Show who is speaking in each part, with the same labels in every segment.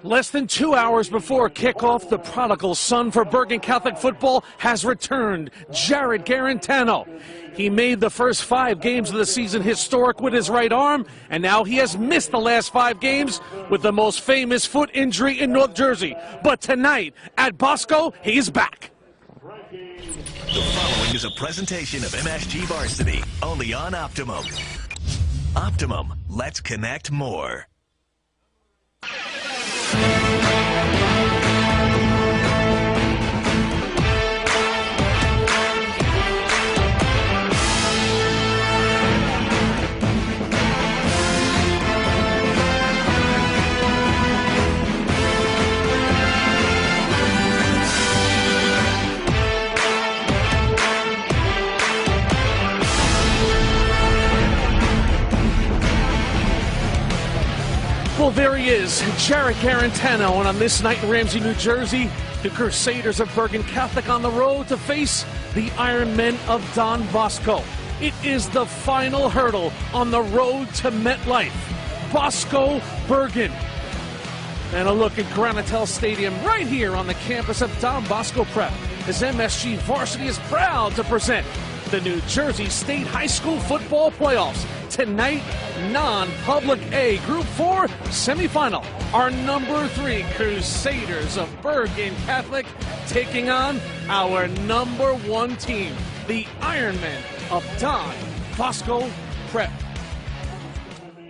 Speaker 1: Less than 2 hours before kickoff, the prodigal son for Bergen Catholic football has returned, Jared Garantano. He made the first 5 games of the season historic with his right arm, and now he has missed the last 5 games with the most famous foot injury in North Jersey. But tonight at Bosco, he is back.
Speaker 2: The following is a presentation of MSG Varsity, only on Optimum. Optimum, let's connect more.
Speaker 1: Well, there he is, Jared Garantano, and on this night in Ramsey, New Jersey, the Crusaders of Bergen Catholic on the road to face the Iron Men of Don Bosco. It is the final hurdle on the road to MetLife. Bosco, Bergen. And a look at Granitel Stadium right here on the campus of Don Bosco Prep as MSG Varsity is proud to present the New Jersey State High School Football Playoffs. Tonight, non-public A Group 4 semifinal. Our number 3 Crusaders of Bergen Catholic taking on our number 1 team, the Ironmen of Don Bosco Prep.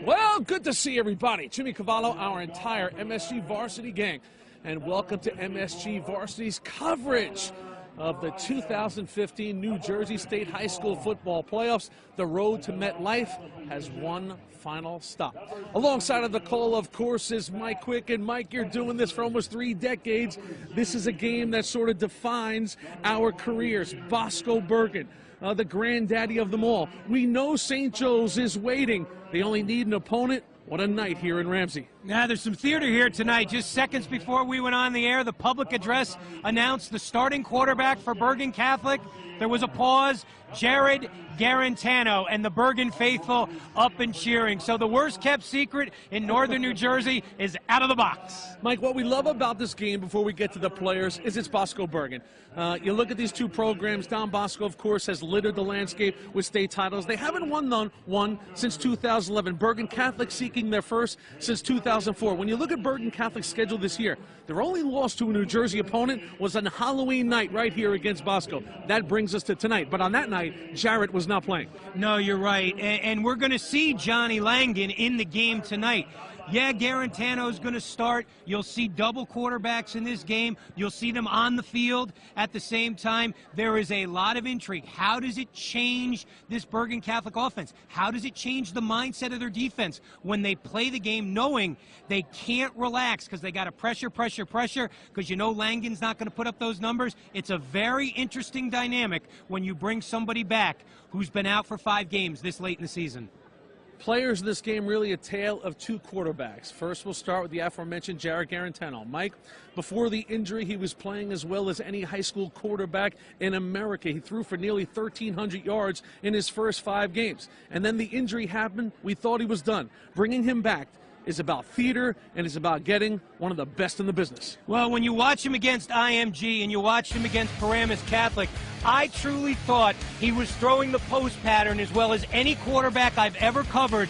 Speaker 1: Well, good to see everybody. Jimmy Cavallo, our entire MSG Varsity gang, and welcome to MSG Varsity's coverage of the 2015 New Jersey State High School Football Playoffs. The road to MetLife has one final stop. Alongside of the call, of course, is Mike Quick. And Mike, you're doing this for almost 3 decades. This is a game that sort of defines our careers. Bosco Bergen, the granddaddy of them all. We know St. Joe's is waiting. They only need an opponent. What a night here in Ramsey.
Speaker 3: Now, there's some theater here tonight. Just seconds before we went on the air, the public address announced the starting quarterback for Bergen Catholic. There was a pause. Jared Garantano, and the Bergen faithful up and cheering. So the worst-kept secret in northern New Jersey is out of the box.
Speaker 1: Mike, what we love about this game before we get to the players is it's Bosco Bergen. You look at these 2 programs. Don Bosco, of course, has littered the landscape with state titles. They haven't won one since 2011. Bergen Catholic seeking their first since 2004. When you look at Bergen Catholic's schedule this year, their only loss to a New Jersey opponent was on Halloween night right here against Bosco. That brings us to tonight. But on that night, Jarrett was not playing.
Speaker 3: No, you're right. And we're going to see Johnny Langan in the game tonight. Yeah, Garantano's going to start. You'll see double quarterbacks in this game. You'll see them on the field at the same time. There is a lot of intrigue. How does it change this Bergen Catholic offense? How does it change the mindset of their defense when they play the game knowing they can't relax because they got to pressure, because you know Langan's not going to put up those numbers? It's a very interesting dynamic when you bring somebody back who's been out for 5 games this late in the season.
Speaker 1: Players in this game, really a tale of 2 quarterbacks. First, we'll start with the aforementioned Jared Garantano. Mike, before the injury, he was playing as well as any high school quarterback in America. He threw for nearly 1,300 yards in his first 5 games. And then the injury happened. We thought he was done. Bringing him back is about theater and it's about getting one of the best in the business.
Speaker 3: Well, when you watch him against IMG and you watch him against Paramus Catholic, I truly thought he was throwing the post pattern as well as any quarterback I've ever covered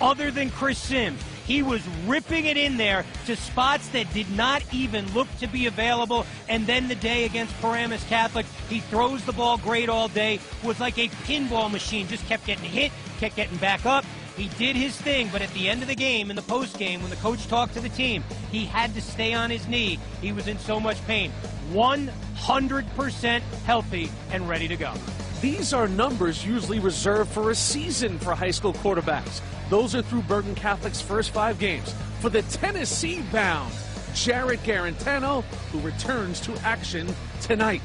Speaker 3: other than Chris Sims. He was ripping it in there to spots that did not even look to be available. And then the day against Paramus Catholic, he throws the ball great all day, was like a pinball machine, just kept getting hit, kept getting back up. He did his thing, but at the end of the game, in the postgame, when the coach talked to the team, he had to stay on his knee. He was in so much pain. 100% healthy and ready to go.
Speaker 1: These are numbers usually reserved for a season for high school quarterbacks. Those are through Bergen Catholic's first 5 games. For the Tennessee-bound Jared Garantano, who returns to action tonight.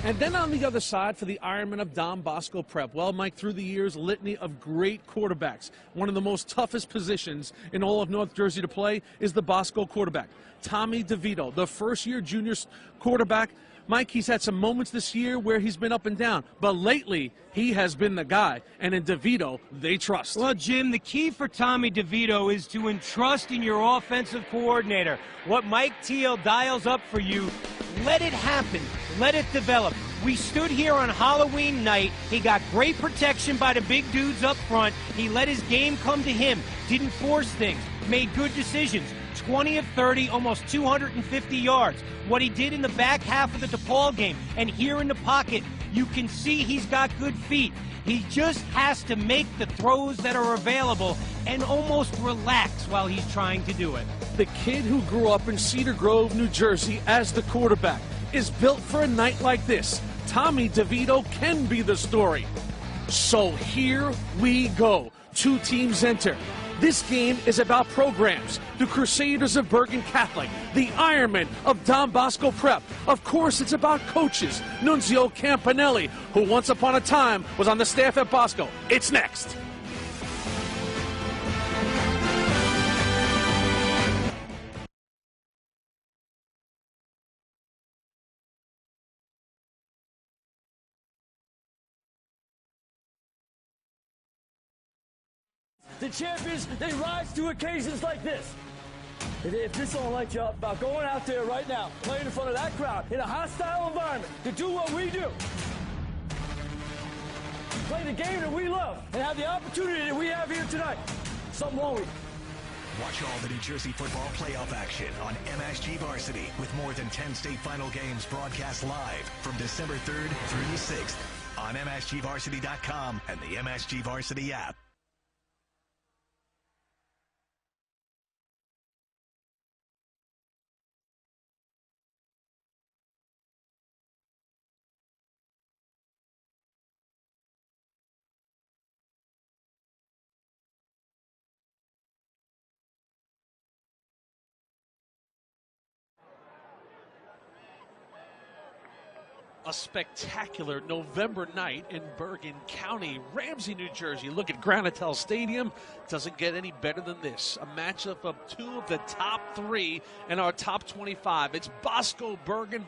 Speaker 1: And then on the other side for the Ironmen of Don Bosco Prep. Well, Mike, through the years, litany of great quarterbacks. One of the most toughest positions in all of North Jersey to play is the Bosco quarterback. Tommy DeVito, the first-year junior quarterback Mike, he's had some moments this year where he's been up and down, but lately he has been the guy, and in DeVito, they trust.
Speaker 3: Well, Jim, the key for Tommy DeVito is to entrust in your offensive coordinator. What Mike Teal dials up for you, let it happen. Let it develop. We stood here on Halloween night. He got great protection by the big dudes up front. He let his game come to him. Didn't force things. Made good decisions. 20 of 30, almost 250 yards. What he did in the back half of the DePaul game and here in the pocket, you can see he's got good feet. He just has to make the throws that are available and almost relax while he's trying to do it.
Speaker 1: The kid who grew up in Cedar Grove, New Jersey as the quarterback is built for a night like this. Tommy DeVito can be the story. So here we go. Two teams enter. This game is about programs. The Crusaders of Bergen Catholic, the Ironmen of Don Bosco Prep. Of course, it's about coaches. Nunzio Campanelli, who once upon a time was on the staff at Bosco. It's next.
Speaker 4: The champions, they rise to occasions like this. And if this don't light you up about going out there right now, playing in front of that crowd, in a hostile environment, to do what we do, play the game that we love, and have the opportunity that we have here tonight, something wrong with you.
Speaker 2: Watch all the New Jersey football playoff action on MSG Varsity with more than 10 state final games broadcast live from December 3rd through the 6th on msgvarsity.com and the MSG Varsity app.
Speaker 1: A spectacular November night in Bergen County, Ramsey, New Jersey. Look at Granitel Stadium. Doesn't get any better than this. A matchup of two of the top three in our top 25. It's Bosco Bergen.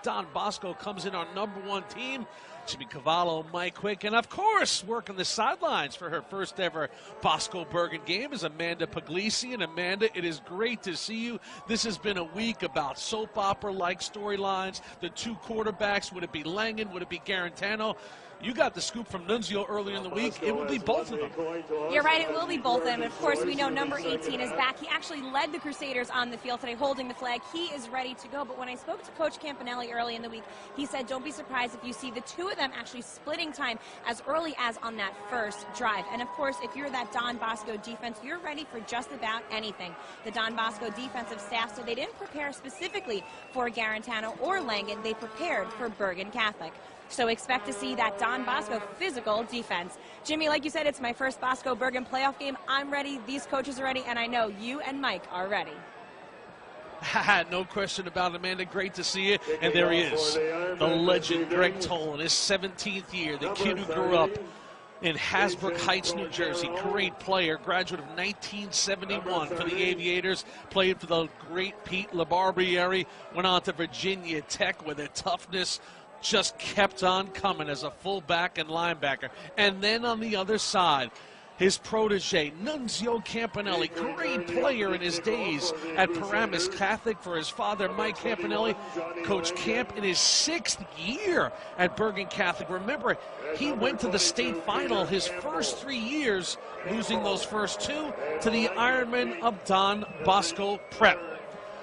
Speaker 1: Don Bosco comes in our #1 team. Jimmy Cavallo, Mike Quick, and of course, working the sidelines for her first ever Bosco Bergen game is Amanda Puglisi. And Amanda, it is great to see you. This has been a week about soap opera-like storylines. The two quarterbacks, would it be Langen, would it be Garantano? You got the scoop from Nunzio earlier in the week. It will be both of them.
Speaker 5: You're right, it will be both of them. Of course, we know number 18 is back. He actually led the Crusaders on the field today, holding the flag. He is ready to go. But when I spoke to Coach Campanelli early in the week, he said, don't be surprised if you see the two of them actually splitting time as early as on that first drive. And of course, if you're that Don Bosco defense, you're ready for just about anything. The Don Bosco defensive staff, so they didn't prepare specifically for Garantano or Langen. They prepared for Bergen Catholic. So expect to see that Don Bosco physical defense. Jimmy, like you said, it's my first Bosco Bergen playoff game. I'm ready, these coaches are ready, and I know you and Mike are ready.
Speaker 1: No question about it, Amanda. Great to see you. And there he is, the legend Greg Toll in his 17th year, the kid who grew up in Hasbrook Heights, New Jersey. Great player, graduate of 1971 for the Aviators, played for the great Pete LaBarbieri, went on to Virginia Tech with a toughness just kept on coming as a fullback and linebacker. And then on the other side, his protege, Nunzio Campanelli, great player in his days at Paramus Catholic for his father, Mike Campanelli. Coach Camp in his 6th year at Bergen Catholic. Remember, he went to the state final his first 3 years, losing those first 2 to the Ironmen of Don Bosco Prep.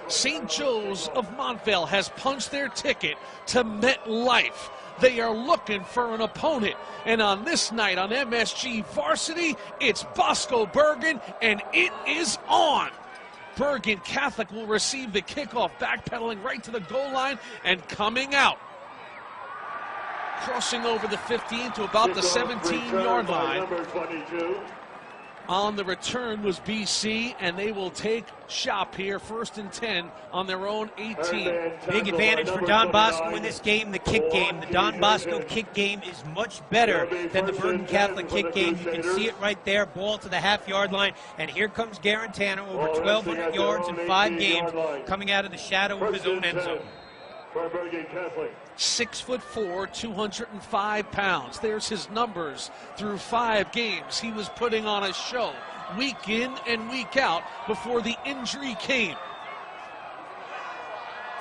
Speaker 1: St. Joe's of Montvale has punched their ticket to MetLife. They are looking for an opponent. And on this night on MSG Varsity, it's Bosco Bergen, and it is on. Bergen Catholic will receive the kickoff, backpedaling right to the goal line and coming out. Crossing over the 15 to about the 17-yard line. On the return was BC, and they will take shop here, 1st and 10 on their own 18.
Speaker 3: Big advantage for Don Bosco in this game, the kick game. The Don Bosco kick game is much better than the Bergen Catholic kick game. You can see it right there, ball to the half-yard line, and here comes Garantano, over 1,200 yards in 5 games, coming out of the shadow of his own end zone.
Speaker 6: for Bergen Catholic.
Speaker 1: 6'4", 205 pounds. There's his numbers through 5 games. He was putting on a show week in and week out before the injury came.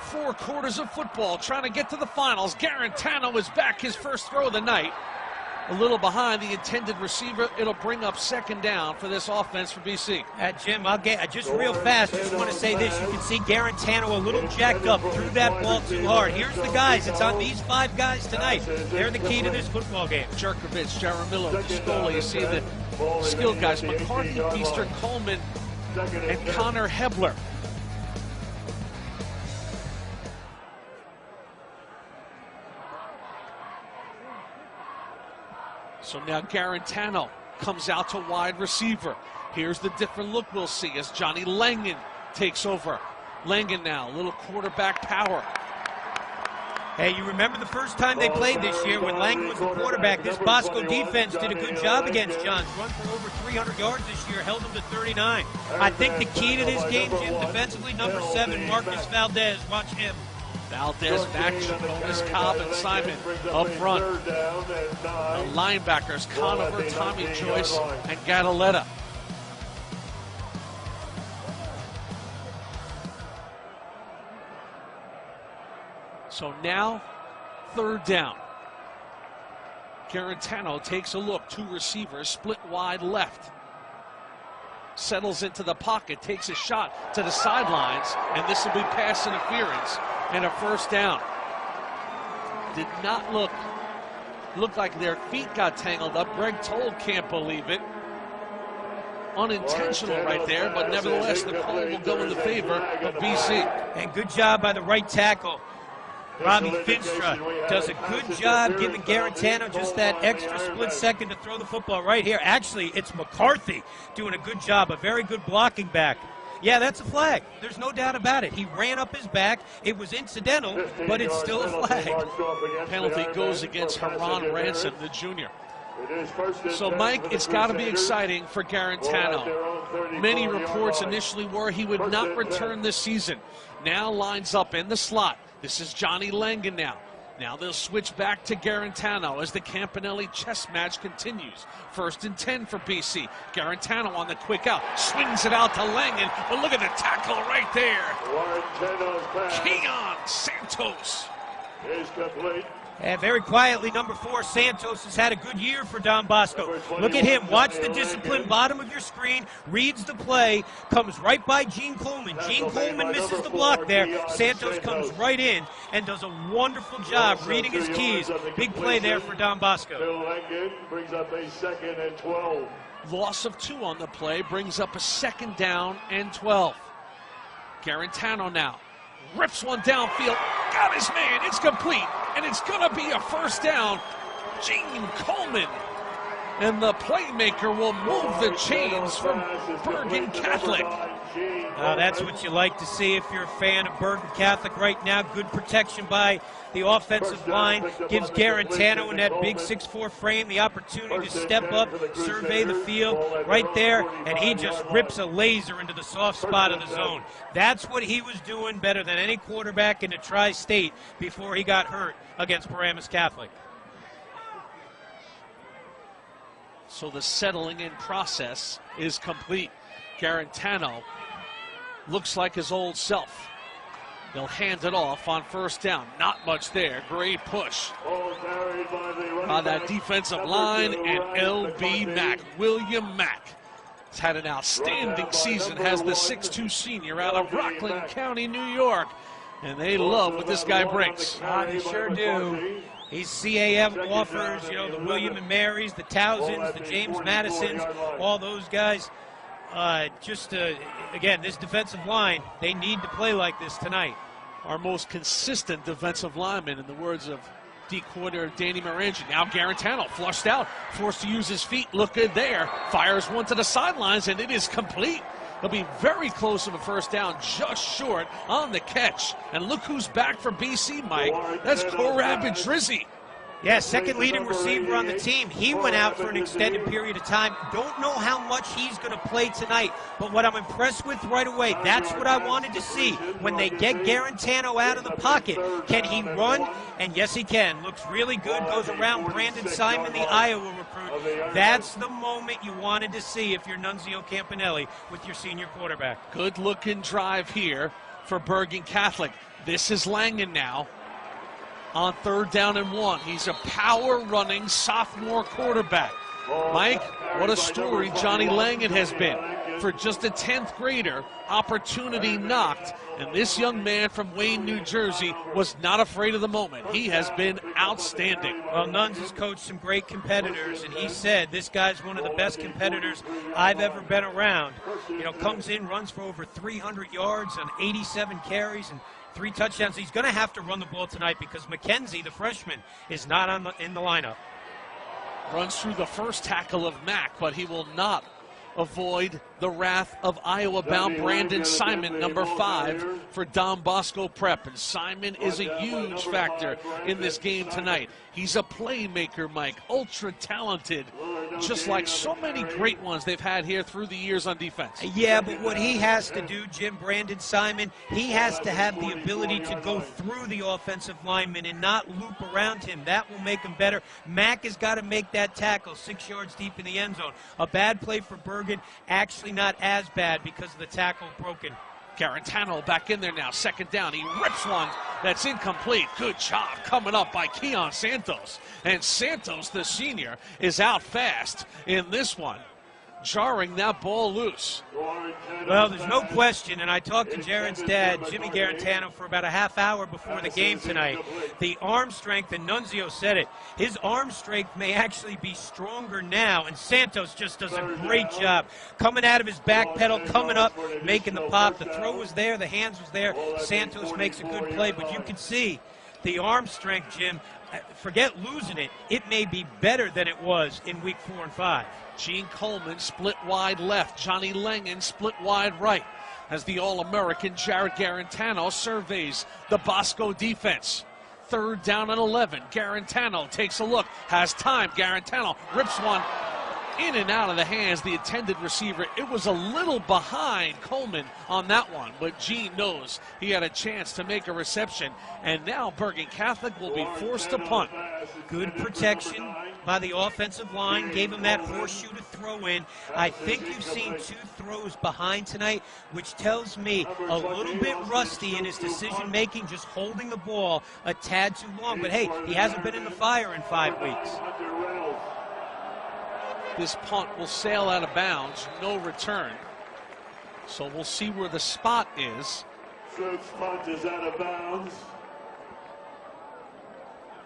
Speaker 1: 4 quarters of football, trying to get to the finals. Garantano is back, his first throw of the night. A little behind the intended receiver. It'll bring up second down for this offense for BC.
Speaker 3: Jim, I'll get just real fast. Just want to say this. You can see Garantano a little jacked up, threw that ball too hard. Here's the guys. It's on these 5 guys tonight. They're the key to this football game.
Speaker 1: Jerkovich, Jaramillo, Piscola. You see the skill guys. McCarthy, Beaster, Coleman, and Connor Hebler. So now Garantano comes out to wide receiver. Here's the different look we'll see as Johnny Langen takes over. Langen now, a little quarterback power.
Speaker 3: Hey, you remember the first time they played this year when Langen was the quarterback? This Bosco defense did a good job against Johns. Run for over 300 yards this year, held them to 39. I think the key to this game, Jim, defensively, number 7, Marcus Valdez. Watch him.
Speaker 1: Valdez, Mac, Jonas, Cobb, and Simon up front. The linebackers, Conover, Tommy Joyce, and Gadaletta. So now, third down. Garantano takes a look. 2 receivers, split wide left. Settles into the pocket, takes a shot to the sidelines, and this will be pass interference and a first down. Did not look like their feet got tangled up. Greg Toll can't believe it. Unintentional right there, but nevertheless the call will go in the favor of BC.
Speaker 3: And good job by the right tackle. Robbie Finstra does a good job giving Garantano just that extra split second to throw the football right here. Actually, it's McCarthy doing a good job, a very good blocking back. Yeah, that's a flag. There's no doubt about it. He ran up his back. It was incidental, but it's still a flag.
Speaker 1: Penalty goes against Haran Ransom, the junior. So, Mike, it's got to be exciting for Garantano. Many reports initially were he would not return this season. Now lines up in the slot. This is Johnny Langen now. Now they'll switch back to Garantano as the Campanelli chess match continues. 1st and 10 for BC. Garantano on the quick out. Swings it out to Langen, but look at the tackle right there. Keon Santos
Speaker 6: is complete.
Speaker 3: And very quietly, number 4, Santos has had a good year for Don Bosco. Look at him. Watch the discipline. Bottom of your screen. Reads the play. Comes right by Gene Coleman. Gene Coleman misses the block there. Santos comes right in and does a wonderful job reading his keys. Big play there for Don Bosco.
Speaker 6: Brings up a 2nd and 12.
Speaker 1: Loss of 2 on the play brings up a 2nd down and 12. Garantano now. Rips one downfield. Got his man. It's complete. And it's going to be a first down. Gene Coleman. And the playmaker will move the chains from Bergen Catholic.
Speaker 3: That's what you like to see if you're a fan of Bergen Catholic right now. Good protection by the offensive line. Gives Garantano in that big 6'4" frame the opportunity to step up, survey the field right there, and he just rips a laser into the soft spot of the zone. That's what he was doing better than any quarterback in the Tri-State before he got hurt against Paramus Catholic.
Speaker 1: So the settling in process is complete. Garantano looks like his old self. They'll hand it off on first down. Not much there. Great push by that defensive line, and L.B. Mack, William Mack, has had an outstanding season, has the 6'2" senior out of Rockland County, New York, and they love what this guy brings.
Speaker 3: They sure do. These CAF offers, you know, the William and Marys, the Towsons, the James Madisons, all those guys. Again, this defensive line, they need to play like this tonight.
Speaker 1: Our most consistent defensive lineman, in the words of D coordinator Danny Marangi. Now Garantano flushed out, forced to use his feet. Look good there. Fires one to the sidelines, and it is complete. He'll be very close of a first down, just short on the catch. And look who's back for BC, Mike. That's Korab Idrissi.
Speaker 3: Yeah, second leading receiver on the team. He went out for an extended period of time. Don't know how much he's going to play tonight, but what I'm impressed with right away, that's what I wanted to see. When they get Garantano out of the pocket, can he run? And yes, he can. Looks really good. Goes around Brandon Simon, the Iowa recruit. That's the moment you wanted to see if you're Nunzio Campanelli with your senior quarterback.
Speaker 1: Good-looking drive here for Bergen Catholic. This is Langen now. On 3rd down and 1. He's a power-running sophomore quarterback. Mike, what a story Johnny Langen has been. For just a 10th grader, opportunity knocked, and this young man from Wayne, New Jersey was not afraid of the moment. He has been outstanding.
Speaker 3: Well, Nuns has coached some great competitors, and he said this guy's one of the best competitors I've ever been around. You know, comes in, runs for over 300 yards on 87 carries and 3 touchdowns. He's going to have to run the ball tonight because McKenzie, the freshman, is not in the lineup.
Speaker 1: Runs through the first tackle of Mack, but he will not avoid the wrath of Iowa-bound Brandon Simon, number 5 for Don Bosco Prep. And Simon is a huge factor in this game tonight. He's a playmaker, Mike, ultra-talented, just like so many great ones they've had here through the years on defense.
Speaker 3: Yeah, but what he has to do, Jim, Brandon Simon, he has to have the ability to go through the offensive lineman and not loop around him. That will make him better. Mack has got to make that tackle 6 yards deep in the end zone. A bad play for Bergen, actually not as bad because of the tackle broken.
Speaker 1: Garantano back in there now, 2nd down. He rips one that's incomplete. Good job coming up by Keon Santos. And Santos, the senior, is out fast in this one, jarring that ball loose.
Speaker 3: Well, there's no question, and I talked to Jared's dad, Jimmy Garantano, for about a half hour before the game tonight. The arm strength, and Nunzio said it, his arm strength may actually be stronger now, and Santos just does a great job. Coming out of his back pedal, coming up, making the pop. The throw was there, the hands was there. Santos makes a good play, but you can see the arm strength, Jim. Forget losing it. It may be better than it was in week 4 and 5.
Speaker 1: Gene Coleman split wide left. Johnny Langen split wide right as the All-American Jared Garantano surveys the Bosco defense. 3rd down and 11. Garantano takes a look, has time. Garantano rips one in and out of the hands, the intended receiver. It was a little behind Coleman on that one, but Gene knows he had a chance to make a reception, and now Bergen Catholic will be forced to punt.
Speaker 3: Good protection by the offensive line, gave him that horseshoe to throw in. I think you've seen 2 throws behind tonight, which tells me a little bit rusty in his decision-making, just holding the ball a tad too long. But hey, he hasn't been in the fire in 5 weeks.
Speaker 1: This punt will sail out of bounds, no return. So we'll see where the spot is.
Speaker 6: This punt is out of bounds.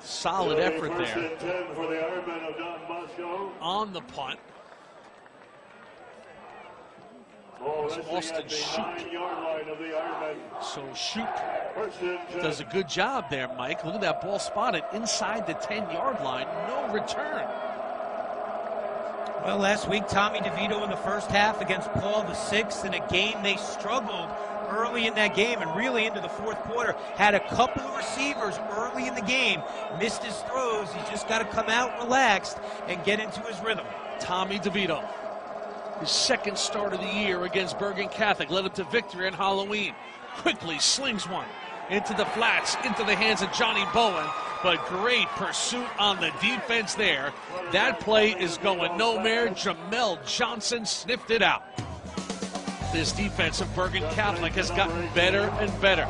Speaker 1: Solid effort there.
Speaker 6: 1st and 10 for the Ironmen of Don Bosco.
Speaker 1: On the punt.
Speaker 6: It's
Speaker 1: Austin Shoot. So Shoot does a good job there, Mike. Look at that ball spotted inside the 10-yard line. No return.
Speaker 3: Well, last week, Tommy DeVito in the first half against Paul VI in a game they struggled early in that game and really into the 4th quarter. Had a couple of receivers early in the game, missed his throws. He's just got to come out relaxed and get into his rhythm.
Speaker 1: Tommy DeVito, his 2nd start of the year against Bergen Catholic, led him to victory on Halloween. Quickly slings one into the flats, into the hands of Johnny Bowen, but great pursuit on the defense there. That play is going nowhere. Jamel Johnson sniffed it out. This defense of Bergen Catholic has gotten better and better.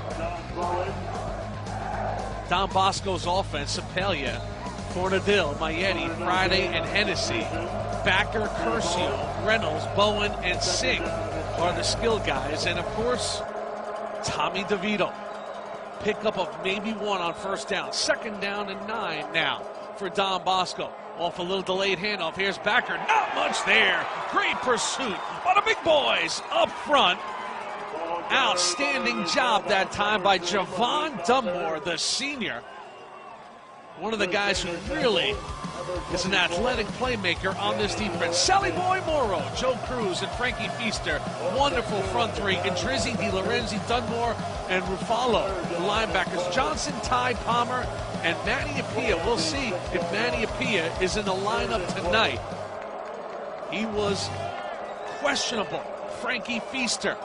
Speaker 1: Don Bosco's offense, Sapelia, Fornadil, Maietti, Friday, and Hennessy. Backer, Curcio, Reynolds, Bowen, and Singh are the skill guys. And, of course, Tommy DeVito. Pickup of maybe 1 on 1st down. 2nd down and 9 now for Don Bosco. Off a little delayed handoff. Here's Backer. Not much there. Great pursuit by the big boys up front. Outstanding job that time by Javon Dunmore, the senior. One of the guys who really is an athletic playmaker on this defense. Sally Boy Morrow, Joe Cruz, and Frankie Feaster. Wonderful front three. Idrizzi, Di Lorenzi, Dunmore, and Ruffalo. The linebackers Johnson, Ty Palmer, and Manny Appiah. We'll see if Manny Appiah is in the lineup tonight. He was questionable. Frankie Feaster,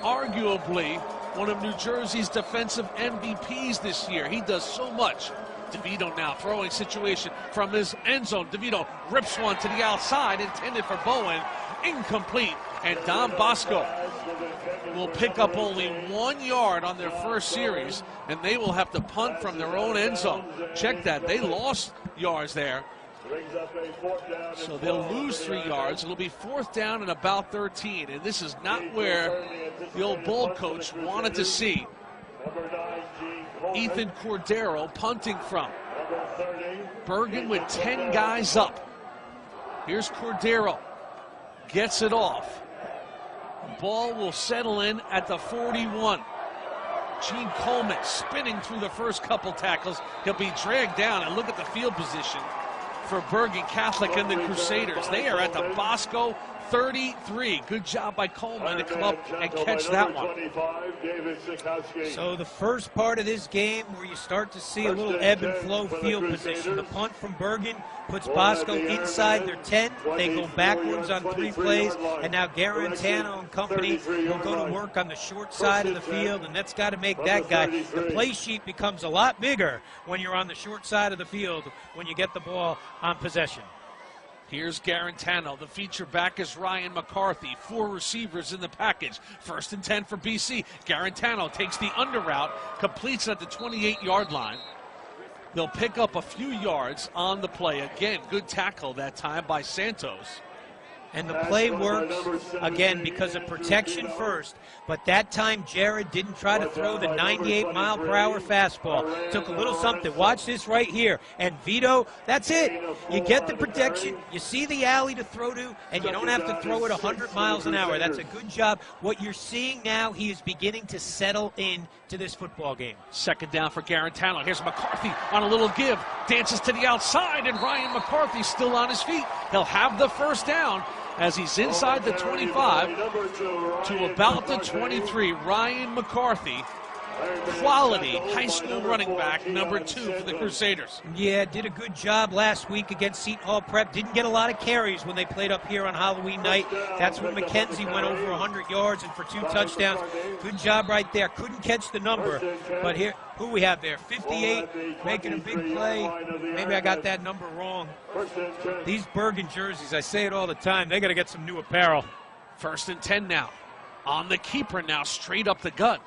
Speaker 1: arguably one of New Jersey's defensive MVPs this year. He does so much. DeVito now throwing situation from his end zone. DeVito rips one to the outside, intended for Bowen. Incomplete. And Don Bosco will pick up only 1 yard on their first series, and they will have to punt from their own end zone. Check that. They lost yards there. So they'll lose 3 yards. It'll be 4th down and about 13. And this is not where the old Bull coach wanted to see Ethan Cordero punting from. Bergen with 10 guys up. Here's Cordero. Gets it off. Ball will settle in at the 41. Gene Coleman spinning through the first couple tackles. He'll be dragged down, and look at the field position for Bergen Catholic and the Crusaders. They are at the Bosco 33. Good job by Coleman to come up and catch that one.
Speaker 3: So the first part of this game where you start to see a little ebb and flow field position. The punt from Bergen puts Bosco inside their 10. They go backwards on 3 plays, and now Garantano and company will go to work on the short side of the field, and that's got to make that guy. The play sheet becomes a lot bigger when you're on the short side of the field when you get the ball on possession.
Speaker 1: Here's Garantano. The feature back is Ryan McCarthy. 4 receivers in the package. 1st and 10 for BC. Garantano takes the under route, completes at the 28-yard line. They'll pick up a few yards on the play. Again, good tackle that time by Santos.
Speaker 3: And the play works, again, because of protection first. But that time, Jared didn't try to throw the 98-mile-per-hour fastball. Took a little something. Watch this right here. And Vito, that's it. You get the protection, you see the alley to throw to, and you don't have to throw it 100 miles an hour. That's a good job. What you're seeing now, he is beginning to settle in to this football game. 2nd down for Garantano. Here's McCarthy on a little give. Dances to the outside, and Ryan McCarthy still on his feet. He'll have the 1st down as he's inside the 25 to about the 23. Ryan McCarthy, quality high school running back, number 2 for the Crusaders. Yeah, did a good job last week against Seton Hall Prep. Didn't get a lot of carries when they played up here on Halloween night. That's when McKenzie went over 100 yards and for 2 touchdowns. Good job right there. Couldn't catch the number, but here, who we have there? 58, making a big play. Maybe I got that number wrong. These Bergen jerseys, I say it all the time, they got to get some new apparel.
Speaker 1: 1st and 10 now. On the keeper now, straight up the gut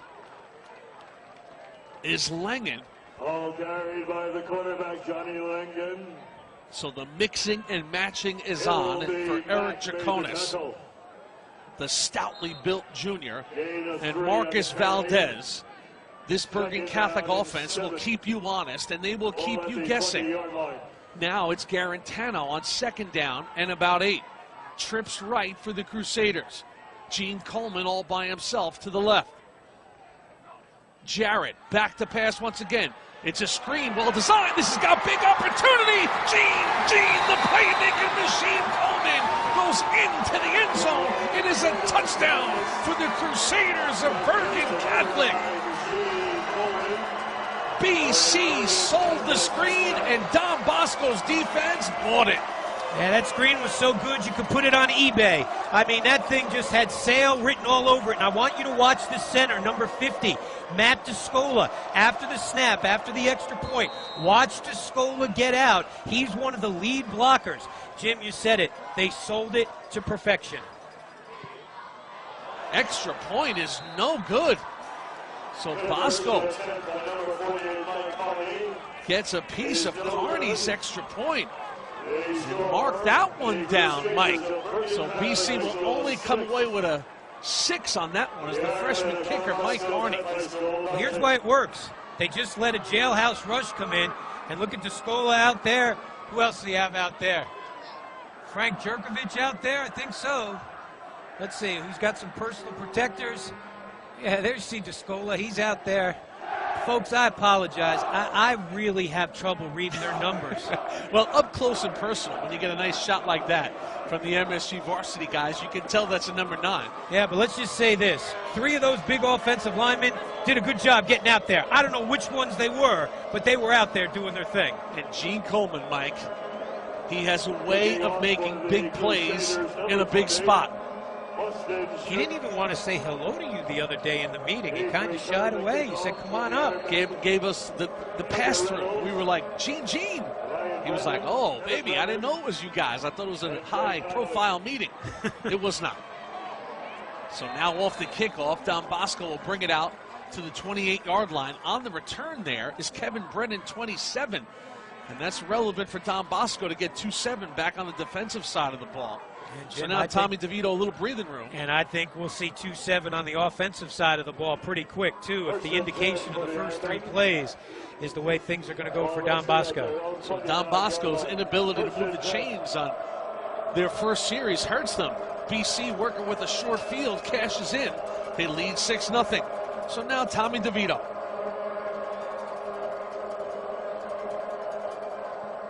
Speaker 1: is Langen.
Speaker 6: All carried by the quarterback, Johnny Langen.
Speaker 1: So the mixing and matching is on for Eric Jaconis, the stoutly built junior, and Marcus Valdez. This Bergen Catholic offense will keep you honest, and they will keep you guessing. Now it's Garantano on 2nd down and about 8. Trips right for the Crusaders. Gene Coleman all by himself to the left. Jarrett back to pass once again. It's a screen, well designed. This has got big opportunity. Gene, the playmaking machine. Coleman goes into the end zone. It is a touchdown for the Crusaders of Bergen Catholic. BC sold the screen, and Don Bosco's defense bought it.
Speaker 3: Yeah, that screen was so good you could put it on eBay. I mean, that thing just had sale written all over it. And I want you to watch the center, number 50, Matt Descola. After the snap, after the extra point, watch Descola get out. He's one of the lead blockers. Jim, you said it. They sold it to perfection.
Speaker 1: Extra point is no good. So Bosco gets a piece of Carney's extra point. And mark that one down, Mike. So BC will only come away with a 6 on that one as the freshman kicker, Mike Carney.
Speaker 3: Well, here's why it works. They just let a jailhouse rush come in, and look at Descola out there. Who else do you have out there? Frank Jerkovich out there? I think so. Let's see, who's got some personal protectors? Yeah, there's C. Descola. He's out there. folks, I apologize. I really have trouble reading their numbers.
Speaker 1: Well, up close and personal, when you get a nice shot like that from the MSG varsity guys, you can tell that's a number 9.
Speaker 3: Yeah, but let's just say this. 3 of those big offensive linemen did a good job getting out there. I don't know which ones they were, but they were out there doing their thing.
Speaker 1: And Gene Coleman, Mike, he has a way of making big plays in a big spot.
Speaker 3: He didn't even want to say hello to you the other day in the meeting. He kind of shied away. He said, come on up.
Speaker 1: Gave us the pass-through. We were like, Gene. He was like, oh, baby, I didn't know it was you guys. I thought it was a high-profile meeting. It was not. So now off the kickoff, Don Bosco will bring it out to the 28-yard line. On the return there is Kevin Brennan, 27. And that's relevant for Don Bosco to get 2-7 back on the defensive side of the ball. So now Tommy DeVito, a little breathing room.
Speaker 3: And I think we'll see 2-7 on the offensive side of the ball pretty quick, too, if the indication of the first 3 plays is the way things are going to go for Don Bosco.
Speaker 1: So Don Bosco's inability to move the chains on their first series hurts them. BC working with a short field, cashes in. They lead 6-0. So now Tommy DeVito.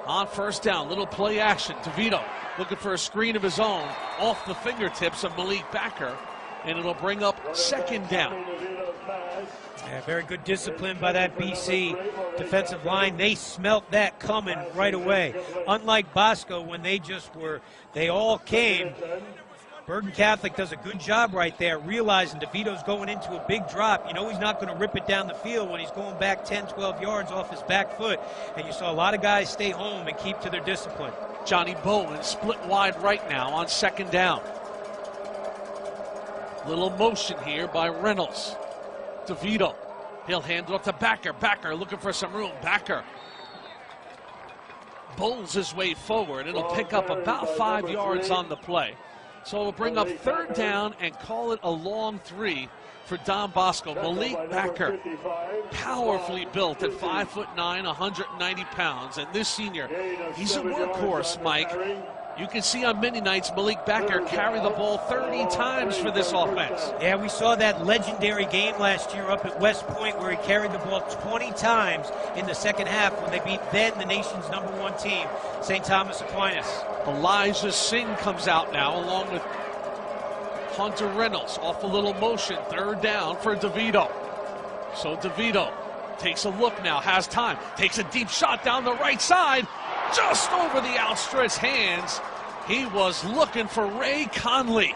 Speaker 1: On first down, little play action. DeVito looking for a screen of his own off the fingertips of Malik Backer, and it'll bring up 2nd down.
Speaker 3: Yeah, very good discipline by that BC defensive line. They smelt that coming right away. Unlike Bosco, when they all came. Bergen Catholic does a good job right there, realizing DeVito's going into a big drop. You know he's not going to rip it down the field when he's going back 10, 12 yards off his back foot. And you saw a lot of guys stay home and keep to their discipline.
Speaker 1: Johnny Bowen split wide right now on 2nd down. Little motion here by Reynolds. DeVito, he'll hand it off to Backer. Backer looking for some room. Backer bowls his way forward. It'll pick up about 5 yards on the play. So we'll bring up 3rd down and call it a long 3 for Don Bosco. Malik Backer, powerfully built at 5'9", 190 pounds. And this senior, he's a workhorse, Mike. You can see on many nights Malik Backer carry the ball 30 times for this offense.
Speaker 3: Yeah, we saw that legendary game last year up at West Point where he carried the ball 20 times in the second half when they beat then the nation's #1 team, St. Thomas Aquinas.
Speaker 1: Elijah Singh comes out now along with Hunter Reynolds off a little motion. 3rd down for DeVito. So DeVito takes a look now, has time, takes a deep shot down the right side, just over the outstretched hands. He was looking for Ray Conley.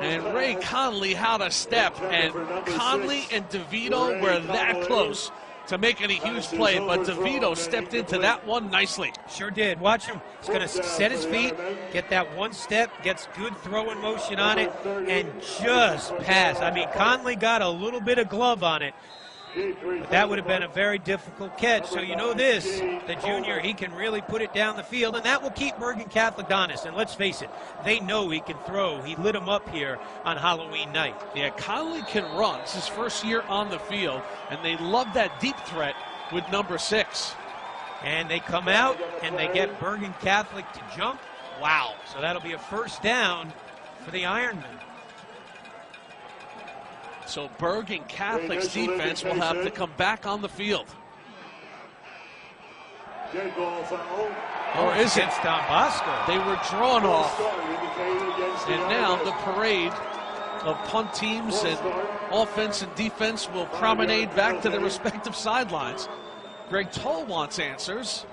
Speaker 1: And Ray Conley had a step, and Conley and DeVito were that close to making a huge play, but DeVito stepped into that one nicely.
Speaker 3: Sure did. Watch him. He's going to set his feet, get that one step, gets good throwing motion on it, and just pass. I mean, Conley got a little bit of glove on it, but that would have been a very difficult catch. So you know this, the junior, he can really put it down the field, and that will keep Bergen Catholic honest. And let's face it, they know he can throw. He lit them up here on Halloween night.
Speaker 1: Yeah, Conley can run. It's his first year on the field, and they love that deep threat with number 6.
Speaker 3: And they come out, and they get Bergen Catholic to jump. Wow. So that'll be a 1st down for the Ironmen.
Speaker 1: So Bergen Catholic's defense will have to come back on the field. Or is it?
Speaker 3: Don Bosco.
Speaker 1: They were drawn off. And now the parade of punt teams and offense and defense will promenade back to their respective sidelines. Greg Toll wants answers.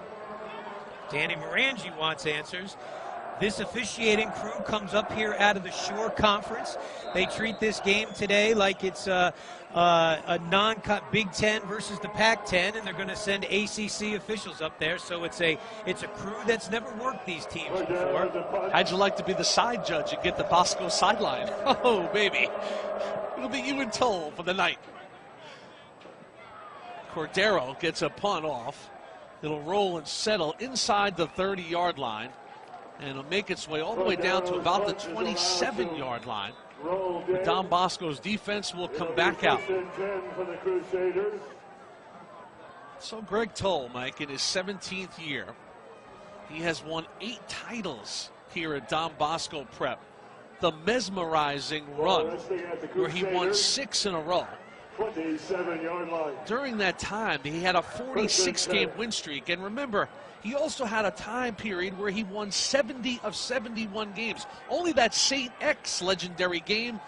Speaker 3: Danny Morangi wants answers. This officiating crew comes up here out of the Shore Conference. They treat this game today like it's a non-cut Big Ten versus the Pac-10, and they're going to send ACC officials up there. So it's a crew that's never worked these teams before.
Speaker 1: How'd you like to be the side judge and get the Bosco sideline? Oh, baby. It'll be you and Toll for the night. Cordero gets a punt off. It'll roll and settle inside the 30-yard line. And it'll make its way all the way down to about the 27-yard line. But Don Bosco's defense will come back out. So Greg Toll, Mike, in his 17th year, he has won 8 titles here at Don Bosco Prep. The mesmerizing run where he won 6 in a row.
Speaker 6: 27-yard line.
Speaker 1: During that time, he had a 46-game win streak. And remember, he also had a time period where he won 70 of 71 games. Only that St. X legendary game,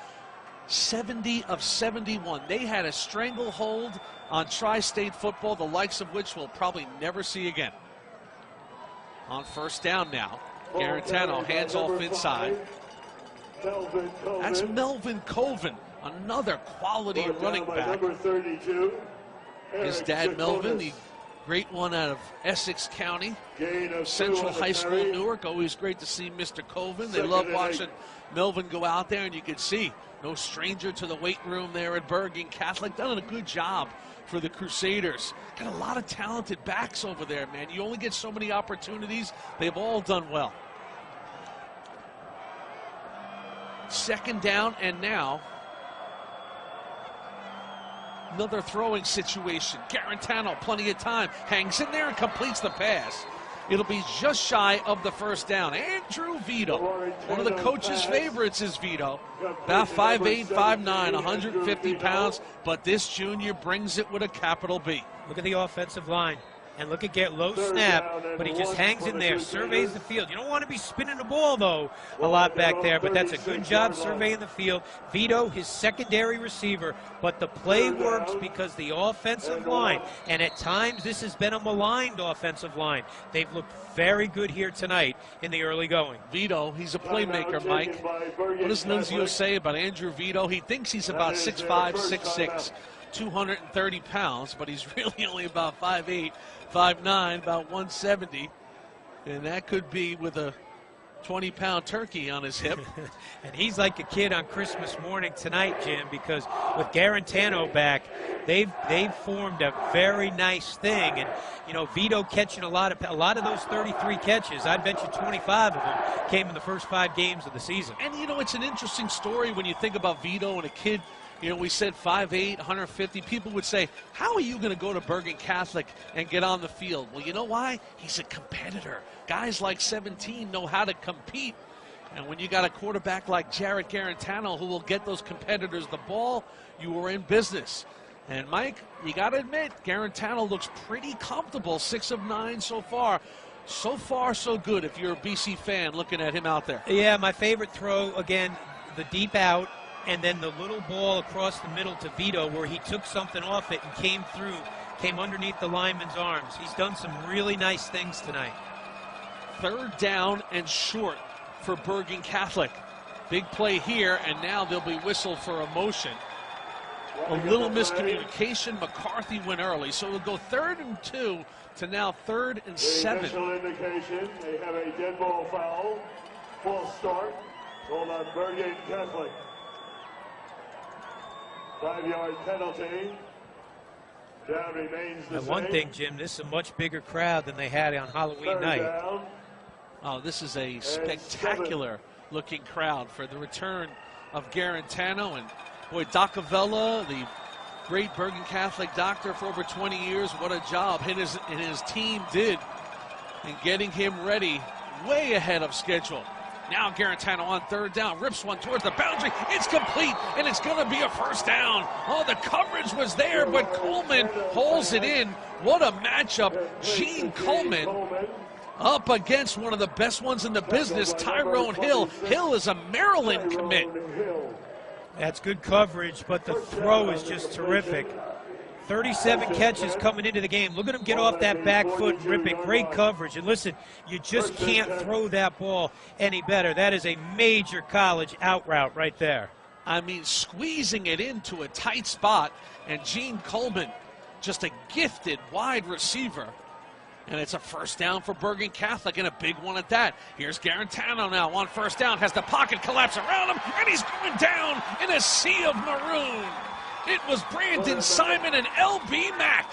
Speaker 1: 70 of 71. They had a stranglehold on Tri-State football, the likes of which we'll probably never see again. On first down now, Garantano hands off inside. That's Melvin Colvin, another quality running back. His dad, Melvin, the great one out of Essex County, Central High School, Newark. Always great to see Mr. Colvin. They love watching Melvin go out there, and you can see no stranger to the weight room there at Bergen Catholic. Done a good job for the Crusaders. Got a lot of talented backs over there, man. You only get so many opportunities. They've all done well. Second down, and now another throwing situation. Garantano, plenty of time, hangs in there and completes the pass. It'll be just shy of the first down. Andrew Vito, one of the coach's favorites is Vito. About 5'8", 5'9", 150 pounds, but this junior brings it with a capital B.
Speaker 3: Look at the offensive line. And look at low snap, but he just hangs in there, surveys the field. You don't want to be spinning the ball, though, a lot back there, but that's a good job surveying the field. Vito, his secondary receiver, but the play works because the offensive line, and at times this has been a maligned offensive line. They've looked very good here tonight in the early going.
Speaker 1: Vito, he's a playmaker, Mike. What does Nunzio say about Andrew Vito? He thinks he's about 6'5", 6'6", 230 pounds, but he's really only about 5'8", 5'9", about 170, and that could be with a 20-pound turkey on his hip.
Speaker 3: And he's like a kid on Christmas morning tonight, Jim, because with Garantano back, they've formed a very nice thing. And you know, Vito catching a lot of those 33 catches. I bet you 25 of them came in the first 5 games of the season.
Speaker 1: And you know, it's an interesting story when you think about Vito and a kid. You know, we said 5'8", 150. People would say, how are you going to go to Bergen Catholic and get on the field? Well, you know why? He's a competitor. Guys like 17 know how to compete. And when you got a quarterback like Jared Garantano who will get those competitors the ball, you are in business. And, Mike, you got to admit, Garantano looks pretty comfortable, 6 of 9 so far. So far, so good if you're a BC fan looking at him out there.
Speaker 3: Yeah, my favorite throw, again, the deep out. And then the little ball across the middle to Vito where he took something off it and came underneath the lineman's arms. He's done some really nice things tonight.
Speaker 1: Third down and short for Bergen Catholic. Big play here, and now they'll be whistled for a motion. A little miscommunication. McCarthy went early, so it'll go 3rd and 2 to now 3rd and 7.
Speaker 6: Initial indication, they have a dead ball foul. False start. Hold on, Bergen Catholic. 5-yard penalty. Down remains the same.
Speaker 3: One thing, Jim, this is a much bigger crowd than they had on Halloween night.
Speaker 6: Down.
Speaker 1: Oh, this is a spectacular looking crowd for the return of Garantano. And boy, Doc Avella, the great Bergen Catholic doctor for over 20 years, what a job his team did in getting him ready way ahead of schedule. Now Garantano on 3rd down, rips one towards the boundary. It's complete, and it's going to be a first down. Oh, the coverage was there, but Coleman holds it in. What a matchup. Gene Coleman up against one of the best ones in the business, Tyrone Hill. Hill is a Maryland commit.
Speaker 3: That's good coverage, but the throw is just terrific. 37 catches coming into the game. Look at him get off that back foot and rip it. Great coverage. And listen, you just can't throw that ball any better. That is a major college out route right there.
Speaker 1: I mean, squeezing it into a tight spot. And Gene Coleman, just a gifted wide receiver. And it's a first down for Bergen Catholic, and a big one at that. Here's Garantano now on first down. Has the pocket collapse around him, and he's going down in a sea of maroon. It was Brandon Simon and L.B. Mack.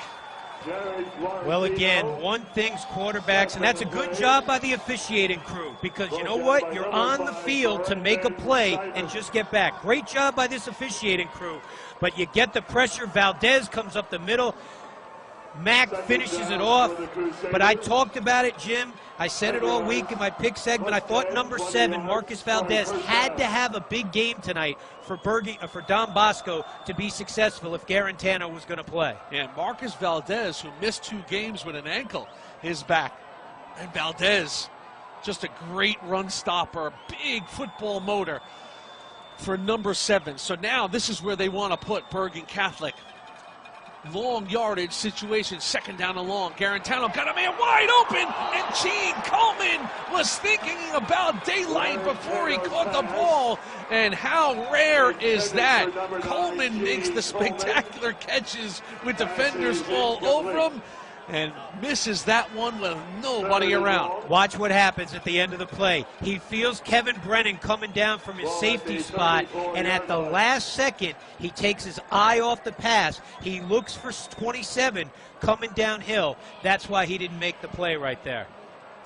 Speaker 3: Well, again, one thing's quarterbacks, and that's a good job by the officiating crew, because you know what? You're on the field to make a play and just get back. Great job by this officiating crew, but you get the pressure. Valdez comes up the middle. Mack finishes it off, but I talked about it, Jim. I said it all week in my pick segment. I thought number 7, Marcus Valdez, had to have a big game tonight for Don Bosco to be successful if Garantano was going to play.
Speaker 1: And Marcus Valdez, who missed 2 games with an ankle, is back. And Valdez, just a great run stopper, big football motor for number 7. So now this is where they want to put Bergen Catholic. Long yardage situation, 2nd down and long. Garantano got a man wide open, and Gene Coleman was thinking about daylight before he caught the ball. And how rare is that? Coleman makes the spectacular catches with defenders all over him and misses that one with nobody around.
Speaker 3: Watch what happens at the end of the play. He feels Kevin Brennan coming down from his safety spot, and at the last second, he takes his eye off the pass. He looks for 27 coming downhill. That's why he didn't make the play right there.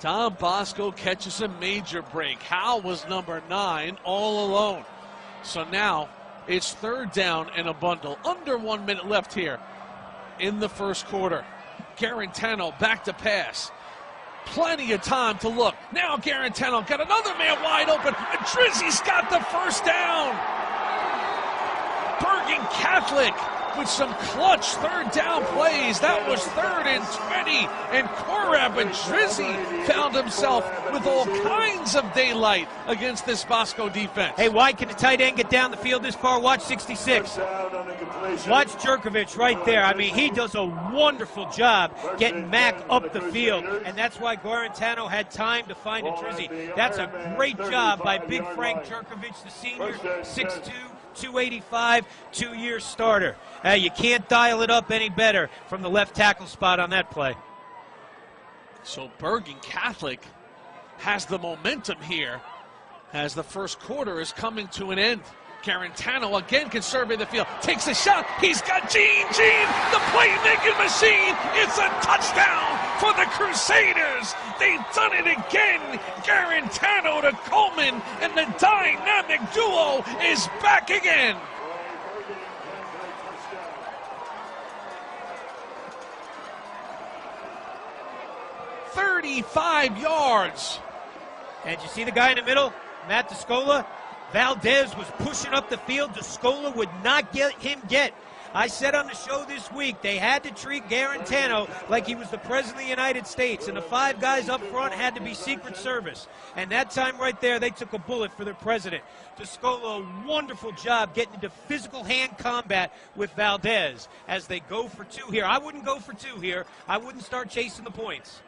Speaker 1: Don Bosco catches a major break. Hal was number 9 all alone. So now it's 3rd down and a bundle. Under 1 minute left here in the first quarter. Garantano back to pass. Plenty of time to look. Now Garantano got another man wide open. And Drizzy's got the first down. Bergen Catholic with some clutch 3rd down plays. That was 3rd and 20. And Korab and Drizzy found himself with all kinds of daylight against this Bosco defense.
Speaker 3: Hey, why can the tight end get down the field this far? Watch 66. Watch Jerkovich right there. I mean, he does a wonderful job getting Mack up the field, and that's why Garantano had time to find a Drizzy. That's a great job by Big Frank Jerkovich, the senior, 6'2", 285, 2-year starter. You can't dial it up any better from the left tackle spot on that play.
Speaker 1: So Bergen Catholic has the momentum here as the first quarter is coming to an end. Garantano again can survey the field, takes a shot, he's got Gene, the playmaking machine. It's a touchdown for the Crusaders. They've done it again. Garantano to Coleman, and the dynamic duo is back again. "35 yards.
Speaker 3: And you see the guy in the middle, Matt Descola? Valdez was pushing up the field. Descola would not get him get. I said on the show this week they had to treat Garantano like he was the President of the United States, and the 5 guys up front had to be Secret Service. And that time right there, they took a bullet for their president. Descola, a wonderful job getting into physical hand combat with Valdez as they go for 2 here. I wouldn't go for 2 here. I wouldn't start chasing the points.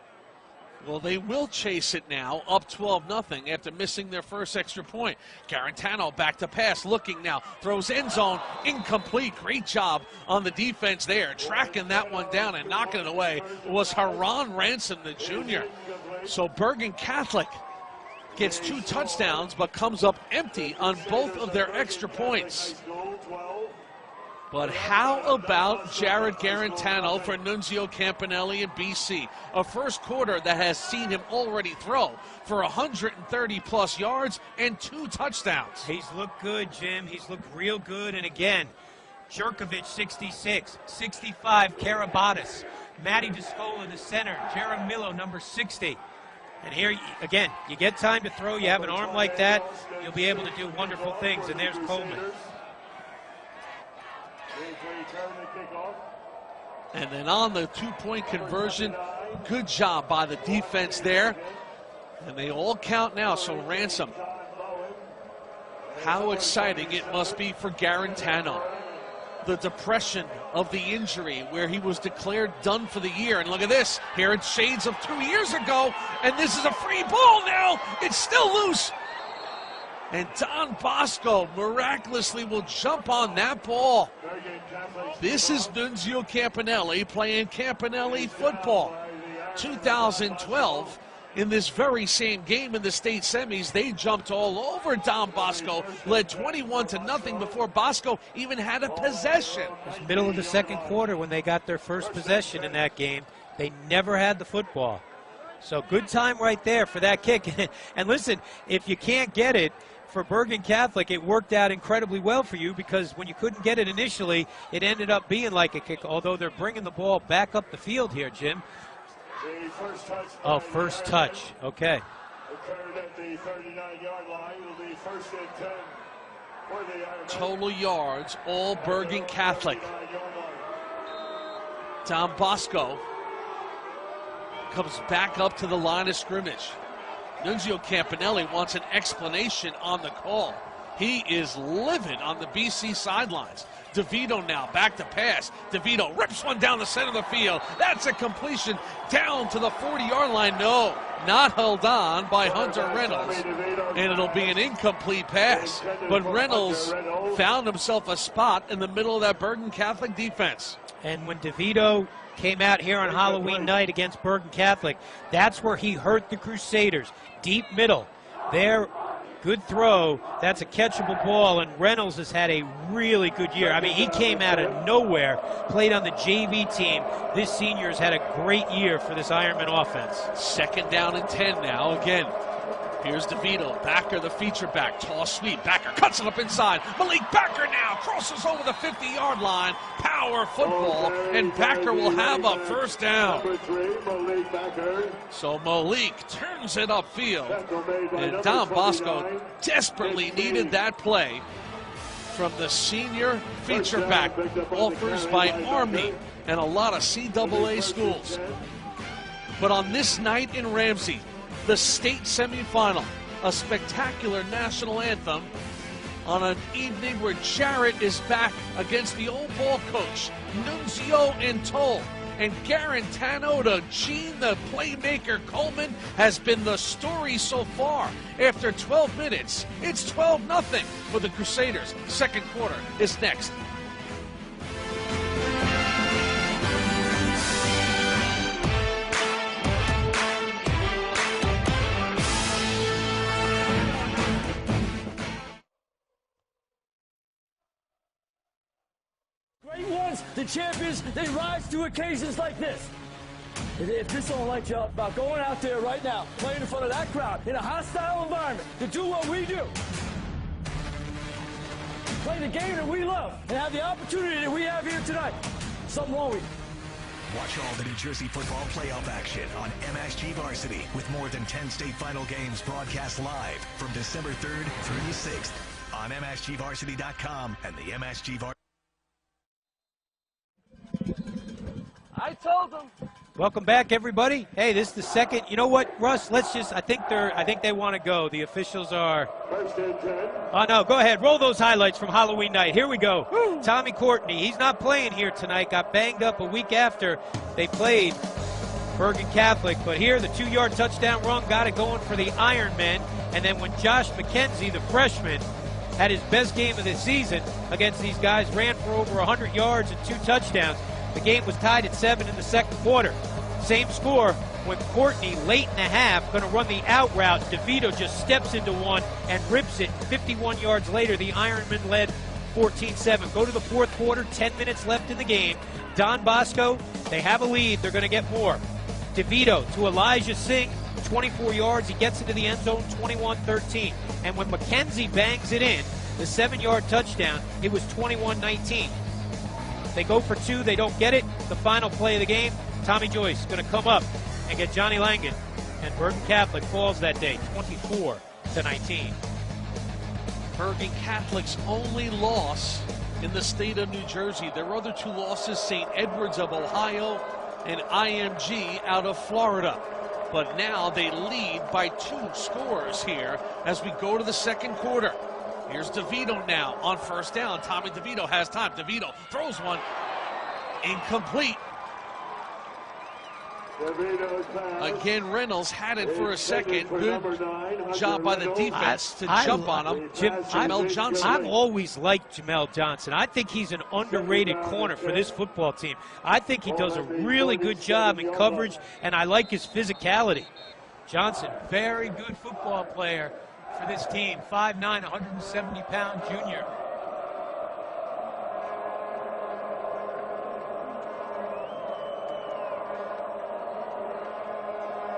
Speaker 1: Well, they will chase it now, up 12-0 after missing their first extra point. Garantano back to pass, looking now, throws end zone, incomplete. Great job on the defense there, tracking that one down and knocking it away was Haran Ransom, the junior. So Bergen Catholic gets 2 touchdowns, but comes up empty on both of their extra points. But how about Jared Garantano for Nunzio Campanelli and BC? A first quarter that has seen him already throw for 130-plus yards and 2 touchdowns.
Speaker 3: He's looked good, Jim. He's looked real good. And again, Jerkovich, 66, 65, Karabatis, Matty Descola, the center, Jaramillo, number 60. And here, again, you get time to throw. You have an arm like that, you'll be able to do wonderful things. And there's Coleman.
Speaker 1: And then on the 2-point conversion, good job by the defense there. And they all count now, so Ransom. How exciting it must be for Garantano. The depression of the injury where he was declared done for the year. And look at this, here it's shades of 2 years ago, and this is a free ball now. It's still loose. And Don Bosco miraculously will jump on that ball. This is Nunzio Campanelli playing Campanelli football. 2012, in this very same game in the state semis, they jumped all over Don Bosco, led 21-0 before Bosco even had a possession.
Speaker 3: It was middle of the second quarter when they got their first possession in that game. They never had the football. So good time right there for that kick. And listen, if you can't get it, for Bergen Catholic, it worked out incredibly well for you because when you couldn't get it initially, it ended up being like a kick, although they're bringing the ball back up the field here, Jim.
Speaker 6: The first touch.
Speaker 3: Oh, first touch. Okay.
Speaker 6: Occurred at the 39-yard line. It'll be first and 10 for the Ironmen.
Speaker 1: Total yards, all Bergen Catholic.
Speaker 6: 39-yard line.
Speaker 1: Don Bosco comes back up to the line of scrimmage. Nunzio Campanelli wants an explanation on the call. He is livid on the BC sidelines. DeVito now back to pass. DeVito rips one down the center of the field. That's a completion down to the 40-yard line. No, not held on by Hunter Reynolds. And it'll be an incomplete pass. But Reynolds found himself a spot in the middle of that Bergen Catholic defense.
Speaker 3: And when DeVito came out here on Halloween night against Bergen Catholic, that's where he hurt the Crusaders. Deep middle. There, good throw. That's a catchable ball, and Reynolds has had a really good year. I mean, he came out of nowhere, played on the JV team. This senior has had a great year for this Ironman offense.
Speaker 1: 2nd down and 10 now again. Here's DeVito, Backer the feature back, toss sweep, Backer cuts it up inside. Malik Backer now crosses over the 50-yard line. Power football, and Backer will have a first down.
Speaker 6: Number 3, Malik Backer.
Speaker 1: So Malik turns it upfield, and Don Bosco desperately needed that play from the senior feature back. Offers by Army and a lot of CAA schools. But on this night in Ramsey, the state semifinal, a spectacular national anthem on an evening where Jarrett is back against the old ball coach, Nunzio and Toll. And Garantano to Gene, the playmaker Coleman, has been the story so far. After 12 minutes, it's 12-0 for the Crusaders. Second quarter is next.
Speaker 4: Great ones, the champions, they rise to occasions like this. And if this don't light you up about going out there right now, playing in front of that crowd in a hostile environment to do what we do, play the game that we love, and have the opportunity that we have here tonight, something wrong with you.
Speaker 2: Watch all the New Jersey football playoff action on MSG Varsity with more than 10 state final games broadcast live from December 3rd through the 6th on msg-varsity.com and the MSG Varsity.
Speaker 4: I told them.
Speaker 3: Welcome back, everybody. Hey, this is the second. You know what, Russ? I think they want to go. The officials are.
Speaker 6: First and 10.
Speaker 3: Oh no, go ahead. Roll those highlights from Halloween night. Here we go. Woo. Tommy Courtney. He's not playing here tonight. Got banged up a week after they played Bergen Catholic. But here, the 2-yard touchdown run got it going for the Ironmen. And then when Josh McKenzie, the freshman, had his best game of the season against these guys, ran for over 100 yards and 2 touchdowns. The game was tied at 7 in the second quarter. Same score when Courtney, late in the half, going to run the out route. DeVito just steps into one and rips it. 51 yards later, the Ironmen led 14-7. Go to the fourth quarter, 10 minutes left in the game. Don Bosco, they have a lead. They're going to get more. DeVito to Elijah Singh, 24 yards. He gets into the end zone, 21-13. And when McKenzie bangs it in, the 7-yard touchdown, it was 21-19. They go for 2, they don't get it. The final play of the game, Tommy Joyce going to come up and get Johnny Langan. And Bergen Catholic falls that day, 24-19.
Speaker 1: Bergen Catholic's only loss in the state of New Jersey. Their other 2 losses, St. Edwards of Ohio and IMG out of Florida. But now they lead by 2 scores here as we go to the second quarter. Here's DeVito now on first down. Tommy DeVito has time. DeVito throws one. Incomplete. Again, Reynolds had it for a second. Good job by the defense to jump on him. Jamel Johnson.
Speaker 3: I've always liked Jamel Johnson. I think he's an underrated corner for this football team. I think he does a really good job in coverage, and I like his physicality. Johnson, very good football player for this team. 5'9", 170-pound junior.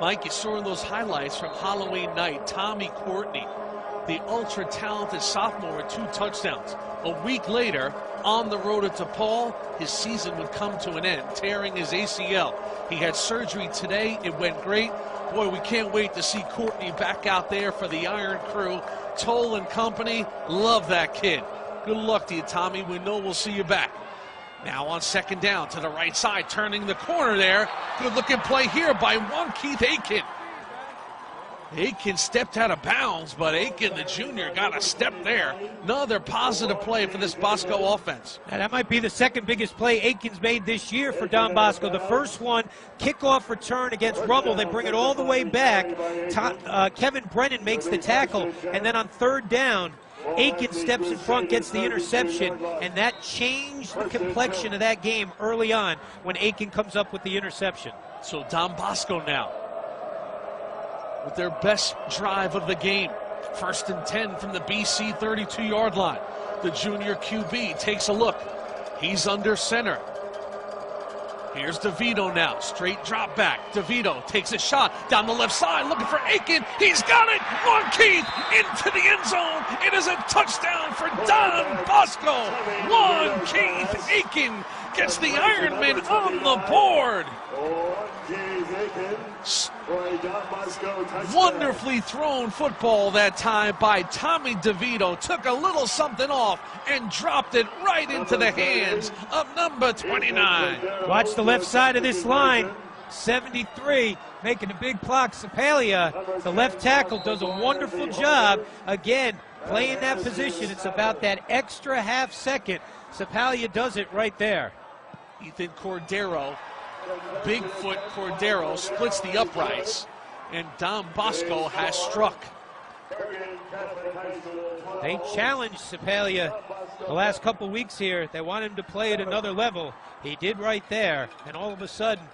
Speaker 1: Mike, you saw in those highlights from Halloween night, Tommy Courtney the ultra-talented sophomore with 2 touchdowns. A week later, on the road at DePaul, his season would come to an end, tearing his ACL. He had surgery today. It went great. Boy, we can't wait to see Courtney back out there for the Iron Crew. Toll and company, love that kid. Good luck to you, Tommy. We know we'll see you back. Now on second down to the right side, turning the corner there. Good-looking play here by Keith Aiken. Aiken stepped out of bounds, but Aiken, the junior, got a step there. Another positive play for this Bosco offense.
Speaker 3: Now, that might be the second biggest play Aiken's made this year for Don Bosco. The first one, kickoff return against Rummel. They bring it all the way back. Kevin Brennan makes the tackle, and then on third down, Aiken steps in front, gets the interception, and that changed the complexion of that game early on when Aiken comes up with the interception.
Speaker 1: So Don Bosco now with their best drive of the game. 1st and 10 from the BC 32-yard line. The junior QB takes a look. He's under center. Here's DeVito now, straight drop back. DeVito takes a shot down the left side, looking for Aiken. He's got it. Keith into the end zone. It is a touchdown for Don Bosco. Keith Aiken gets the Ironman on the board. Wonderfully thrown football that time by Tommy DeVito. Took a little something off and dropped it right into the hands of number 29.
Speaker 3: Watch the left side of this line. 73 making a big block. Sepalia, the left tackle, does a wonderful job. Again, playing that position. It's about that extra half second. Sepalia does it right there.
Speaker 1: Ethan Cordero, Bigfoot Cordero, splits the uprights, and Don Bosco has struck.
Speaker 3: They challenged Sepalia the last couple weeks here. They want him to play at another level. He did right there, and all of a sudden,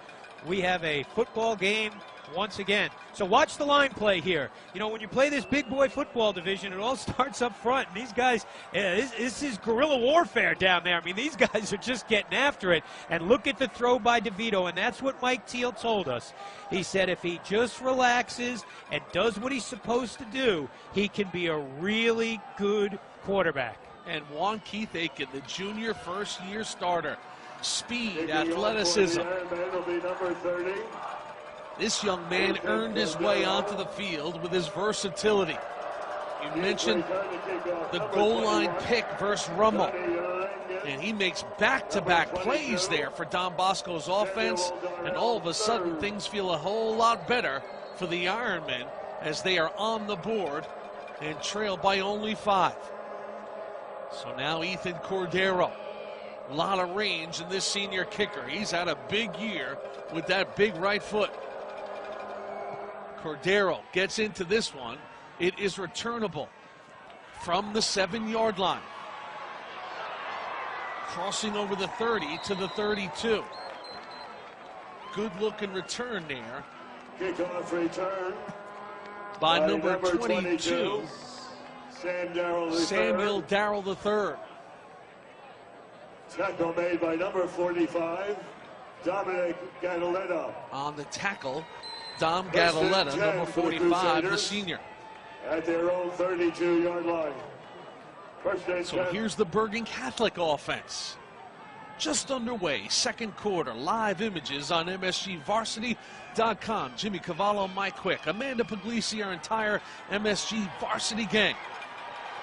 Speaker 3: we have a football game once again. So watch the line play here. You know, when you play this big boy football division, it all starts up front. And these guys, this is guerrilla warfare down there. I mean, these guys are just getting after it. And look at the throw by DeVito, and that's what Mike Teal told us. He said if he just relaxes and does what he's supposed to do, he can be a really good quarterback.
Speaker 1: And Keith Aiken, the junior first-year starter. Speed, athleticism. This young man earned his way onto the field with his versatility. You mentioned the goal line pick versus Rummel. And he makes back-to-back plays there for Don Bosco's offense. And all of a sudden, things feel a whole lot better for the Ironmen as they are on the board and trail by only 5. So now Ethan Cordero. A lot of range in this senior kicker. He's had a big year with that big right foot. Cordero gets into this one. It is returnable from the 7-yard line. Crossing over the 30 to the 32. Good looking return there.
Speaker 6: Kickoff return
Speaker 1: by number 22, Samuel Darrell III.
Speaker 6: Tackle made by number 45, Dominic Gadaletta.
Speaker 1: On the tackle, Dom Gadaletta, number 45, the senior.
Speaker 6: At their own 32-yard line.
Speaker 1: So here's the Bergen Catholic offense. Just underway, second quarter. Live images on msg-varsity.com. Jimmy Cavallo, Mike Quick, Amanda Puglisi, our entire MSG Varsity gang.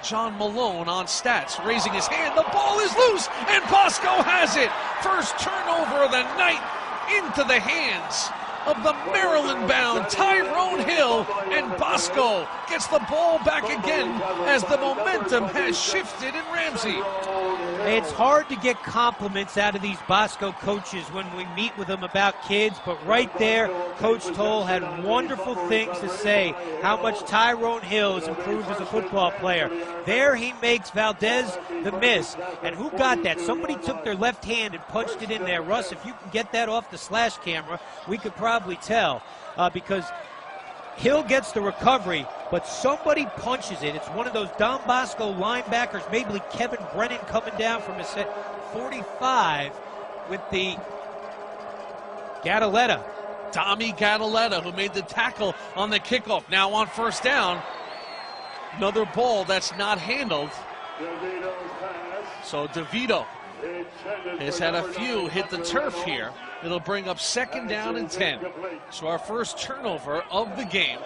Speaker 1: John Malone on stats, raising his hand. The ball is loose, and Bosco has it. First turnover of the night into the hands of the Maryland-bound Tyrone Hill, and Bosco gets the ball back again as the momentum has shifted in Ramsey.
Speaker 3: It's hard to get compliments out of these Bosco coaches when we meet with them about kids, but right there, Coach Toll had wonderful things to say, how much Tyrone Hill has improved as a football player. There he makes Valdez the miss, and who got that? Somebody took their left hand and punched it in there. Russ, if you can get that off the slash camera, we could probably tell, because Hill gets the recovery, but somebody punches it. It's one of those Don Bosco linebackers, maybe Kevin Brennan coming down from his 45 with the Gadaletta.
Speaker 1: Tommy Gadaletta, who made the tackle on the kickoff, now on first down. Another ball that's not handled. So DeVito has had a few hit the turf here. It'll bring up 2nd down and 10. So our first turnover of the game.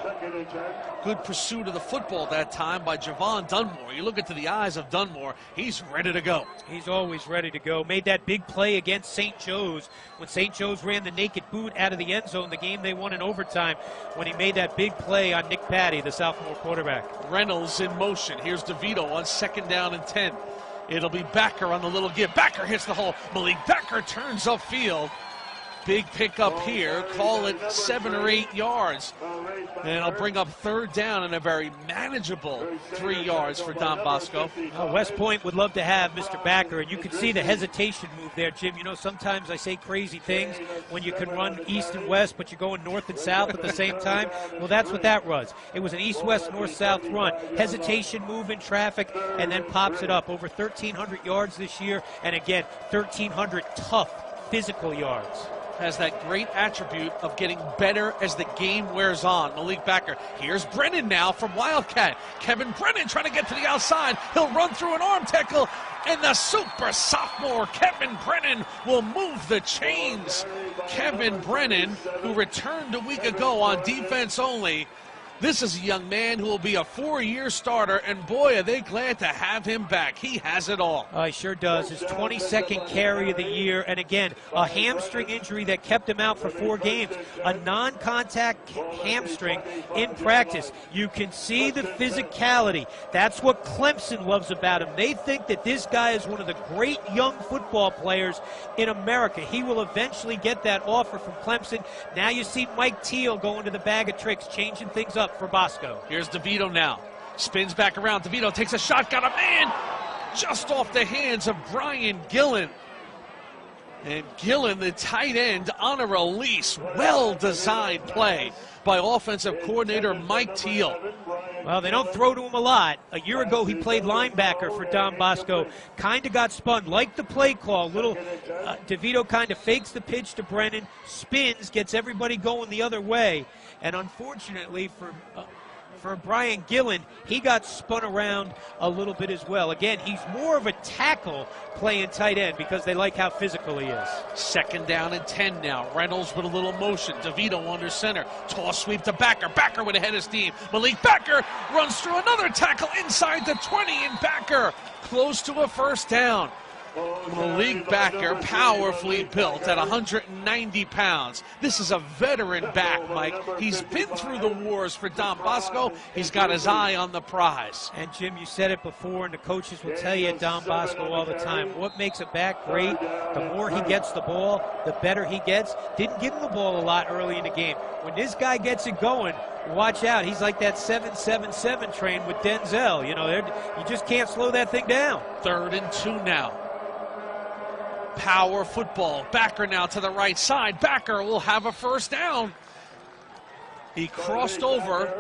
Speaker 1: Good pursuit of the football that time by Javon Dunmore. You look into the eyes of Dunmore, he's ready to go.
Speaker 3: He's always ready to go. Made that big play against St. Joe's when St. Joe's ran the naked boot out of the end zone, the game they won in overtime, when he made that big play on Nick Patty, the sophomore quarterback.
Speaker 1: Reynolds in motion. Here's DeVito on 2nd down and 10. It'll be Backer on the little give. Backer hits the hole. Malik Backer turns upfield. Big pickup here. Call it 7 or 8 yards. And it'll bring up 3rd down and a very manageable 3 yards for Don Bosco.
Speaker 3: West Point would love to have Mr. Backer, and you can see the hesitation move there, Jim. You know, sometimes I say crazy things when you can run east and west, but you're going north and south at the same time. Well, that's what that was. It was an east-west, north-south run. Hesitation move in traffic, and then pops it up. Over 1,300 yards this year, and again, 1,300 tough physical yards.
Speaker 1: Has that great attribute of getting better as the game wears on. Malik Backer. Here's Brennan now from Wildcat. Kevin Brennan trying to get to the outside. He'll run through an arm tackle, and the super sophomore Kevin Brennan will move the chains. Kevin Brennan, who returned a week ago on defense only. This is a young man who will be a 4-year starter, and boy, are they glad to have him back. He has it all.
Speaker 3: He sure does. His 22nd carry of the year, and again, a hamstring injury that kept him out for 4 games. A non-contact hamstring in practice. You can see the physicality. That's what Clemson loves about him. They think that this guy is one of the great young football players in America. He will eventually get that offer from Clemson. Now you see Mike Teal going to the bag of tricks, changing things up for Bosco.
Speaker 1: Here's DeVito now. Spins back around. DeVito takes a shot. Got a man just off the hands of Brian Gillen. And Gillen, the tight end, on a release. Well-designed play by offensive coordinator Mike Teal.
Speaker 3: Well, they don't throw to him a lot. A year ago, he played linebacker for Don Bosco. Kind of got spun. Like the play call. DeVito kind of fakes the pitch to Brennan, spins, gets everybody going the other way. And unfortunately for Brian Gillen, he got spun around a little bit as well. Again, he's more of a tackle playing tight end because they like how physical he is. 2nd down and 10 now. Reynolds with a little motion. DeVito under center. Toss sweep to Backer. Backer with a head of steam. Malik Backer runs through another tackle inside the 20, and Backer close to a 1st down. Malik Backer, powerfully built at 190 pounds. This is a veteran back, Mike. He's been through the wars for Don Bosco. He's got his eye on the prize. And, Jim, you said it before, and the coaches will tell you at Don Bosco all the time, what makes a back great, the more he gets the ball, the better he gets. Didn't give him the ball a lot early in the game. When this guy gets it going, watch out. He's like that 777 train with Denzel. You know, you just can't slow that thing down.
Speaker 1: 3rd and 2 now. Power football. Backer now to the right side. Backer will have a 1st down. He crossed over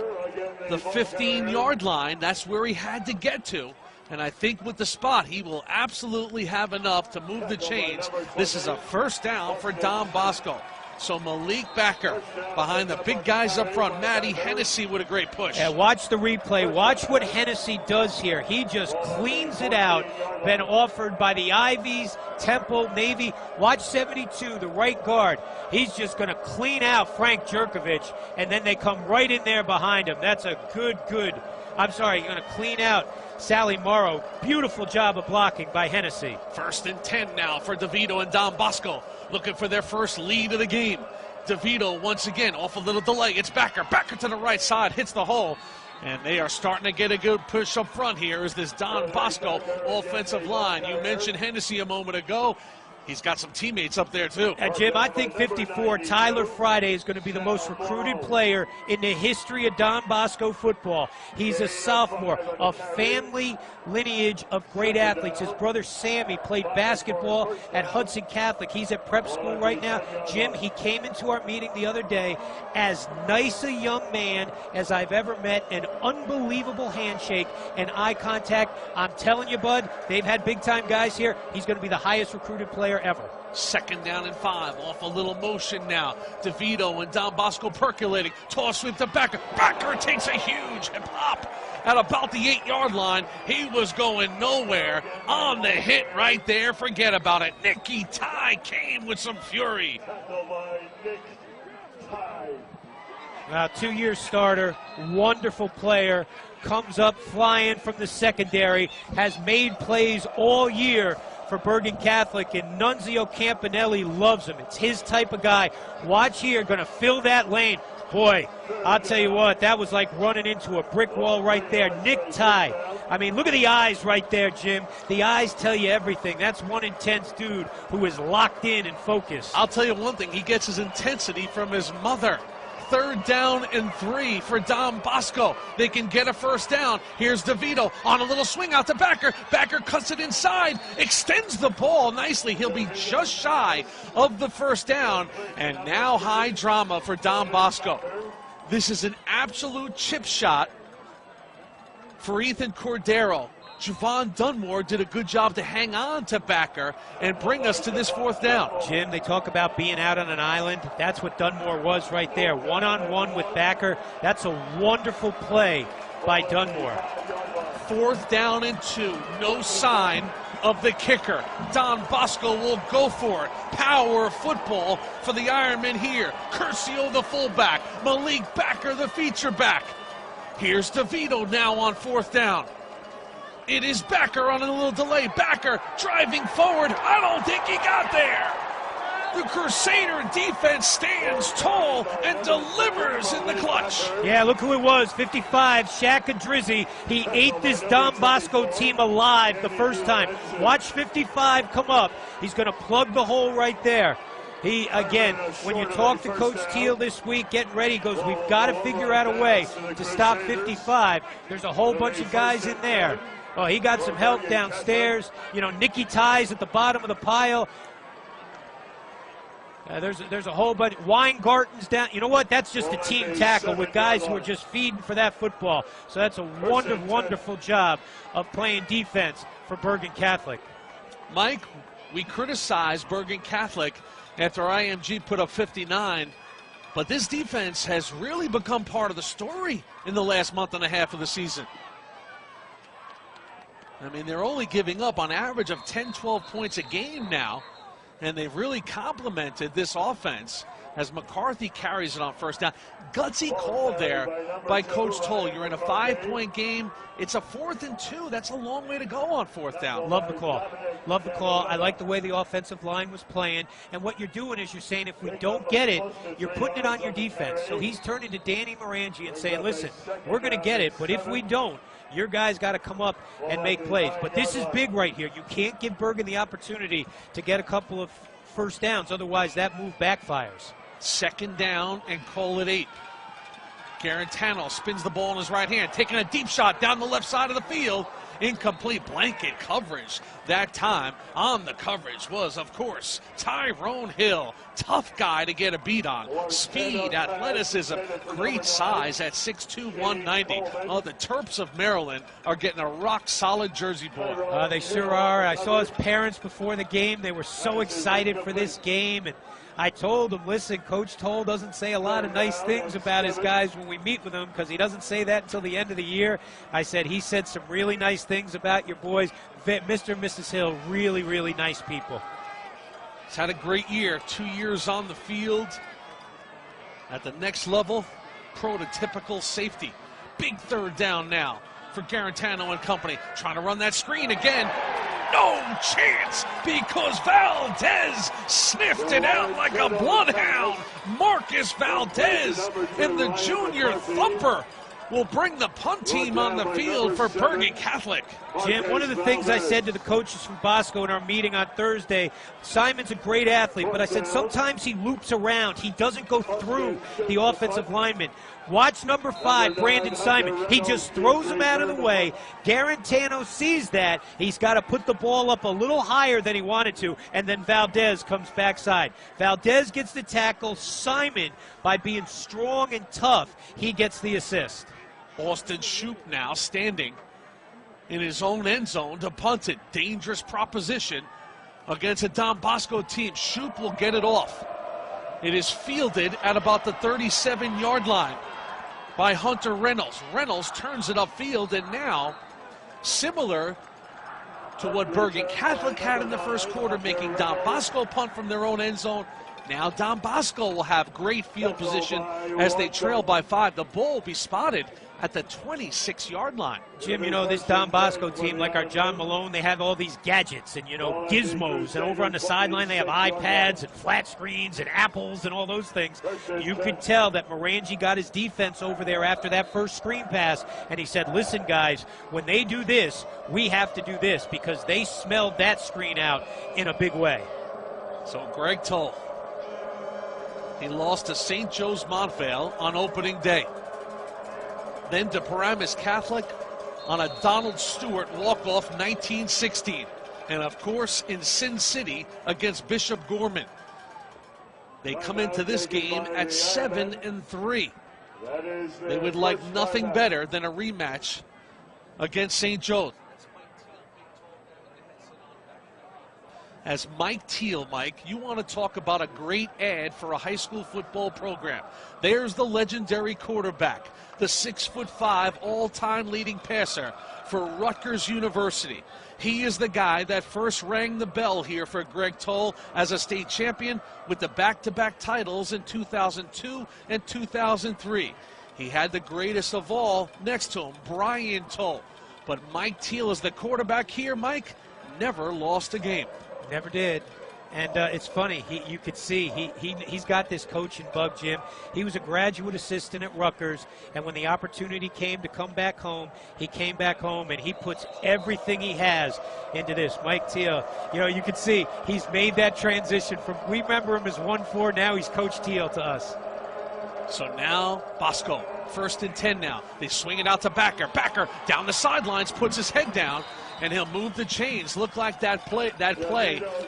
Speaker 1: the 15-yard line. That's where he had to get to. And I think with the spot, he will absolutely have enough to move the chains. This is a 1st down for Don Bosco. So Malik Backer behind the big guys up front. Matty Hennessy with a great push.
Speaker 3: Yeah, watch the replay. Watch what Hennessy does here. He just cleans it out. Been offered by the Ivies, Temple, Navy. Watch 72, the right guard. He's just going to clean out Frank Jerkovich, and then they come right in there behind him. That's a good. I'm sorry, you're going to clean out Sally Morrow. Beautiful job of blocking by Hennessy.
Speaker 1: 1st and 10 now for DeVito and Don Bosco, looking for their first lead of the game. DeVito once again off a little delay. It's Backer. Backer to the right side, hits the hole. And they are starting to get a good push up front here as this Don Bosco offensive line. You mentioned Hennessy a moment ago. He's got some teammates up there, too.
Speaker 3: And, Jim, I think 54, Tyler Friday, is going to be the most recruited player in the history of Don Bosco football. He's a sophomore, a family lineage of great athletes. His brother Sammy played basketball at Hudson Catholic. He's at prep school right now. Jim, he came into our meeting the other day as nice a young man as I've ever met. An unbelievable handshake and eye contact. I'm telling you, bud, they've had big-time guys here. He's going to be the highest recruited player ever.
Speaker 1: 2nd down and 5, off a little motion now. DeVito and Don Bosco percolating. Toss sweep to Backer. Backer takes a huge hip hop at about the 8-yard line. He was going nowhere on the hit right there. Forget about it. Nicky Ty came with some fury.
Speaker 3: Two-year starter, wonderful player, comes up flying from the secondary, has made plays all year for Bergen Catholic, and Nunzio Campanelli loves him. It's his type of guy. Watch here, going to fill that lane. Boy, I'll tell you what, that was like running into a brick wall right there. Nick Ty. I mean, look at the eyes right there, Jim. The eyes tell you everything. That's one intense dude who is locked in and focused.
Speaker 1: I'll tell you one thing, he gets his intensity from his mother. 3rd down and 3 for Don Bosco. They can get a first down. Here's DeVito on a little swing out to Backer. Backer cuts it inside, extends the ball nicely. He'll be just shy of the first down. And now high drama for Don Bosco. This is an absolute chip shot for Ethan Cordero. Javon Dunmore did a good job to hang on to Backer and bring us to this 4th down.
Speaker 3: Jim, they talk about being out on an island. That's what Dunmore was right there. One-on-one with Backer. That's a wonderful play by Dunmore.
Speaker 1: 4th down and 2. No sign of the kicker. Don Bosco will go for it. Power of football for the Ironmen here. Curcio the fullback. Malik Backer the feature back. Here's DeVito now on 4th down. It is Backer on a little delay. Backer driving forward. I don't think he got there. The Crusader defense stands tall and delivers in the clutch.
Speaker 3: Yeah, look who it was, 55, Shaka Drizzy. He ate this Don Bosco team alive the first time. Watch 55 come up. He's going to plug the hole right there. He, again, when you talk to Coach Teal this week, getting ready, he goes, we've got to figure out a way to stop 55. There's a whole bunch of guys in there. Oh, he got some help downstairs. You know, Nicky Ty's at the bottom of the pile. There's a whole bunch. Weingarten's down. You know what? That's just a team tackle with guys who are just feeding for that football. So that's a wonderful job of playing defense for Bergen Catholic.
Speaker 1: Mike, we criticized Bergen Catholic after IMG put up 59, but this defense has really become part of the story in the last month and a half of the season. I mean, they're only giving up on average of 10, 12 points a game now, and they've really complemented this offense as McCarthy carries it on 1st down. Gutsy call there by Coach Toll. You're in a 5-point game. It's a 4th and 2. That's a long way to go on 4th down.
Speaker 3: Love the call. Love the call. I like the way the offensive line was playing. And what you're doing is you're saying if we don't get it, you're putting it on your defense. So he's turning to Danny Morangi and saying, listen, we're going to get it, but if we don't, your guys got to come up and make plays. But this is big right here. You can't give Bergen the opportunity to get a couple of first downs. Otherwise, that move backfires.
Speaker 1: 2nd down and call it 8. Garantano spins the ball in his right hand, taking a deep shot down the left side of the field. Incomplete blanket coverage. That time on the coverage was, of course, Tyrone Hill. Tough guy to get a beat on. Speed, athleticism, great size at 6'2", 190. Oh, the Terps of Maryland are getting a rock-solid Jersey boy.
Speaker 3: They sure are. I saw his parents before the game. They were so excited for this game. And I told him, listen, Coach Toll doesn't say a lot of nice things about his guys when we meet with him because he doesn't say that until the end of the year. I said, he said some really nice things about your boys. Mr. and Mrs. Hill, really, really nice people.
Speaker 1: He's had a great year, 2 years on the field. At the next level, prototypical safety. Big 3rd down now for Garantano and company. Trying to run that screen again. No chance because Valdez sniffed it out like a bloodhound. Marcus Valdez and the junior thumper will bring the punt team on the field for Bergen Catholic.
Speaker 3: Jim, one of the things I said to the coaches from Bosco in our meeting on Thursday, Simon's a great athlete, but I said sometimes he loops around. He doesn't go through the offensive lineman. Watch number 5, Brandon Simon. He just throws him out of the way. Garantano sees that. He's got to put the ball up a little higher than he wanted to, and then Valdez comes backside. Valdez gets the tackle. Simon, by being strong and tough, he gets the assist.
Speaker 1: Austin Shoup now standing in his own end zone to punt it. Dangerous proposition against a Don Bosco team. Shoup will get it off. It is fielded at about the 37-yard line. by Hunter Reynolds. Reynolds turns it upfield, and now, similar to what Bergen Catholic had in the first quarter, making Don Bosco punt from their own end zone. Now Don Bosco will have great field position as they trail by 5. The ball will be spotted at the 26-yard line.
Speaker 3: Jim, you know, this Don Bosco team, like our John Malone, they have all these gadgets and, you know, gizmos. And over on the sideline, they have iPads and flat screens and apples and all those things. You could tell that Morangi got his defense over there after that first screen pass. And he said, listen, guys, when they do this, we have to do this, because they smelled that screen out in a big way.
Speaker 1: So Greg Toll, he lost to St. Joe's Montvale on opening day. Then to Paramus Catholic on a Donald Stewart walk-off 1916. And of course in Sin City against Bishop Gorman. They come into this game at 7-3. They would like nothing better than a rematch against St. Joe's. As Mike Teal, Mike, you want to talk about a great ad for a high school football program. There's the legendary quarterback, the 6'5" all-time leading passer for Rutgers University. He is the guy that first rang the bell here for Greg Toll as a state champion with the back-to-back titles in 2002 and 2003. He had the greatest of all next to him, Brian Toll. But Mike Teal is the quarterback here. Mike never lost a game.
Speaker 3: Never did. And it's funny, you could see he's got this coaching bug, Jim. He was a graduate assistant at Rutgers, and when the opportunity came to come back home, he came back home, and he puts everything he has into this. Mike Teal, you know, you could see he's made that transition from, we remember him as 1-4, now he's Coach Teal to us.
Speaker 1: So now Bosco, 1st and 10 now. They swing it out to Backer. Backer down the sidelines, puts his head down, and he'll move the chains. Looked like that play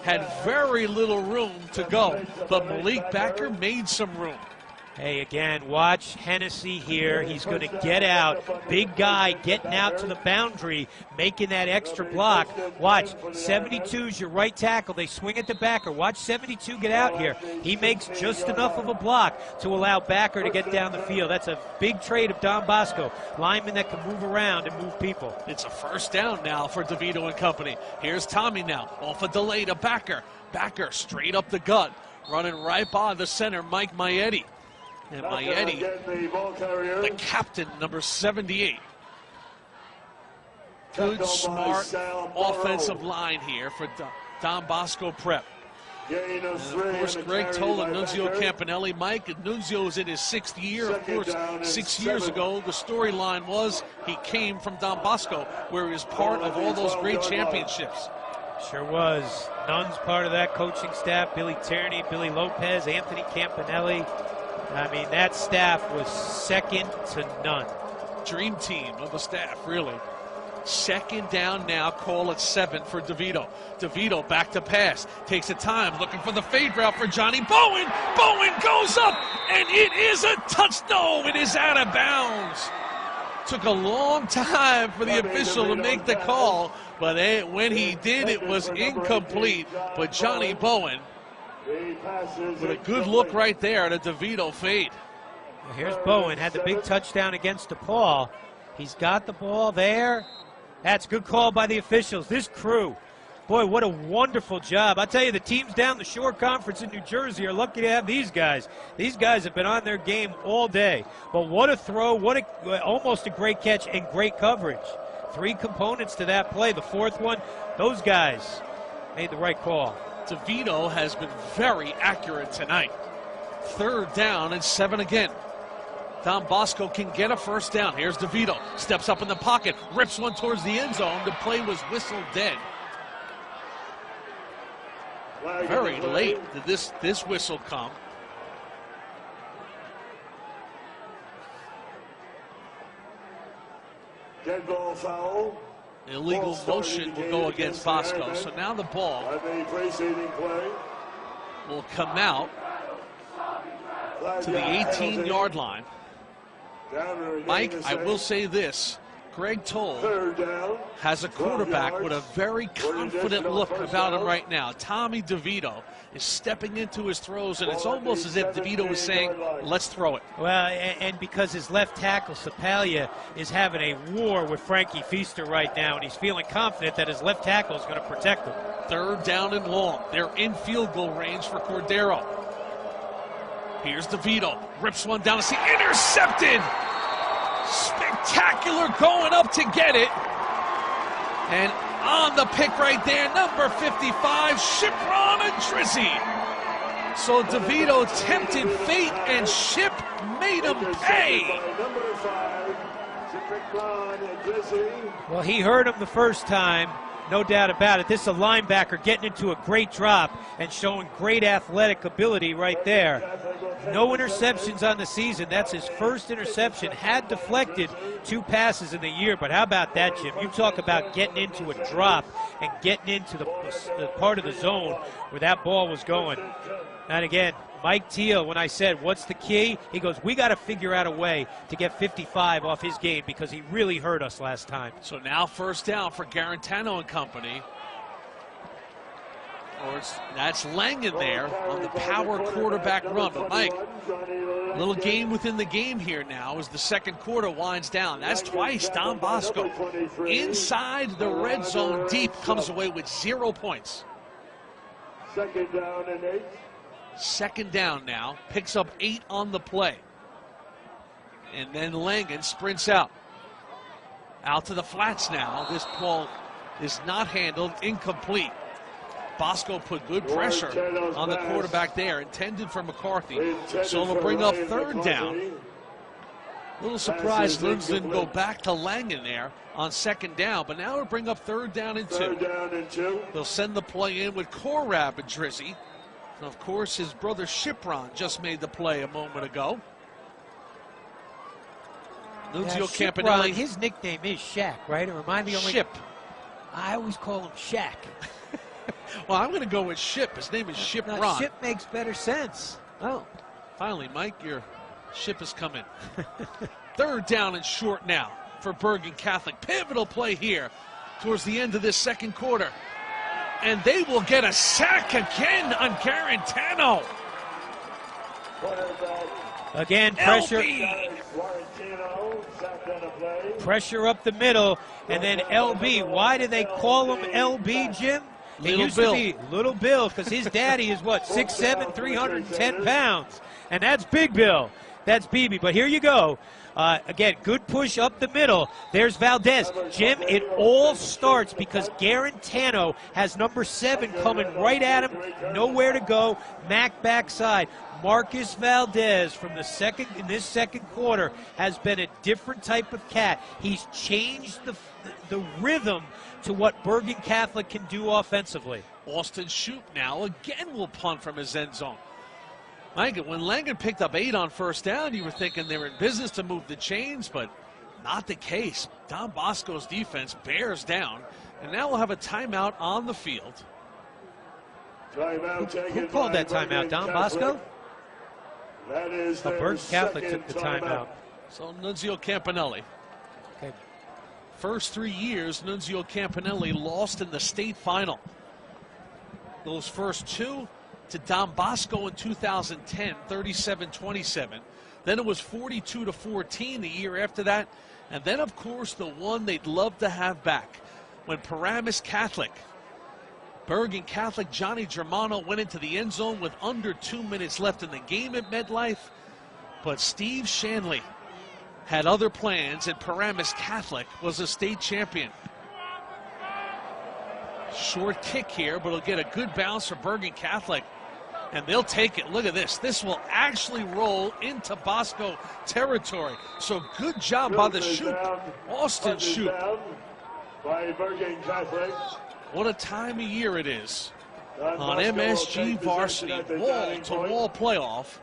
Speaker 1: had very little room to go, but Malik Backer made some room.
Speaker 3: Hey, again, watch Hennessy here. He's going to get out. Big guy getting out to the boundary, making that extra block. Watch, 72's your right tackle. They swing at the Backer. Watch 72 get out here. He makes just enough of a block to allow Backer to get down the field. That's a big trade of Don Bosco. Lineman that can move around and move people.
Speaker 1: It's a 1st down now for DeVito and company. Here's Tommy now, off a delay to Backer. Backer straight up the gut, running right by the center, Mike Maietti. And Maietti, the captain, number 78. Good, smart offensive line here for Don Bosco Prep. And of course, Greg Toll and Nunzio Campanelli. Mike, Nunzio is in his 6th year. Of course, 6 years ago, the storyline was he came from Don Bosco, where he was part of all those great championships.
Speaker 3: Sure was. Nunn's part of that coaching staff. Billy Tierney, Billy Lopez, Anthony Campanelli. I mean, that staff was second to none.
Speaker 1: Dream team of a staff, really. 2nd down now, call at 7 for DeVito. DeVito back to pass, takes a time, looking for the fade route for Johnny Bowen. Bowen goes up, and it is a touchdown. It is out of bounds. Took a long time for the official to make the call, but when he did, it was incomplete. But Johnny Bowen, with a good look right there at a DeVito fade.
Speaker 3: Well, here's Bowen, had the big touchdown against DePaul. He's got the ball there. That's a good call by the officials. This crew, boy, what a wonderful job. I'll tell you, the teams down the Shore Conference in New Jersey are lucky to have these guys. These guys have been on their game all day. But what a throw, almost a great catch and great coverage. 3 components to that play. The 4th one, those guys made the right call.
Speaker 1: DeVito has been very accurate tonight. 3rd down and 7 again. Don Bosco can get a 1st down. Here's DeVito. Steps up in the pocket. Rips one towards the end zone. The play was whistled dead. Very late did this whistle come.
Speaker 6: Dead ball foul.
Speaker 1: Illegal motion will go against Bosco. So now the ball will come out to the 18-yard line. Mike, I will say this. Greg Toll
Speaker 6: Third down.
Speaker 1: has a quarterback with a very confident look about him right now. Tommy DeVito is stepping into his throws, and it's almost as if DeVito is saying, let's throw it.
Speaker 3: Well, and because his left tackle, Sapalia, is having a war with Frankie Feaster right now, and he's feeling confident that his left tackle is going to protect him.
Speaker 1: Third down and long. They're in field goal range for Cordero. Here's DeVito. Rips one down to see. Intercepted! Spectacular going up to get it. And on the pick right there, number 55, Shipron Adrizzi. So DeVito tempted fate, and Ship made him pay.
Speaker 6: Number 5, Shipron Adrizzi.
Speaker 3: Well, he heard him the first time, no doubt about it. This is a linebacker getting into a great drop and showing great athletic ability right there. No interceptions on the season. That's his first interception. Had deflected 2 passes in the year, but how about that, Jim? You talk about getting into a drop and getting into the part of the zone where that ball was going. And again, Mike Teal, when I said, what's the key? He goes, we got to figure out a way to get 55 off his game because he really hurt us last time.
Speaker 1: So now first down for Garantano and company. That's Langan there on the power quarterback run. But Mike, a little game within the game here now as the second quarter winds down. That's twice Don Bosco inside the red zone deep comes away with 0 points.
Speaker 6: Second down and 8.
Speaker 1: Second down now, picks up 8 on the play. And then Langan sprints out to the flats now. This ball is not handled, incomplete. Bosco put good pressure on the quarterback there, intended for McCarthy. So it'll bring up third down. A little surprised Linds didn't go back to Langan there on second down, but now it'll bring up third down and 2. They'll send the play in with Korab Adrizzi. And of course, his brother Shipron just made the play a moment ago. Nunzio Campanelli.
Speaker 3: His nickname is Shaq, right? It reminds me of
Speaker 1: Ship.
Speaker 3: I always call him Shaq.
Speaker 1: Well, I'm going to go with Ship. His name is Shipron.
Speaker 3: Ship makes better sense.
Speaker 1: Oh, finally, Mike, your ship has come in. Third down and short now for Bergen Catholic. Pivotal play here towards the end of this second quarter. And they will get a sack again on Garantano.
Speaker 3: Again, pressure. Pressure up the middle. And then LB. Why do they call him LB, Jim? It used to be Little Bill because his daddy is what, 6'7", 310 pounds. And that's Big Bill. That's BB. But here you go. Again, good push up the middle. There's Valdez. Jim, it all starts because Garantano has number 7 coming right at him. Nowhere to go. Mac backside. Marcus Valdez from in this second quarter has been a different type of cat. He's changed the rhythm to what Bergen Catholic can do offensively.
Speaker 1: Austin Shoup now again will punt from his end zone. Mike, when Langan picked up 8 on first down, you were thinking they were in business to move the chains, but not the case. Don Bosco's defense bears down, and now we'll have a timeout on the field.
Speaker 3: Who called that timeout, Don Bosco?
Speaker 6: That is
Speaker 3: Bergen Catholic took the timeout.
Speaker 1: So Nunzio Campanelli.
Speaker 3: Okay.
Speaker 1: First 3 years, Nunzio Campanelli lost in the state final. Those first 2 to Don Bosco in 2010, 37-27. Then it was 42-14 the year after that. And then, of course, the one they'd love to have back when Paramus Catholic, Bergen Catholic, Johnny Germano went into the end zone with under 2 minutes left in the game at MetLife. But Steve Shanley had other plans, and Paramus Catholic was a state champion. Short kick here, but it'll get a good bounce for Bergen Catholic, and they'll take it. Look at this. This will actually roll into Bosco territory. So good job by the Shoup, Austin Shoup.
Speaker 6: By Bergen Catholic.
Speaker 1: What a time of year it is on MSG Varsity wall-to-wall playoff.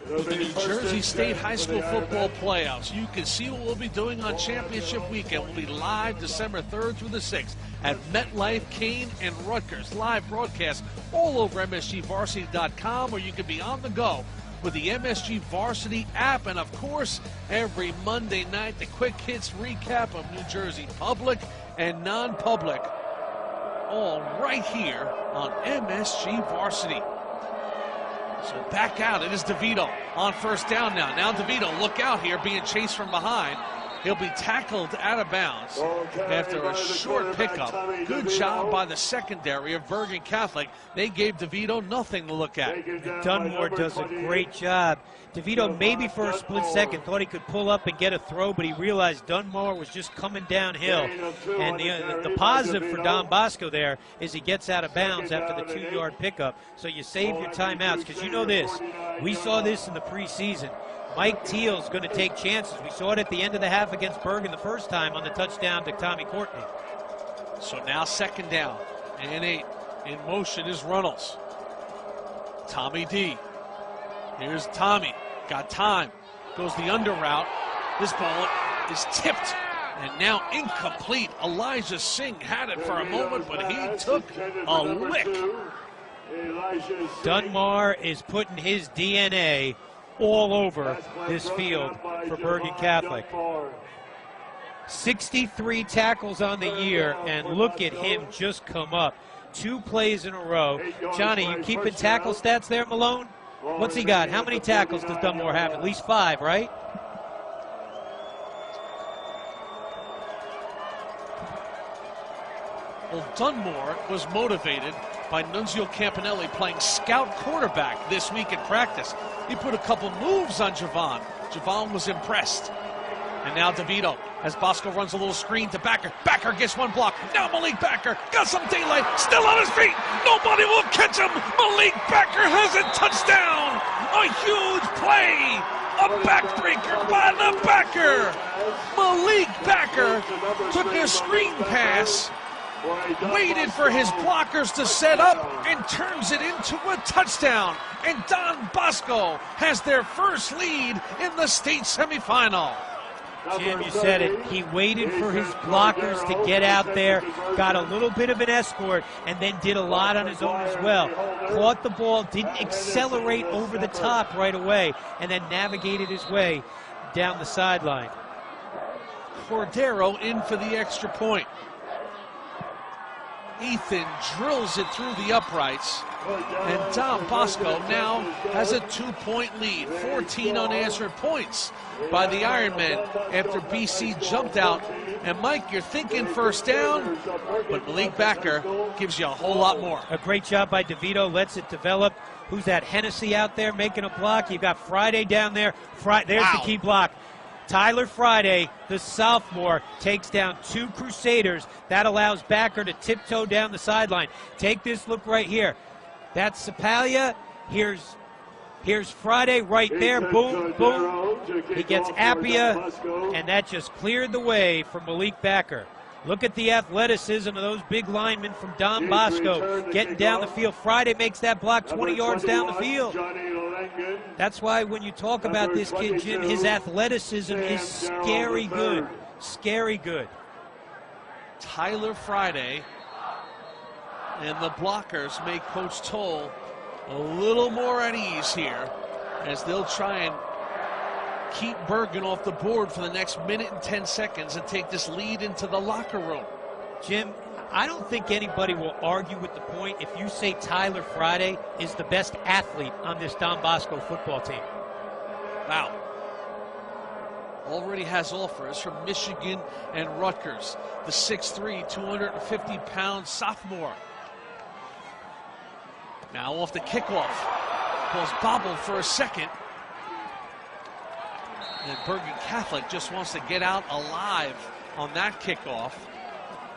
Speaker 1: The New Jersey State High School Football Playoffs. You can see what we'll be doing on Championship Weekend. We'll be live December 3rd through the 6th at MetLife, Kane, and Rutgers. Live broadcast all over MSGVarsity.com, or you can be on the go with the MSG Varsity app. And, of course, every Monday night, the quick hits recap of New Jersey public and non-public, all right here on MSG Varsity. So back out. It is DeVito on first down now. Now DeVito, look out here, being chased from behind. He'll be tackled out of bounds after a short pickup. Good job by the secondary of Bergen Catholic. They gave DeVito nothing to look at.
Speaker 3: Dunmore does a great job. DeVito maybe for a split second thought he could pull up and get a throw, but he realized Dunmore was just coming downhill. And the positive for Don Bosco there is he gets out of bounds after the 2-yard pickup. So you save your timeouts, because you know this. We saw this in the preseason. Mike Teal's going to take chances. We saw it at the end of the half against Bergen the first time on the touchdown to Tommy Courtney.
Speaker 1: So now second down and 8. In motion is Runnels. Tommy D. Here's Tommy. Got time. Goes the under route. This ball is tipped and now incomplete. Elijah Singh had it for a moment, but he took a lick.
Speaker 3: Dunmore is putting his DNA all over this field for Bergen Catholic. 63 tackles on the year, and look at him just come up. 2 plays in a row. Johnny, you keeping tackle stats there, Malone? What's he got? How many tackles does Dunmore have? At least 5, right?
Speaker 1: Well, Dunmore was motivated by Nunzio Campanelli playing scout quarterback this week in practice. He put a couple moves on Javon. Javon was impressed. And now DeVito, as Bosco runs a little screen to Backer. Backer gets one block. Now Malik Backer got some daylight. Still on his feet. Nobody will catch him. Malik Backer has a touchdown. A huge play. A backbreaker by the Backer. Malik Backer took a screen pass, waited for his blockers to set up, and turns it into a touchdown. And Don Bosco has their first lead in the state semifinal.
Speaker 3: Jim, you said it. He waited for his blockers to get out there, got a little bit of an escort, and then did a lot on his own as well. Caught the ball, didn't accelerate over the top right away, and then navigated his way down the sideline.
Speaker 1: Cordero in for the extra point. Ethan drills it through the uprights, and Don Bosco now has a 2-point lead. 14 unanswered points by the Ironmen after BC jumped out. And Mike, you're thinking first down, but Malik Backer gives you a whole lot more.
Speaker 3: A great job by DeVito, lets it develop. Who's that? Hennessy out there making a block. You've got Friday down there. There's the key block. Tyler Friday, the sophomore, takes down 2 Crusaders. That allows Backer to tiptoe down the sideline. Take this look right here. That's Sapalia. Here's Friday right there. Boom, boom. He gets Appia, and that just cleared the way for Malik Backer. Look at the athleticism of those big linemen from Don Bosco getting down the field. Friday makes that block 20 yards down the field. That's why when you talk about this kid, Jim, his athleticism is scary good. Scary good.
Speaker 1: Tyler Friday and the blockers make Coach Toll a little more at ease here as they'll try and keep Bergen off the board for the next minute and 10 seconds and take this lead into the locker room.
Speaker 3: Jim, I don't think anybody will argue with the point if you say Tyler Friday is the best athlete on this Don Bosco football team.
Speaker 1: Wow. Already has offers from Michigan and Rutgers. The 6'3", 250-pound sophomore. Now off the kickoff. Ball's bobbled for a second. And Bergen Catholic just wants to get out alive on that kickoff.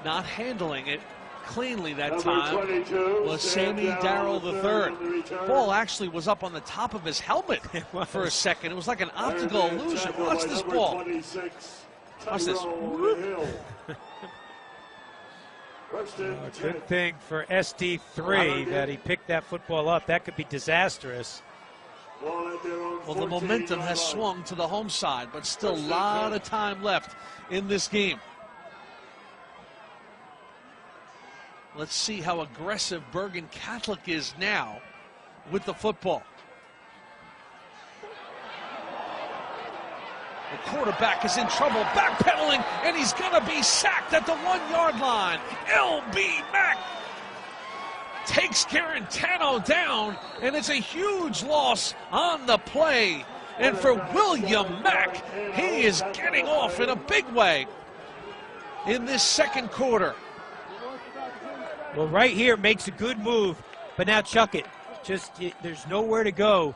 Speaker 1: Not handling it cleanly that time was Sammy Darrell III. Ball actually was up on the top of his helmet for a second. It was like an optical illusion. Watch this ball. Watch this.
Speaker 3: Good thing for SD3 that he picked that football up. That could be disastrous.
Speaker 1: Well, the momentum has swung to the home side, but still a lot of time left in this game. Let's see how aggressive Bergen Catholic is now with the football. The quarterback is in trouble, backpedaling, and he's going to be sacked at the 1-yard line. L.B. Mack takes Garantano down, and it's a huge loss on the play. And for William Mack, he is getting off in a big way in this second quarter.
Speaker 3: Well, right here makes a good move, but now chuck it. There's nowhere to go.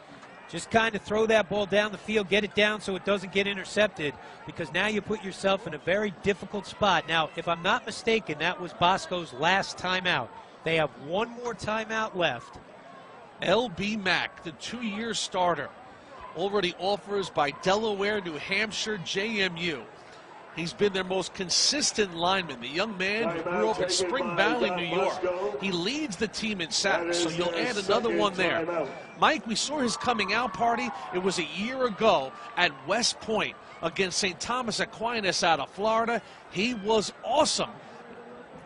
Speaker 3: Just kind of throw that ball down the field, get it down so it doesn't get intercepted, because now you put yourself in a very difficult spot. Now, if I'm not mistaken, that was Bosco's last timeout. They have one more timeout left.
Speaker 1: L.B. Mack, the 2-year starter, already offers by Delaware, New Hampshire, JMU. He's been their most consistent lineman. The young man who grew up in Spring Valley, New York. He leads the team in sacks, so you'll add another one there. Mike, we saw his coming out party. It was a year ago at West Point against St. Thomas Aquinas out of Florida. He was awesome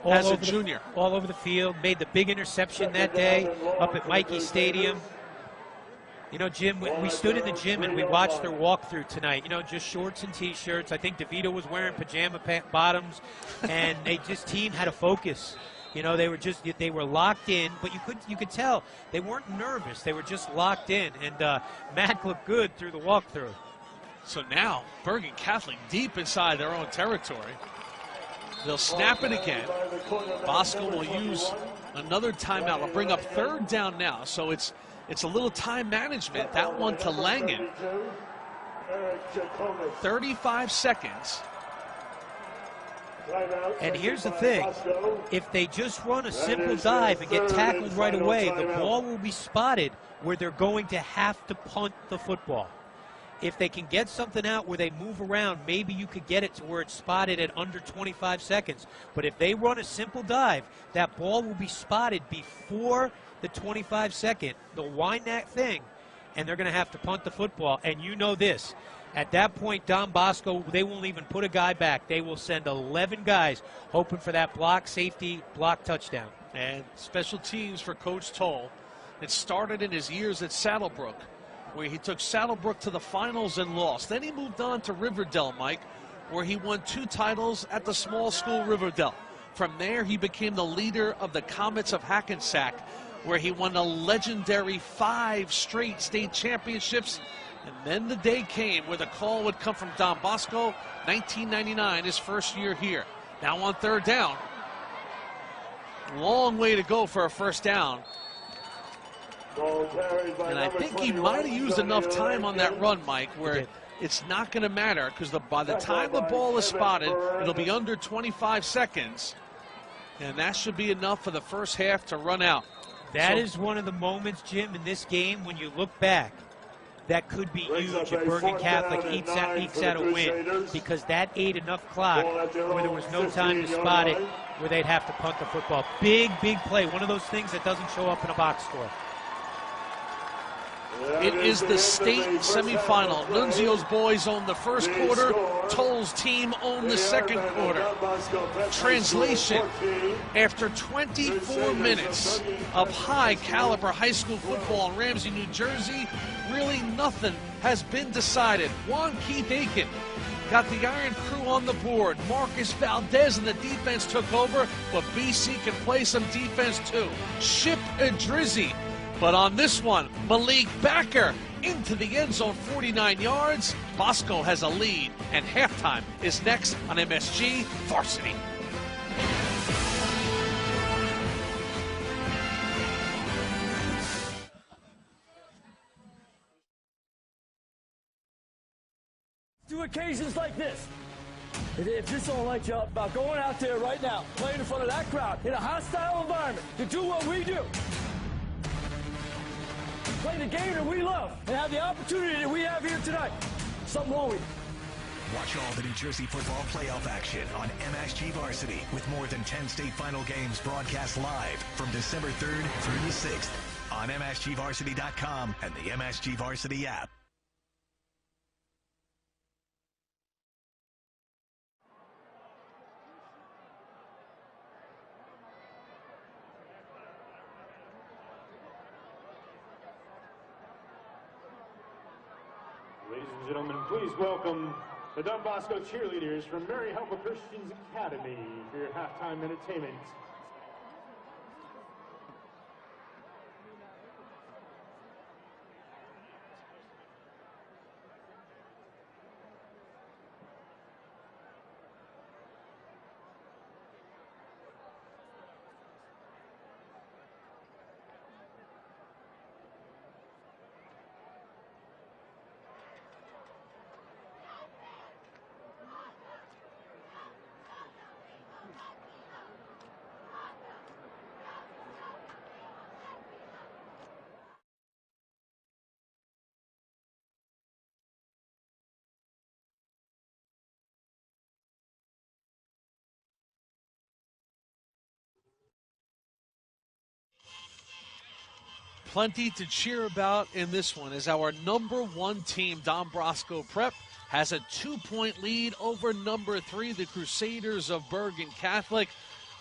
Speaker 1: as a junior.
Speaker 3: All over the field, made the big interception that day up at Mikey Stadium. You know, Jim, we stood in the gym and we watched their walkthrough tonight. You know, just shorts and T-shirts. I think DeVito was wearing pajama bottoms, and team had a focus. You know, they were locked in, but you could tell they weren't nervous. They were just locked in, and Mack looked good through the walkthrough.
Speaker 1: So now Bergen Catholic deep inside their own territory. They'll snap it again. Bosco will use another timeout. Will bring up 3rd down now. So it's a little time management. That one to Langen. 35 seconds.
Speaker 3: And here's the thing. If they just run a simple dive and get tackled right away, the ball will be spotted where they're going to have to punt the football. If they can get something out where they move around, maybe you could get it to where it's spotted at under 25 seconds. But if they run a simple dive, that ball will be spotted before the 25-second. They'll wind that thing, and they're going to have to punt the football. And you know this. At that point, Don Bosco, they won't even put a guy back. They will send 11 guys hoping for that block safety, block touchdown.
Speaker 1: And special teams for Coach Toll. It started in his years at Saddlebrook, where he took Saddlebrook to the finals and lost. Then he moved on to Riverdale, Mike, where he won 2 titles at the small school Riverdale. From there, he became the leader of the Comets of Hackensack, where he won a legendary 5 straight state championships. And then the day came where the call would come from Don Bosco, 1999, his first year here. Now on 3rd down. Long way to go for a 1st down. And I think he might have used enough time on that run, Mike, where it's not going to matter, because by the time the ball is spotted, it'll be under 25 seconds. And that should be enough for the first half to run out.
Speaker 3: That is one of the moments, Jim, in this game when you look back, that could be huge if Bergen Catholic ekes out a win, because that ate enough clock where there was no time to spot it, where they'd have to punt the football. Big, big play. One of those things that doesn't show up in a box score.
Speaker 1: It is the state semifinal. Nunzio's boys own the first quarter. Toll's team own the second quarter. Translation: after 24 minutes of high-caliber high school football in Ramsey, New Jersey, really nothing has been decided. Juan Keith Aiken got the Iron Crew on the board. Marcus Valdez and the defense took over, but BC can play some defense too. Ship Idrizzi. But on this one, Malik Backer into the end zone, 49 yards. Bosco has a lead, and halftime is next on MSG Varsity.
Speaker 4: To occasions like this. If this don't light you up about going out there right now, playing in front of that crowd in a hostile environment to do what we do. Play the game that we love and have the opportunity that we have here tonight. Something wrong with you.
Speaker 2: Watch all the New Jersey football playoff action on MSG Varsity with more than 10 state final games broadcast live from December 3rd through the 6th on msg-varsity.com and the MSG Varsity app.
Speaker 7: Ladies and gentlemen, please welcome
Speaker 6: the Don Bosco cheerleaders from Mary Helper Christian's Academy for your halftime entertainment.
Speaker 1: Plenty to cheer about in this one as our #1 team, Don Bosco Prep, has a 2-point lead over #3, the Crusaders of Bergen Catholic.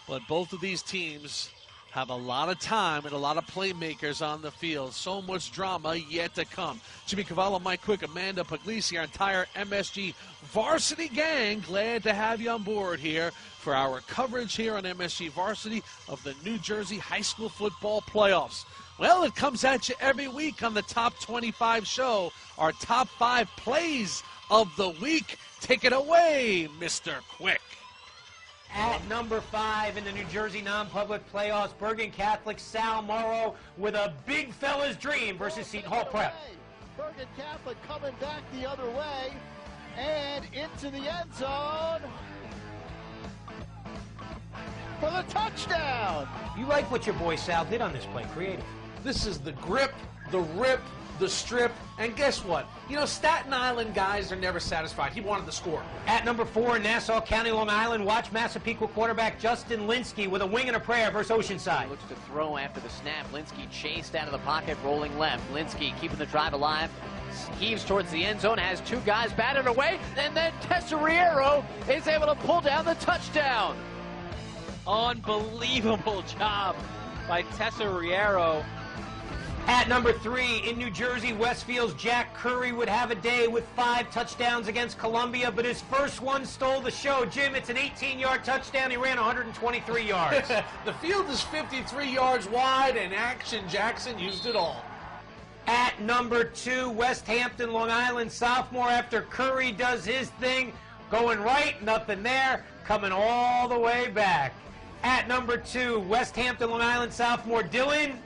Speaker 1: But both of these teams have a lot of time and a lot of playmakers on the field. So much drama yet to come. Jimmy Cavallo, Mike Quick, Amanda Puglisi, our entire MSG Varsity gang, glad to have you on board here for our coverage here on MSG Varsity of the New Jersey High School Football Playoffs. Well, it comes at you every week on the Top 25 show, our top 5 plays of the week. Take it away, Mr. Quick.
Speaker 3: At number 5 in the New Jersey non-public playoffs, Bergen Catholic Sal Morrow with a big fella's dream versus Seton Hall Prep.
Speaker 7: Bergen Catholic coming back the other way and into the end zone for the touchdown.
Speaker 3: You like what your boy Sal did on this play, creative.
Speaker 1: This is the grip, the rip, the strip, and guess what? You know, Staten Island guys are never satisfied. He wanted to score.
Speaker 3: At number 4 in Nassau County, Long Island, watch Massapequa quarterback Justin Linsky with a wing and a prayer versus Oceanside.
Speaker 8: Looks to throw after the snap. Linsky chased out of the pocket, rolling left. Linsky keeping the drive alive. Heaves towards the end zone, has 2 guys batted away, and then Tesoriero is able to pull down the touchdown. Unbelievable job by Tesoriero.
Speaker 3: At number 3 in New Jersey, Westfield's Jack Curry would have a day with 5 touchdowns against Columbia, but his first one stole the show. Jim, it's an 18-yard touchdown. He ran 123 yards.
Speaker 1: The field is 53 yards wide, and Action Jackson used it all.
Speaker 3: At number 2, West Hampton, Long Island sophomore, after Curry does his thing, going right, nothing there, coming all the way back. At number 2, West Hampton, Long Island sophomore Dylan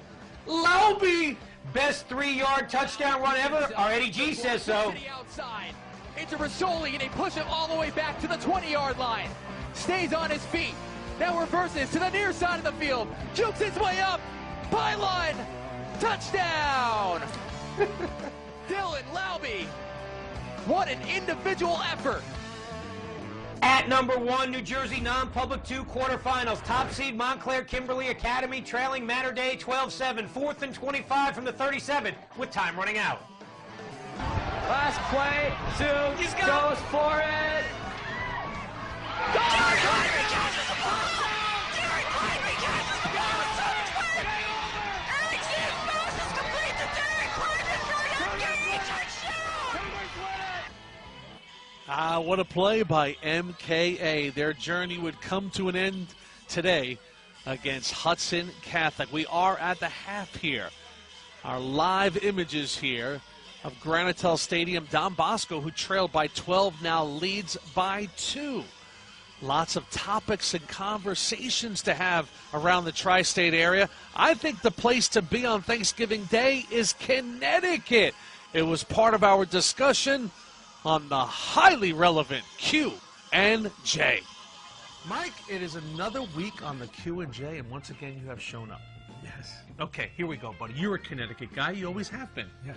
Speaker 3: Lauby, best 3-yard touchdown run ever. Our Eddie G says so.
Speaker 9: To the outside, into Rasoli, and they push him all the way back to the 20-yard line. Stays on his feet. Now reverses to the near side of the field. Jukes his way up. Pylon. Touchdown. Dylan Lauby. What an individual effort.
Speaker 3: At number 1, New Jersey non-public 2 quarterfinals. Top seed Montclair Kimberly Academy trailing Mater Day 12-7. 4th and 25 from the 37 with time running out.
Speaker 9: Last play. Zoom goes for it.
Speaker 1: What a play by MKA. Their journey would come to an end today against Hudson Catholic. We are at the half here. Our live images here of Granitel Stadium. Don Bosco, who trailed by 12, now leads by 2. Lots of topics and conversations to have around the tri-state area. I think the place to be on Thanksgiving Day is Connecticut. It was part of our discussion on the highly relevant Q and J. Mike, it is another week on the Q and J, and once again you have shown up.
Speaker 10: Yes.
Speaker 1: Okay, here we go, buddy. You're a Connecticut guy. You always have been.
Speaker 10: Yes.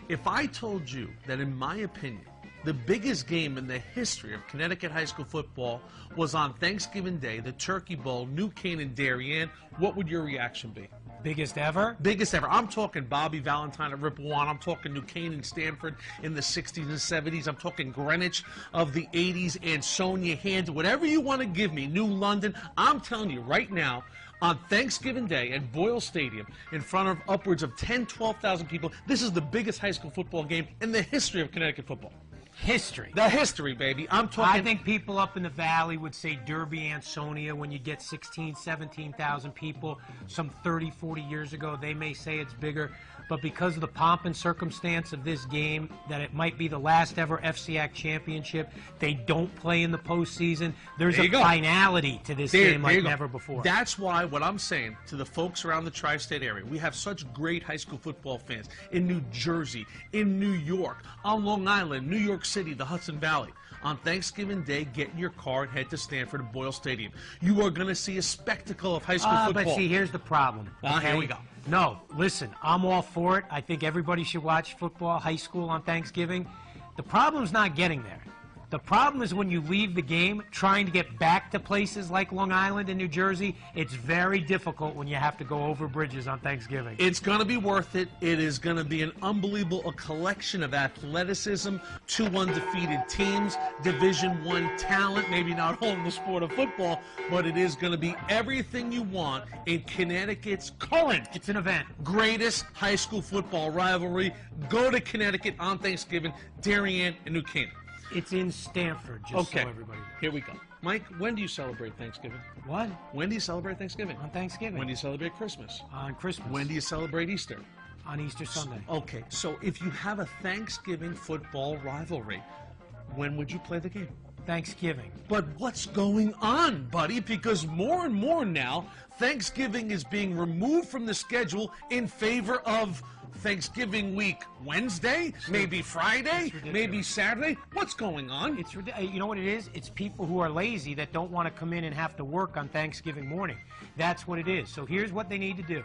Speaker 1: If I told you that, in my opinion, the biggest game in the history of Connecticut high school football was on Thanksgiving Day, the Turkey Bowl, New Canaan, Darien, what would your reaction be?
Speaker 3: Biggest ever?
Speaker 1: Biggest ever. I'm talking Bobby Valentine at Ripple-One. I'm talking New Canaan, Stanford in the 60s and 70s. I'm talking Greenwich of the 80s and Sonia Hand. Whatever you want to give me, New London. I'm telling you right now, on Thanksgiving Day at Boyle Stadium in front of upwards of 10,000, 12,000 people, this is the biggest high school football game in the history of Connecticut football.
Speaker 3: history.
Speaker 1: The history, baby. I'm talking.
Speaker 3: I think people up in the valley would say Derby Ansonia when you get 16, 17,000 people. Some 30, 40 years ago, they may say it's bigger. But because of the pomp and circumstance of this game, that it might be the last ever FCIAC championship, they don't play in the postseason. There's a finality to this game like never before.
Speaker 1: That's why what I'm saying to the folks around the tri-state area, we have such great high school football fans in New Jersey, in New York, on Long Island, New York City, the Hudson Valley. On Thanksgiving Day, get in your car and head to Stanford and Boyle Stadium. You are going to see a spectacle of high school football.
Speaker 3: But see, here's the problem. Okay?
Speaker 1: Here we go.
Speaker 3: No, listen, I'm all for it. I think everybody should watch football, high school on Thanksgiving. The problem's not getting there. The problem is when you leave the game, trying to get back to places like Long Island and New Jersey, it's very difficult when you have to go over bridges on Thanksgiving.
Speaker 1: It's going to be worth it. It is going to be an unbelievable collection of athleticism, 2 undefeated teams, Division I talent, maybe not all in the sport of football, but it is going to be everything you want in Connecticut's current,
Speaker 3: it's an event,
Speaker 1: greatest high school football rivalry. Go to Connecticut on Thanksgiving, Darien and New Canaan.
Speaker 3: It's in Stanford, just so everybody knows.
Speaker 1: Here we go. Mike, when do you celebrate Thanksgiving?
Speaker 3: What?
Speaker 1: When do you celebrate Thanksgiving?
Speaker 3: On Thanksgiving.
Speaker 1: When do you celebrate Christmas?
Speaker 3: On Christmas.
Speaker 1: When do you celebrate Easter?
Speaker 3: On Easter Sunday.
Speaker 1: Okay, so if you have a Thanksgiving football rivalry, when would you play the game?
Speaker 3: Thanksgiving.
Speaker 1: But what's going on, buddy? Because more and more now, Thanksgiving is being removed from the schedule in favor of Thanksgiving week Wednesday, maybe Friday, maybe Saturday. What's going on?
Speaker 3: It's you know what it is? It's people who are lazy that don't want to come in and have to work on Thanksgiving morning. That's what it is. So here's what they need to do.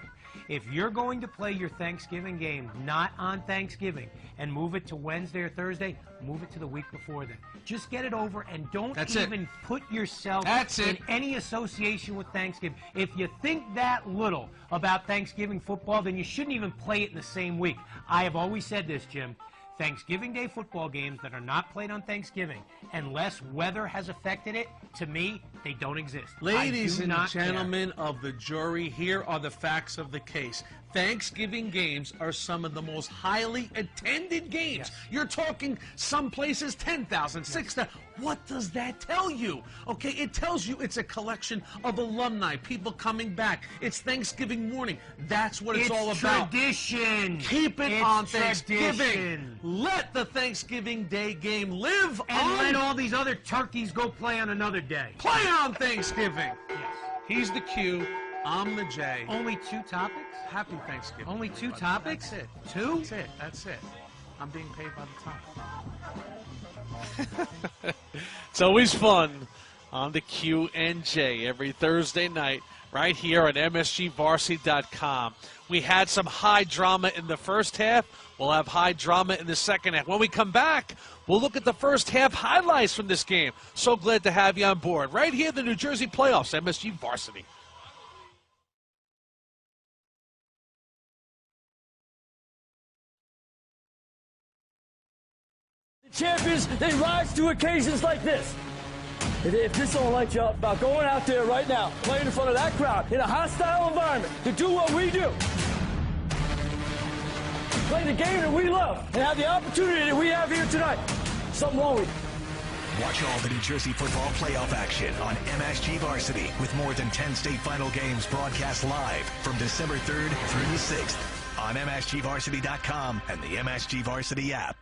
Speaker 3: If you're going to play your Thanksgiving game not on Thanksgiving and move it to Wednesday or Thursday, move it to the week before then. Just get it over and don't even put yourself in any association with Thanksgiving. If you think that little about Thanksgiving football, then you shouldn't even play it in the same week. I have always said this, Jim. Thanksgiving Day football games that are not played on Thanksgiving, unless weather has affected it, to me, they don't exist.
Speaker 1: Ladies and gentlemen of the jury, here are the facts of the case. Thanksgiving games are some of the most highly attended games. Yes. You're talking some places 10,000, 6,000. What does that tell you? Okay, it tells you it's a collection of alumni, people coming back. It's Thanksgiving morning. That's what it's all about.
Speaker 3: Tradition.
Speaker 1: Keep it on Thanksgiving. Let the Thanksgiving Day game live
Speaker 3: and let all these other turkeys go play on another day.
Speaker 1: Play on Thanksgiving.
Speaker 3: Yes.
Speaker 1: He's the Q. I'm the J.
Speaker 3: Only 2 topics?
Speaker 1: Happy Thanksgiving.
Speaker 3: Only 2 topics?
Speaker 1: That's it.
Speaker 3: 2?
Speaker 1: That's it. That's it. I'm being paid by the time.
Speaker 10: It's always fun on the Q and J every Thursday night right here on msg-varsity.com. We had some high drama in the first half. We'll have high drama in the second half. When we come back, we'll look at the first half highlights from this game. So glad to have you on board. Right here, the New Jersey Playoffs, MSG Varsity.
Speaker 4: Champions, they rise to occasions like this. If this don't light you up about going out there right now, playing in front of that crowd in a hostile environment to do what we do, play the game that we love, and have the opportunity that we have here tonight, something wrong with you.
Speaker 2: Watch all the New Jersey football playoff action on MSG Varsity with more than 10 state final games broadcast live from December 3rd through the 6th on msg-varsity.com and the MSG Varsity app.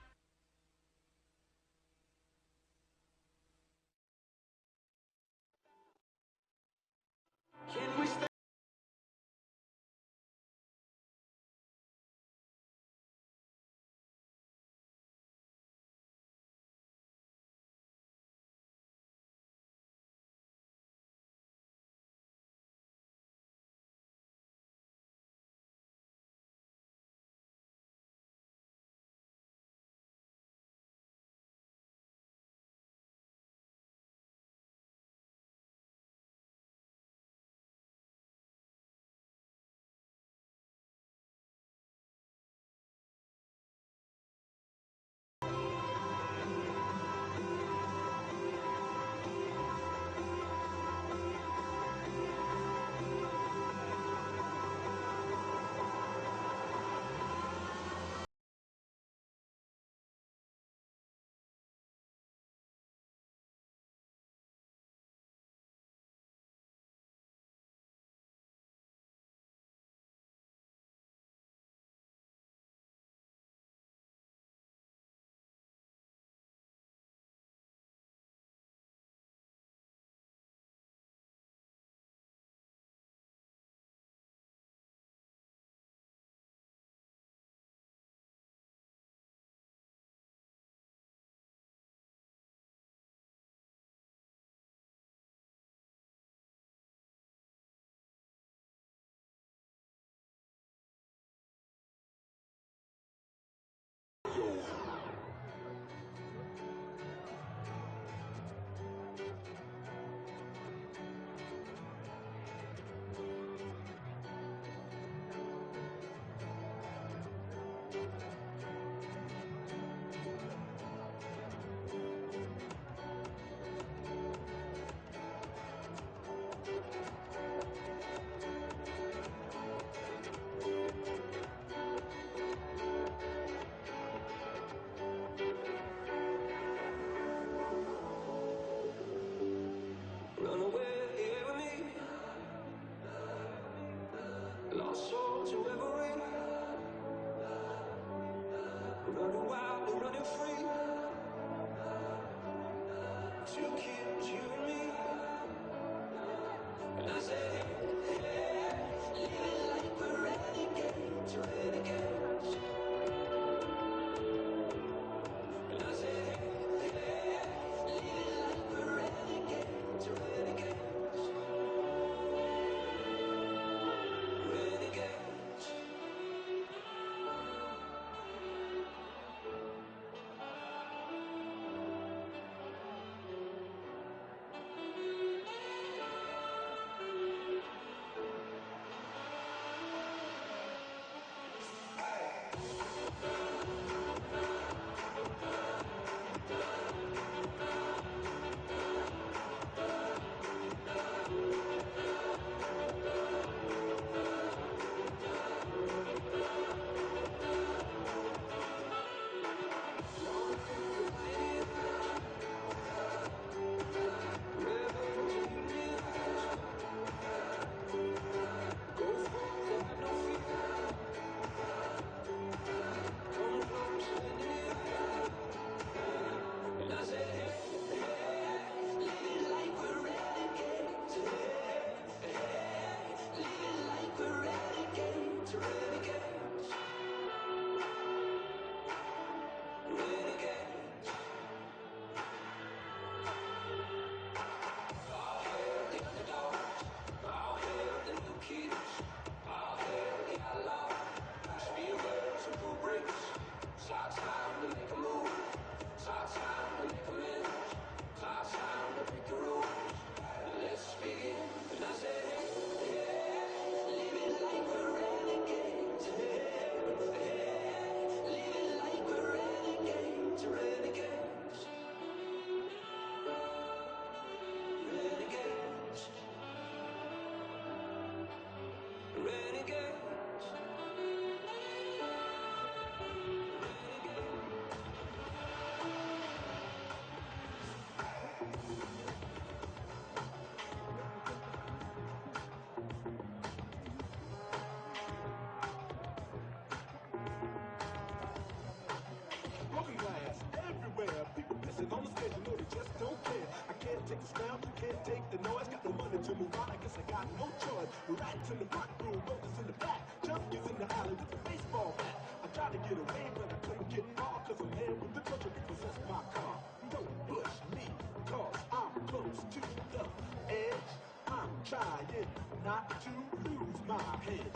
Speaker 11: People pissing on the stage, you know they just don't care. I can't take the smell, can't take the noise. Got the money to move on, I guess I got no choice. Rats in the front room, rollers in the back. Junkies in the alley with the baseball bat. I tried to get away, but I couldn't get far. Cause a man with the culture repossessed my car. Don't push me, cause I'm close to the edge. I'm trying not to lose my head.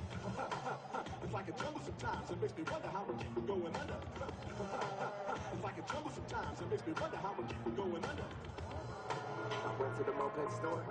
Speaker 11: It's like a jungle sometimes, it makes me wonder how I keep from going under. It's like a jungle sometimes, it makes me wonder how I keep from going under. I went to the moped store.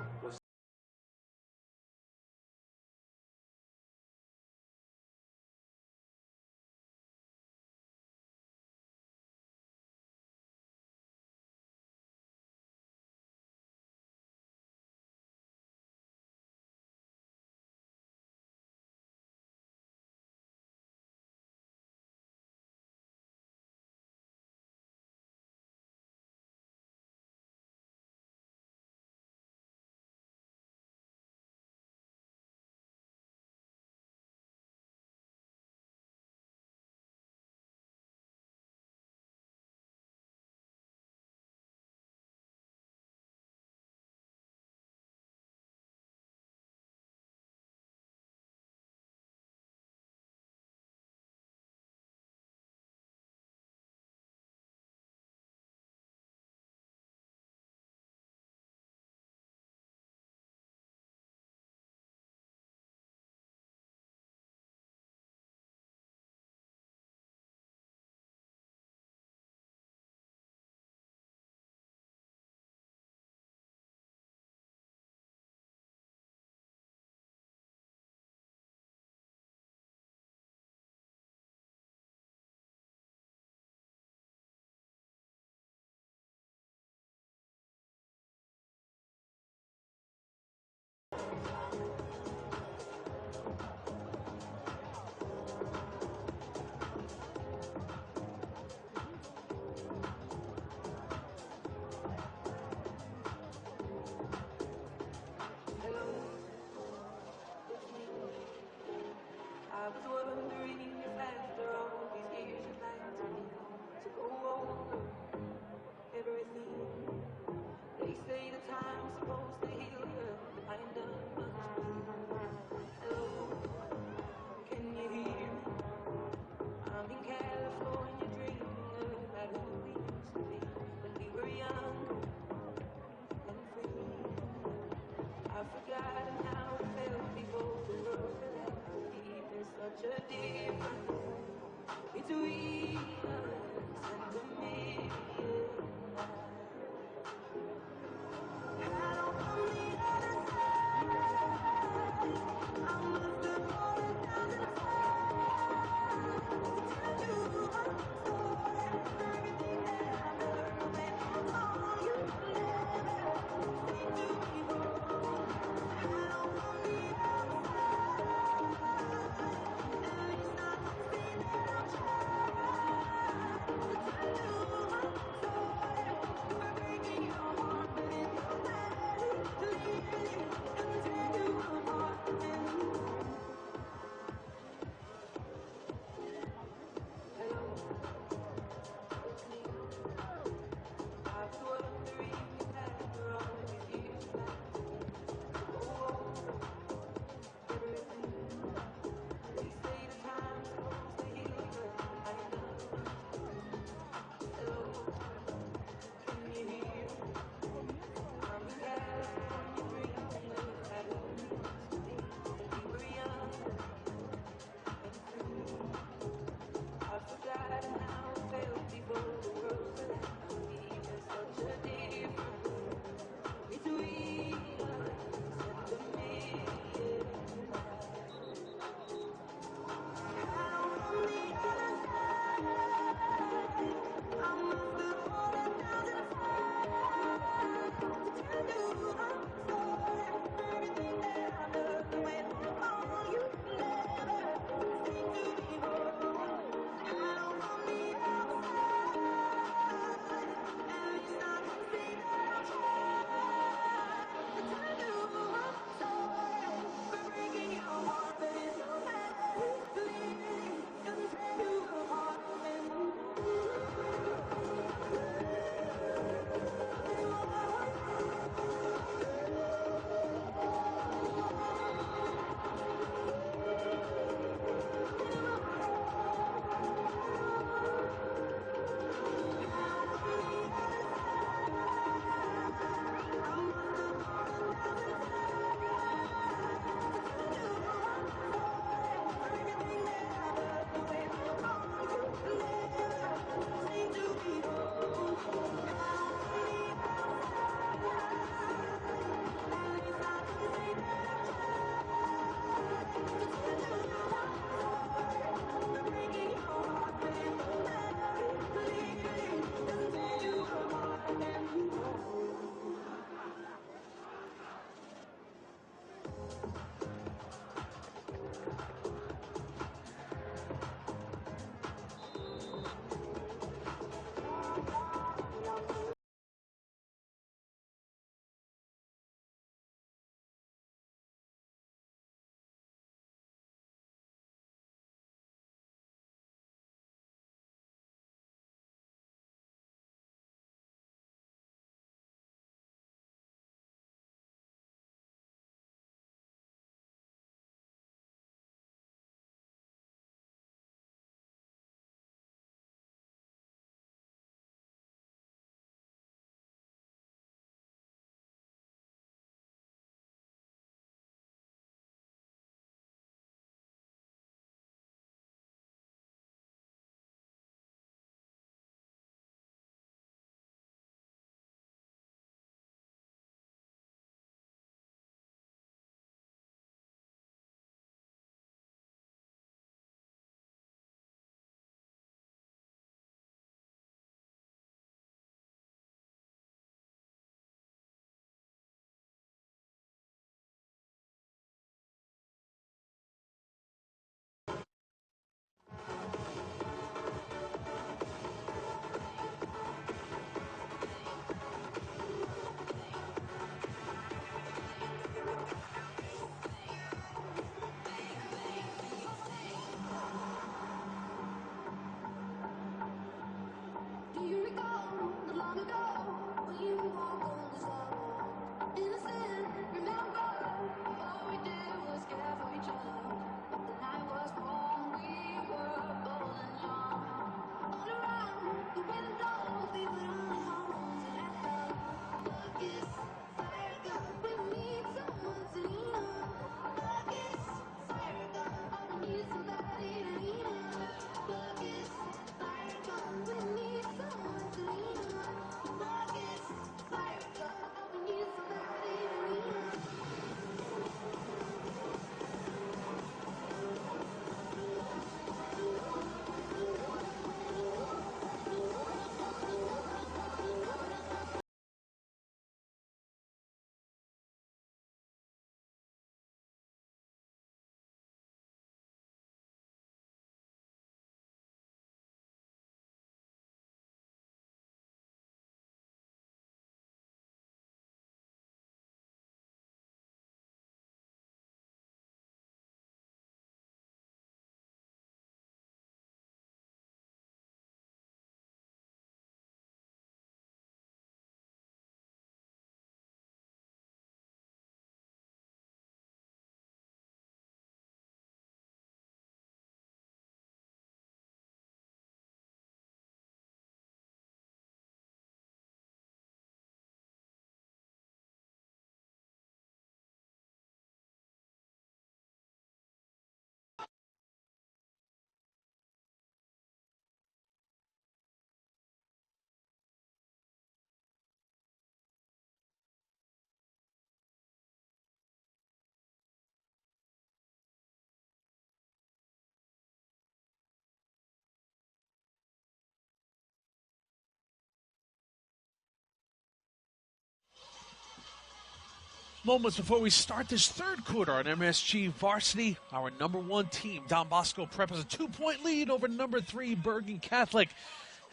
Speaker 1: Moments before we start this third quarter on MSG Varsity, our #1 team, Don Bosco Prep, has a 2-point lead over #3 Bergen Catholic,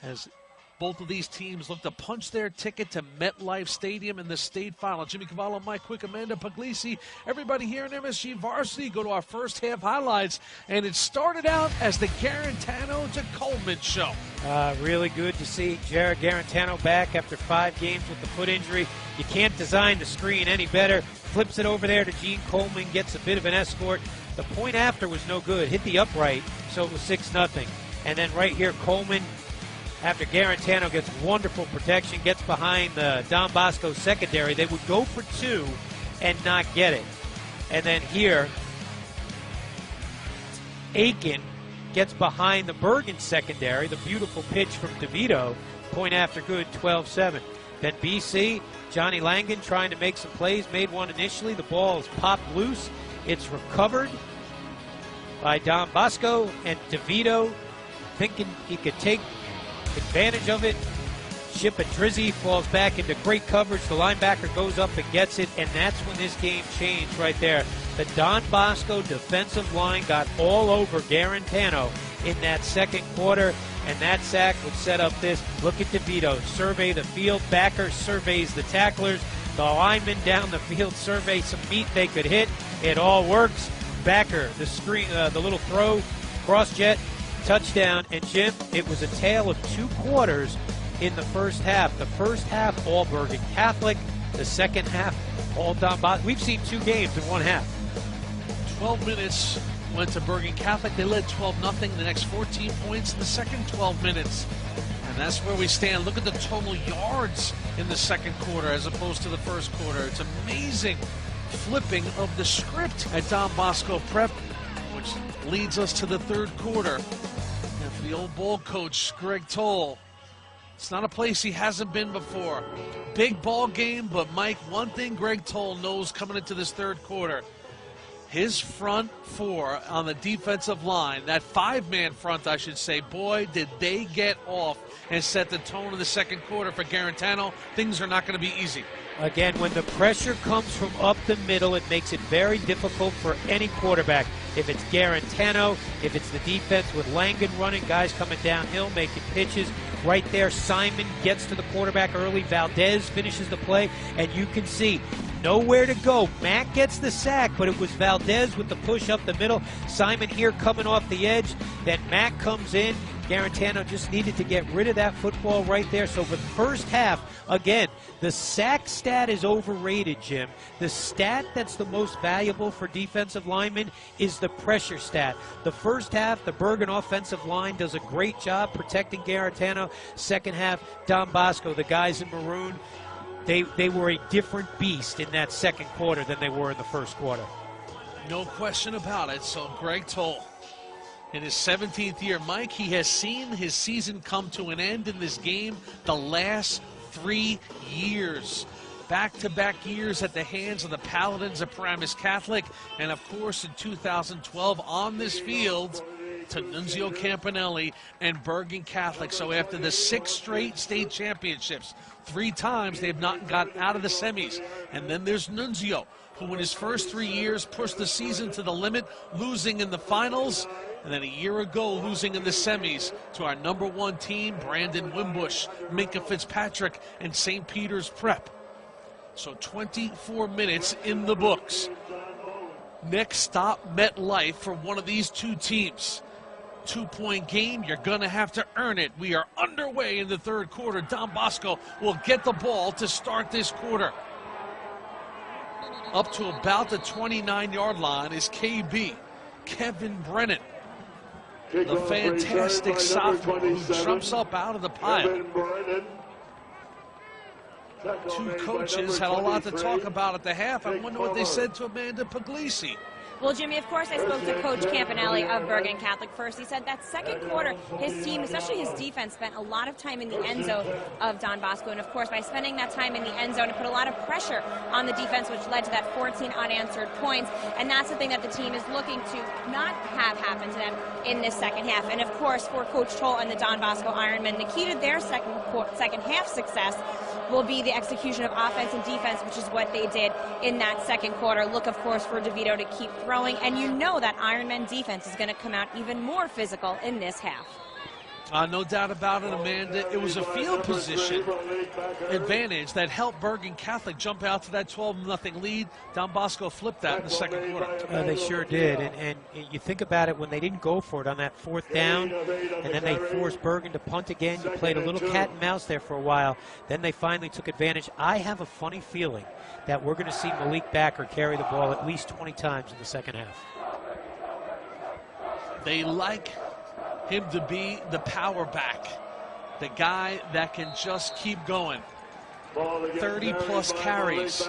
Speaker 1: as both of these teams look to punch their ticket to MetLife Stadium in the state final. Jimmy Cavallo, Mike Quick, Amanda Puglisi, everybody here in MSG Varsity. Go to our first half highlights, and it started out as the Garantano to Coleman show.
Speaker 3: Really good to see Jared Garantano back after 5 games with the foot injury. You can't design the screen any better. Flips it over there to Gene Coleman, gets a bit of an escort. The point after was no good. Hit the upright, so it was 6-0. And then right here, Coleman, after Garantano gets wonderful protection, gets behind the Don Bosco secondary. They would go for 2 and not get it. And then here, Aiken gets behind the Bergen secondary. The beautiful pitch from DeVito. Point after good, 12-7. Then BC, Johnny Langan trying to make some plays. Made one initially. The ball is popped loose. It's recovered by Don Bosco, and DeVito thinking he could take advantage of it. Ship at Drizzy, falls back into great coverage. The linebacker goes up and gets it, and that's when this game changed right there. The Don Bosco defensive line got all over Garantano in that second quarter, and that sack would set up this. Look at DeVito, survey the field. Backer surveys the tacklers. The linemen down the field survey some meat they could hit. It all works. Backer, the screen, the little throw, cross jet, touchdown. And Jim, it was a tale of 2 quarters in the first half. The first half, all Bergen Catholic. The second half, all Don Bosco. We've seen 2 games in one half.
Speaker 1: 12 minutes went to Bergen Catholic. They led 12-0. The next 14 points in the second 12 minutes. And that's where we stand. Look at the total yards in the second quarter as opposed to the first quarter. It's amazing flipping of the script at Don Bosco Prep, which leads us to the third quarter. And for the old ball coach, Greg Toll, it's not a place he hasn't been before. Big ball game, but Mike, one thing Greg Toll knows coming into this third quarter, his front 4 on the defensive line, that 5-man front, I should say, boy, did they get off and set the tone of the second quarter for Garantano. Things are not going to be easy.
Speaker 3: Again, when the pressure comes from up the middle, it makes it very difficult for any quarterback. If it's Garantano, if it's the defense with Langan running, guys coming downhill, making pitches. Right there, Simon gets to the quarterback early. Valdez finishes the play, and you can see nowhere to go. Matt gets the sack, but it was Valdez with the push up the middle. Simon here coming off the edge. Then Matt comes in. Garantano just needed to get rid of that football right there. So for the first half, again, the sack stat is overrated, Jim. The stat that's the most valuable for defensive linemen is the pressure stat. The first half, the Bergen offensive line does a great job protecting Garantano. Second half, Don Bosco, the guys in maroon, they were a different beast in that second quarter than they were in the first quarter.
Speaker 1: No question about it. So Greg Toll, in his 17th year, Mike, he has seen his season come to an end in this game the last 3 years. Back-to-back years at the hands of the Paladins of Paramus Catholic, and of course in 2012 on this field to Nunzio Campanelli and Bergen Catholic. So after the 6 straight state championships, 3 times they've not gotten out of the semis. And then there's Nunzio, who in his first 3 years pushed the season to the limit, losing in the finals. And then a year ago, losing in the semis to our #1 team, Brandon Wimbush, Minka Fitzpatrick, and St. Peter's Prep. So 24 minutes in the books. Next stop, MetLife for one of these 2 teams. 2-point game, you're going to have to earn it. We are underway in the third quarter. Don Bosco will get the ball to start this quarter. Up to about the 29-yard line is KB, Kevin Brennan. The fantastic sophomore who jumps up out of the pile. 2 coaches had a lot to talk about at the half. I wonder what they said to Amanda Puglisi.
Speaker 5: Well, Jimmy, of course, I spoke to Coach Campanelli of Bergen Catholic first. He said that second quarter, his team, especially his defense, spent a lot of time in the end zone of Don Bosco. And, of course, by spending that time in the end zone, it put a lot of pressure on the defense, which led to that 14 unanswered points. And that's the thing that the team is looking to not have happen to them in this second half. And, of course, for Coach Toll and the Don Bosco Ironmen, the key to their second half success will be the execution of offense and defense, which is what they did in that second quarter. Look, of course, for DeVito to keep throwing, and you know that Ironman defense is going to come out even more physical in this half.
Speaker 10: No doubt about it, Amanda. It was a field position advantage that helped Bergen Catholic jump out to that 12-0 lead. Don Bosco flipped that in the second quarter.
Speaker 12: They sure did. And you think about it, when they didn't go for it on that fourth down, and then they forced Bergen to punt again, you played a little cat and mouse there for a while. Then they finally took advantage. I have a funny feeling that we're going to see Malik Backer carry the ball at least 20 times in the second half.
Speaker 10: They like him to be the power back, the guy that can just keep going. 30-plus carries.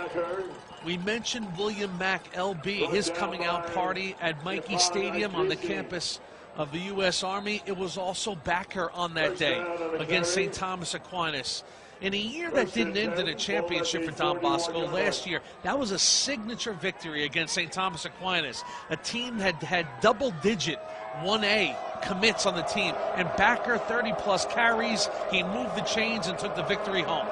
Speaker 10: We mentioned William Mack, LB, his coming out party at Mikey Stadium on the campus of the U.S. Army. It was also Backer on that day against St. Thomas Aquinas. In a year that didn't end in a championship for Don Bosco last year, that was a signature victory against St. Thomas Aquinas, a team that had double-digit 1A commits on the team, and Backer, 30-plus carries. He moved the chains and took the victory home.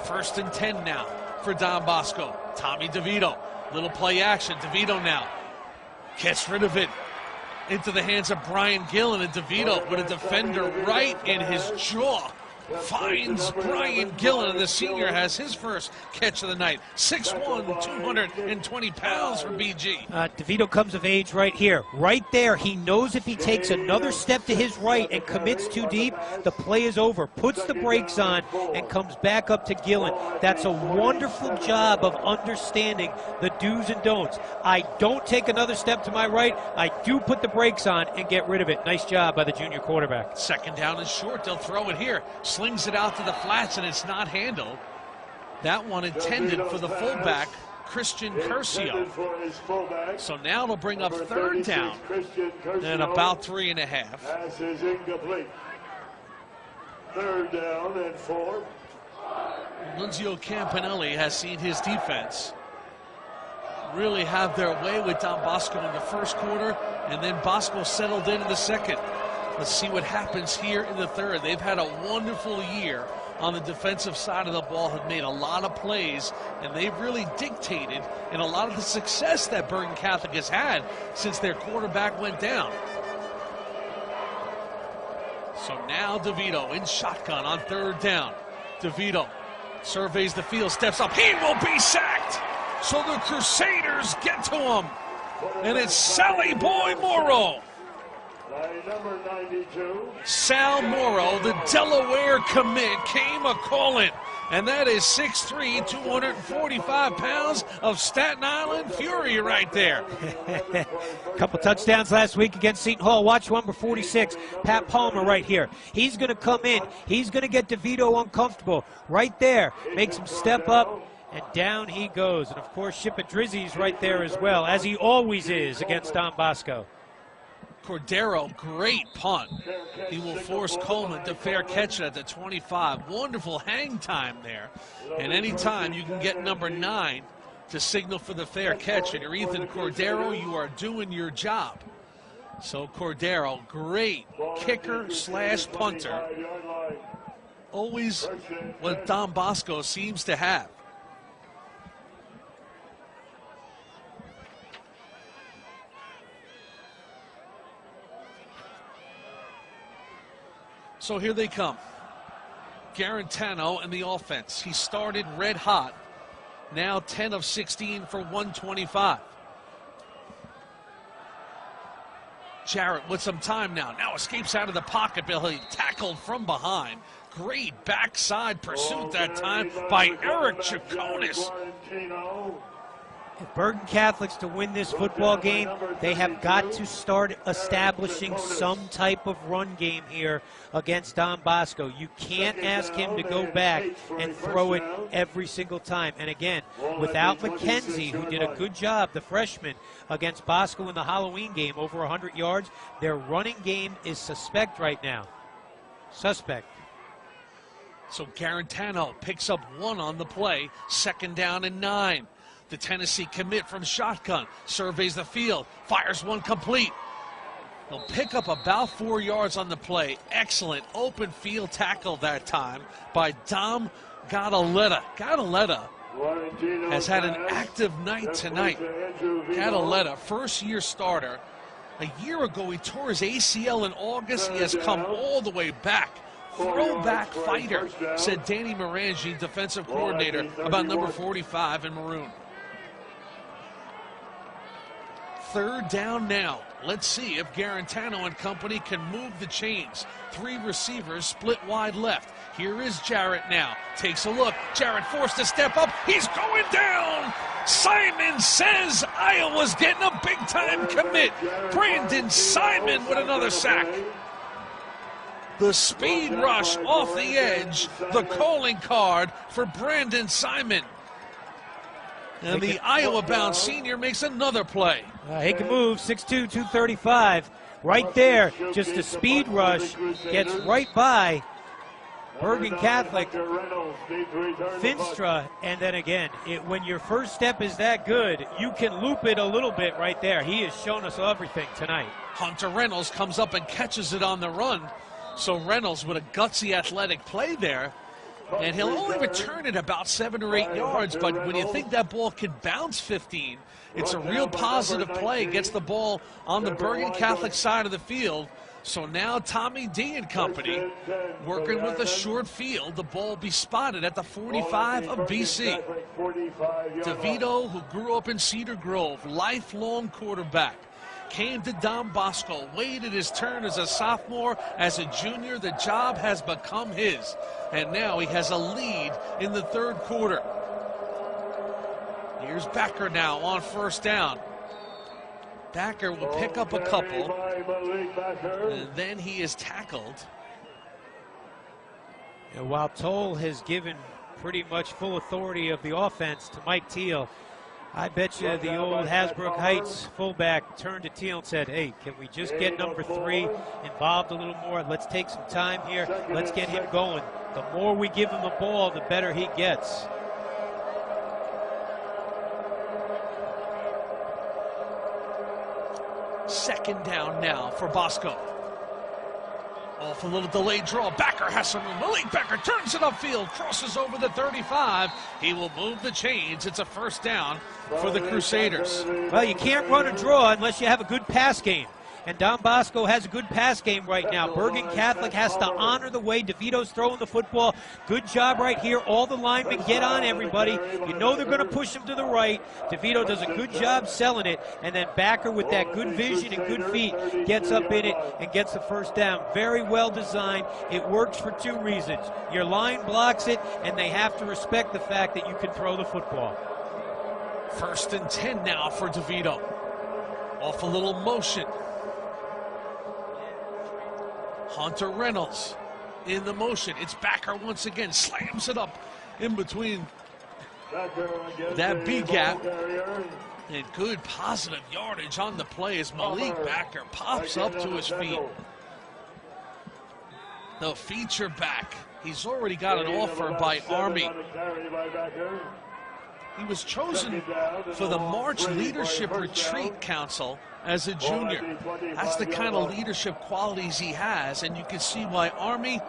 Speaker 10: 1st and 10 now for Don Bosco. Tommy DeVito, little play action. DeVito now gets rid of it into the hands of Brian Gillen, and DeVito with a defender right in his jaw finds Brian Gillen, and the senior has his first catch of the night. 6'1", 220 pounds for BG.
Speaker 12: DeVito comes of age right here. Right there, he knows if he takes another step to his right and commits too deep, the play is over. Puts the brakes on and comes back up to Gillen. That's a wonderful job of understanding the do's and don'ts. I don't take another step to my right. I do put the brakes on and get rid of it. Nice job by the junior quarterback.
Speaker 10: 2nd down and short. They'll throw it here. Slings it out to the flats, and it's not handled. That one intended for the fullback, Christian Curcio. So now it'll bring up 3rd down and about 3.5.
Speaker 6: Pass is incomplete. 3rd down and 4.
Speaker 10: Nunzio Campanelli has seen his defense really have their way with Don Bosco in the first quarter, and then Bosco settled in the second. Let's see what happens here in the third. They've had a wonderful year on the defensive side of the ball, have made a lot of plays, and they've really dictated in a lot of the success that Bergen Catholic has had since their quarterback went down. So now DeVito in shotgun on 3rd down. DeVito surveys the field, steps up. He will be sacked. So the Crusaders get to him. And it's Sally Boy Morrow.
Speaker 6: Number 92.
Speaker 10: Sal Morrow, the Delaware commit, came a-calling. And that is 6'3", 245 pounds of Staten Island Fury right there.
Speaker 12: Couple touchdowns last week against Seton Hall. Watch number 46, Pat Palmer right here. He's going to come in. He's going to get DeVito uncomfortable. Right there. Makes him step up, and down he goes. And, of course, Shippa Drizzy's right there as well, as he always is against Don Bosco.
Speaker 10: Cordero, great punt. He will force Coleman to fair catch it at the 25. Wonderful hang time there. And anytime you can get number 9 to signal for the fair catch, and you're Ethan Cordero, you are doing your job. So Cordero, great kicker / punter. Always what Don Bosco seems to have. So here they come. Garantano in the offense. He started red hot. Now 10 of 16 for 125. Jarrett with some time now. Now escapes out of the pocket, but he tackled from behind. Great backside pursuit that time by Eric Chaconis.
Speaker 12: If Bergen Catholic's to win this football game, they have got to start establishing some type of run game here against Don Bosco. You can't ask him to go back and throw it every single time. And again, without McKenzie, who did a good job, the freshman, against Bosco in the Halloween game, over 100 yards, their running game is suspect right now. Suspect.
Speaker 10: So Garantano picks up 1 on the play. 2nd down and 9. The Tennessee commit from shotgun surveys the field, fires one complete. He'll pick up about 4 yards on the play. Excellent open field tackle that time by Dom Gadaletta. Gadaletta has had an active night tonight. Gadaletta, first-year starter. A year ago, he tore his ACL in August. He has come all the way back. Throwback fighter, said Danny Morangi, defensive coordinator, about number 45 in maroon. Third down now. Let's see if Garantano and company can move the chains. 3 receivers split wide left. Here is Jarrett now. Takes a look. Jarrett forced to step up. He's going down. Simon says Iowa's getting a big-time commit. Brandon Simon with another sack. The speed rush off the edge. The calling card for Brandon Simon. And the Iowa-bound senior makes another play.
Speaker 12: He can move, 6'2", 235. Right there, just a speed rush. Gets right by Bergen Catholic, Finstra, and then again, when your first step is that good, you can loop it a little bit right there. He has shown us everything tonight.
Speaker 10: Hunter Reynolds comes up and catches it on the run. So Reynolds with a gutsy athletic play there. And he'll only return it about 7 or 8 yards, but when you think that ball could bounce 15, it's a real positive play. Gets the ball on the Bergen Catholic side of the field. So now Tommy D and company working with a short field. The ball will be spotted at the 45 of BC. DeVito, who grew up in Cedar Grove, lifelong quarterback, came to Don Bosco, waited his turn as a sophomore, as a junior. The job has become his. And now he has a lead in the third quarter. Here's Backer now on first down. Backer will pick up a couple, and then he is tackled.
Speaker 12: And while Toll has given pretty much full authority of the offense to Mike Teal, I bet you the old Hasbrook Heights fullback turned to Teal and said, hey, can we just get number 3 involved a little more? Let's take some time here. Let's get him going. The more we give him the ball, the better he gets.
Speaker 10: Second down now for Bosco. Off a little delayed draw. Backer has some room. Malik Backer turns it upfield, crosses over the 35. He will move the chains. It's a first down for the Crusaders.
Speaker 12: Well, you can't run a draw unless you have a good pass game. And Don Bosco has a good pass game right now. Bergen Catholic has to honor the way DeVito's throwing the football. Good job right here. All the linemen get on everybody. You know they're going to push him to the right. DeVito does a good job selling it. And then Backer, with that good vision and good feet, gets up in it and gets the first down. Very well designed. It works for 2 reasons. Your line blocks it, and they have to respect the fact that you can throw the football.
Speaker 10: 1st and 10 now for DeVito. Off a little motion. Hunter Reynolds in the motion. It's Backer once again. Slams it up in between that B gap. And good positive yardage on the play as Malik Backer pops up to his feet. The feature back. He's already got an offer by Army. He was chosen for the March Leadership Retreat Council as a junior. That's the kind of leadership qualities he has, and you can see why Army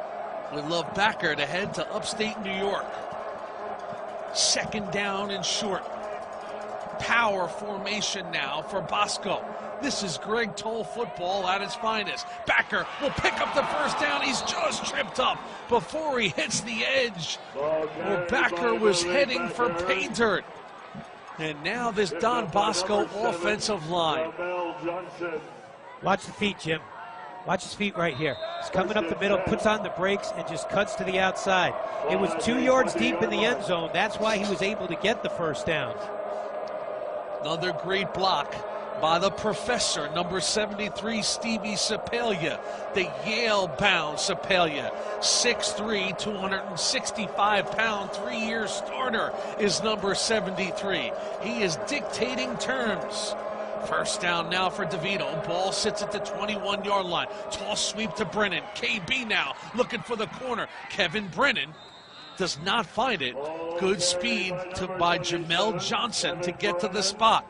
Speaker 10: would love Backer to head to upstate New York. Second down and short. Power formation now for Bosco. This is Greg Toll football at its finest. Backer will pick up the first down. He's just tripped up before he hits the edge, where Backer was heading for pay dirt. And now this Don Bosco offensive line.
Speaker 12: Watch the feet, Jim. Watch his feet right here. He's coming up the middle, puts on the brakes, and just cuts to the outside. It was 2 yards deep in the end zone. That's why he was able to get the first down.
Speaker 10: Another great block by the professor, number 73, Stevie Sepalia, the Yale-bound Sepalia. 6'3", 265-pound, 3-year starter is number 73. He is dictating terms. First down now for DeVito. Ball sits at the 21-yard line. Toss sweep to Brennan. KB now looking for the corner. Kevin Brennan does not find it. Good speed by Jamel Johnson to get to the spot.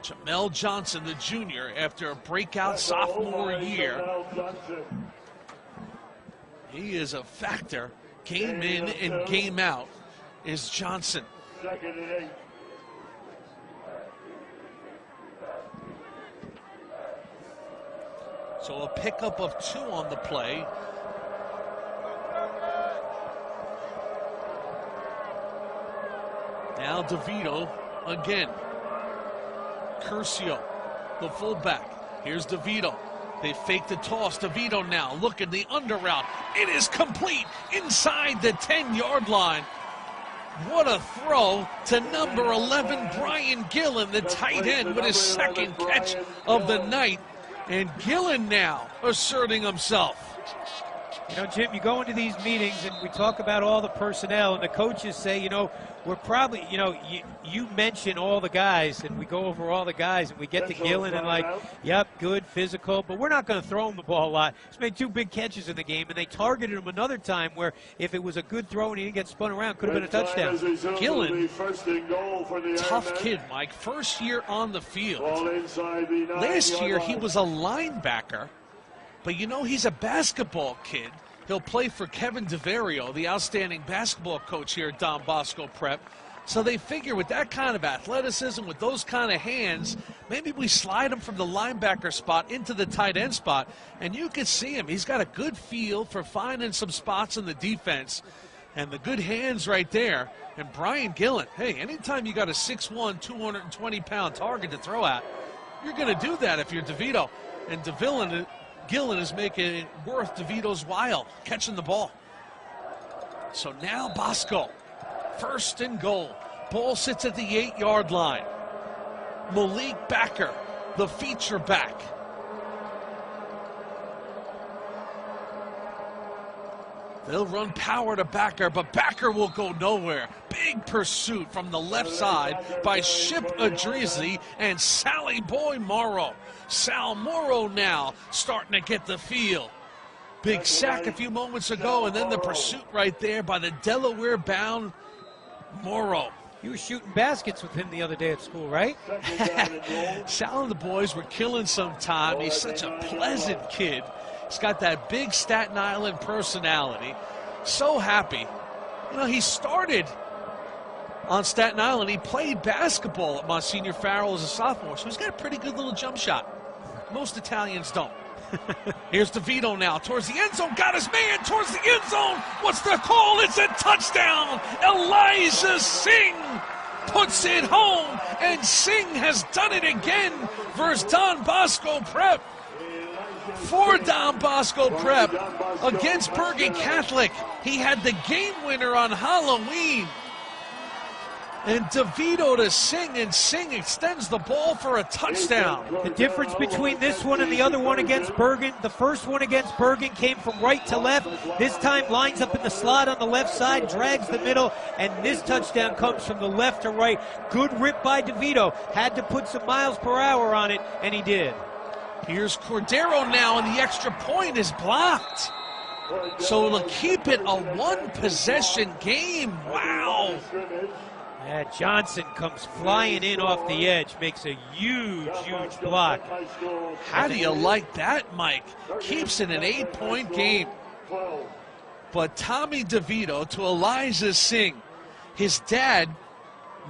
Speaker 1: Jamel Johnson, the junior, after a breakout sophomore year. He is a factor, game in and game out, is Johnson.
Speaker 6: Second and 8.
Speaker 1: So a pickup of 2 on the play. Now DeVito again. Curcio, the fullback. Here's DeVito. They fake the toss. DeVito now looking the under route. It is complete inside the 10-yard line. What a throw to number 11, Brian Gillen, the tight end, with his second catch of the night. And Gillen now asserting himself.
Speaker 12: You know, Jim, you go into these meetings and we talk about all the personnel, and the coaches say, you know, we're probably, you know, you mention all the guys, and we go over all the guys, and we get to Gillen and like, yep, good, physical, but we're not going to throw him the ball a lot. He's made 2 big catches in the game, and they targeted him another time where if it was a good throw and he didn't get spun around, could have been a touchdown.
Speaker 1: Gillen, tough kid, Mike, first year on the field. Last year he was a linebacker, but you know he's a basketball kid. He'll play for Kevin DeVario, the outstanding basketball coach here at Don Bosco Prep. So they figure with that kind of athleticism, with those kind of hands, maybe we slide him from the linebacker spot into the tight end spot. And you can see him. He's got a good feel for finding some spots in the defense. And the good hands right there. And Brian Gillen, hey, anytime you got a 6'1", 220-pound target to throw at, you're going to do that if you're DeVito. And Gillen is making it worth DeVito's while catching the ball. So now Bosco, 1st and goal. Ball sits at the 8-yard line. Malik Backer, the feature back. They'll run power to Backer, but Backer will go nowhere. Big pursuit from the left side by Ship Adrizi and Sally Boy Morrow. Sal Morrow now starting to get the feel. Big sack a few moments ago, and then the pursuit right there by the Delaware-bound Morrow.
Speaker 12: You were shooting baskets with him the other day at school, right?
Speaker 1: Sal and the boys were killing some time. He's such a pleasant kid. He's got that big Staten Island personality. So happy. You know, he started on Staten Island. He played basketball at Monsignor Farrell as a sophomore, so he's got a pretty good little jump shot. Most Italians don't. Here's DeVito now towards the end zone. Got his man towards the end zone. What's the call? It's a touchdown. Elijah Singh puts it home, and Singh has done it again versus Don Bosco Prep. For Don Bosco Prep against Bergen Catholic. He had the game winner on Halloween. And DeVito to Singh, and Singh extends the ball for a touchdown.
Speaker 12: The difference between this one and the other one against Bergen, the first one against Bergen came from right to left. This time lines up in the slot on the left side, drags the middle, and this touchdown comes from the left to right. Good rip by DeVito. Had to put some miles per hour on it, and he did.
Speaker 1: Here's Cordero now, and the extra point is blocked. So it'll keep it a one-possession game. Wow.
Speaker 12: Yeah, Johnson comes flying in off the edge, makes a huge, huge block.
Speaker 1: How do you like that, Mike? Keeps it an 8-point game. But Tommy DeVito to Elijah Singh. His dad,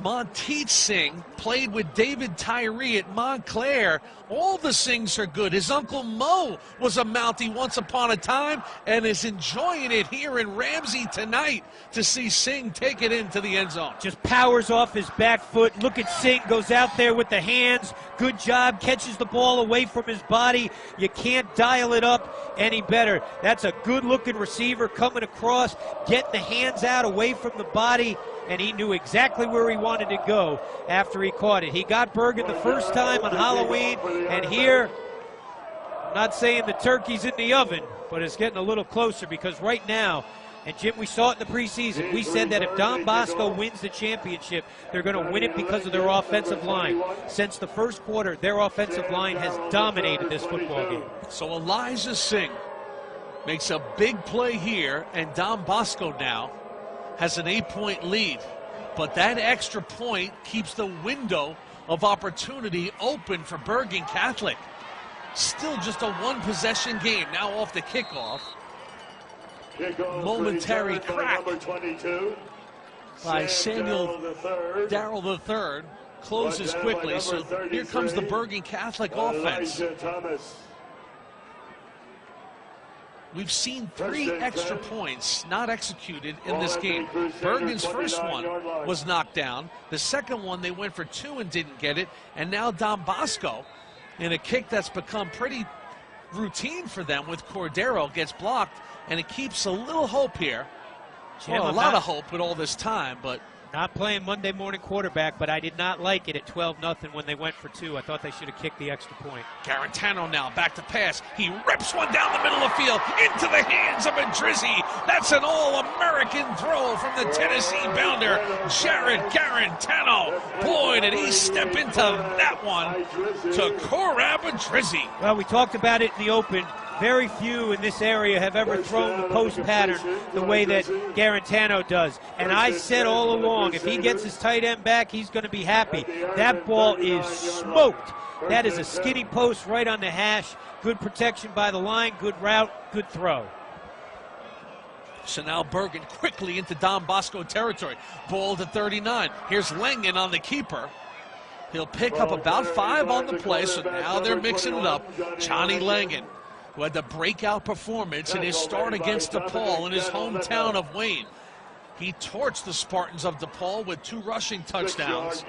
Speaker 1: Monteith Singh, played with David Tyree at Montclair. All the Singhs are good. His uncle Mo was a Mountie once upon a time and is enjoying it here in Ramsey tonight to see Singh take it into the end zone.
Speaker 12: Just powers off his back foot. Look at Singh, goes out there with the hands. Good job, catches the ball away from his body. You can't dial it up any better. That's a good-looking receiver coming across, getting the hands out away from the body, and he knew exactly where he wanted to go after he caught it. He got Bergen the first time on Halloween, and here, I'm not saying the turkey's in the oven, but it's getting a little closer because right now, and Jim, we saw it in the preseason, we said that if Don Bosco wins the championship, they're going to win it because of their offensive line. Since the first quarter, their offensive line has dominated this football game.
Speaker 1: So Elijah Singh makes a big play here, and Don Bosco now has an 8-point lead. But that extra point keeps the window of opportunity open for Bergen Catholic. Still just a one-possession game. Now off the kickoff. Momentary crack by Samuel Darrell III. Closes quickly, so here comes the Bergen Catholic offense. We've seen 3 extra points not executed in this game. Bergen's first one was knocked down. The second one, they went for 2 and didn't get it. And now Don Bosco, in a kick that's become pretty routine for them with Cordero, gets blocked, and it keeps a little hope here. Well, a lot of hope with all this time, but
Speaker 12: not playing Monday morning quarterback, but I did not like it at 12-0 when they went for 2. I thought they should have kicked the extra point.
Speaker 1: Garantano now back to pass. He rips one down the middle of the field into the hands of Adrizzi. That's an all-American throw from the Tennessee bounder, Jared Garantano. Boy, did he step into that one to Corab Adrizzi.
Speaker 12: Well, we talked about it in the open. Very few in this area have ever thrown the post pattern the way that Garantano does. And I said all along, if he gets his tight end back, he's going to be happy. That ball is smoked. That is a skinny post right on the hash. Good protection by the line, good route, good throw.
Speaker 1: So now Bergen quickly into Don Bosco territory. Ball to 39. Here's Langen on the keeper. He'll pick up about 5 on the play, so now they're mixing it up. Johnny Langen, who had the breakout performance in his start against DePaul in his hometown of Wayne. He torched the Spartans of DePaul with 2 rushing touchdowns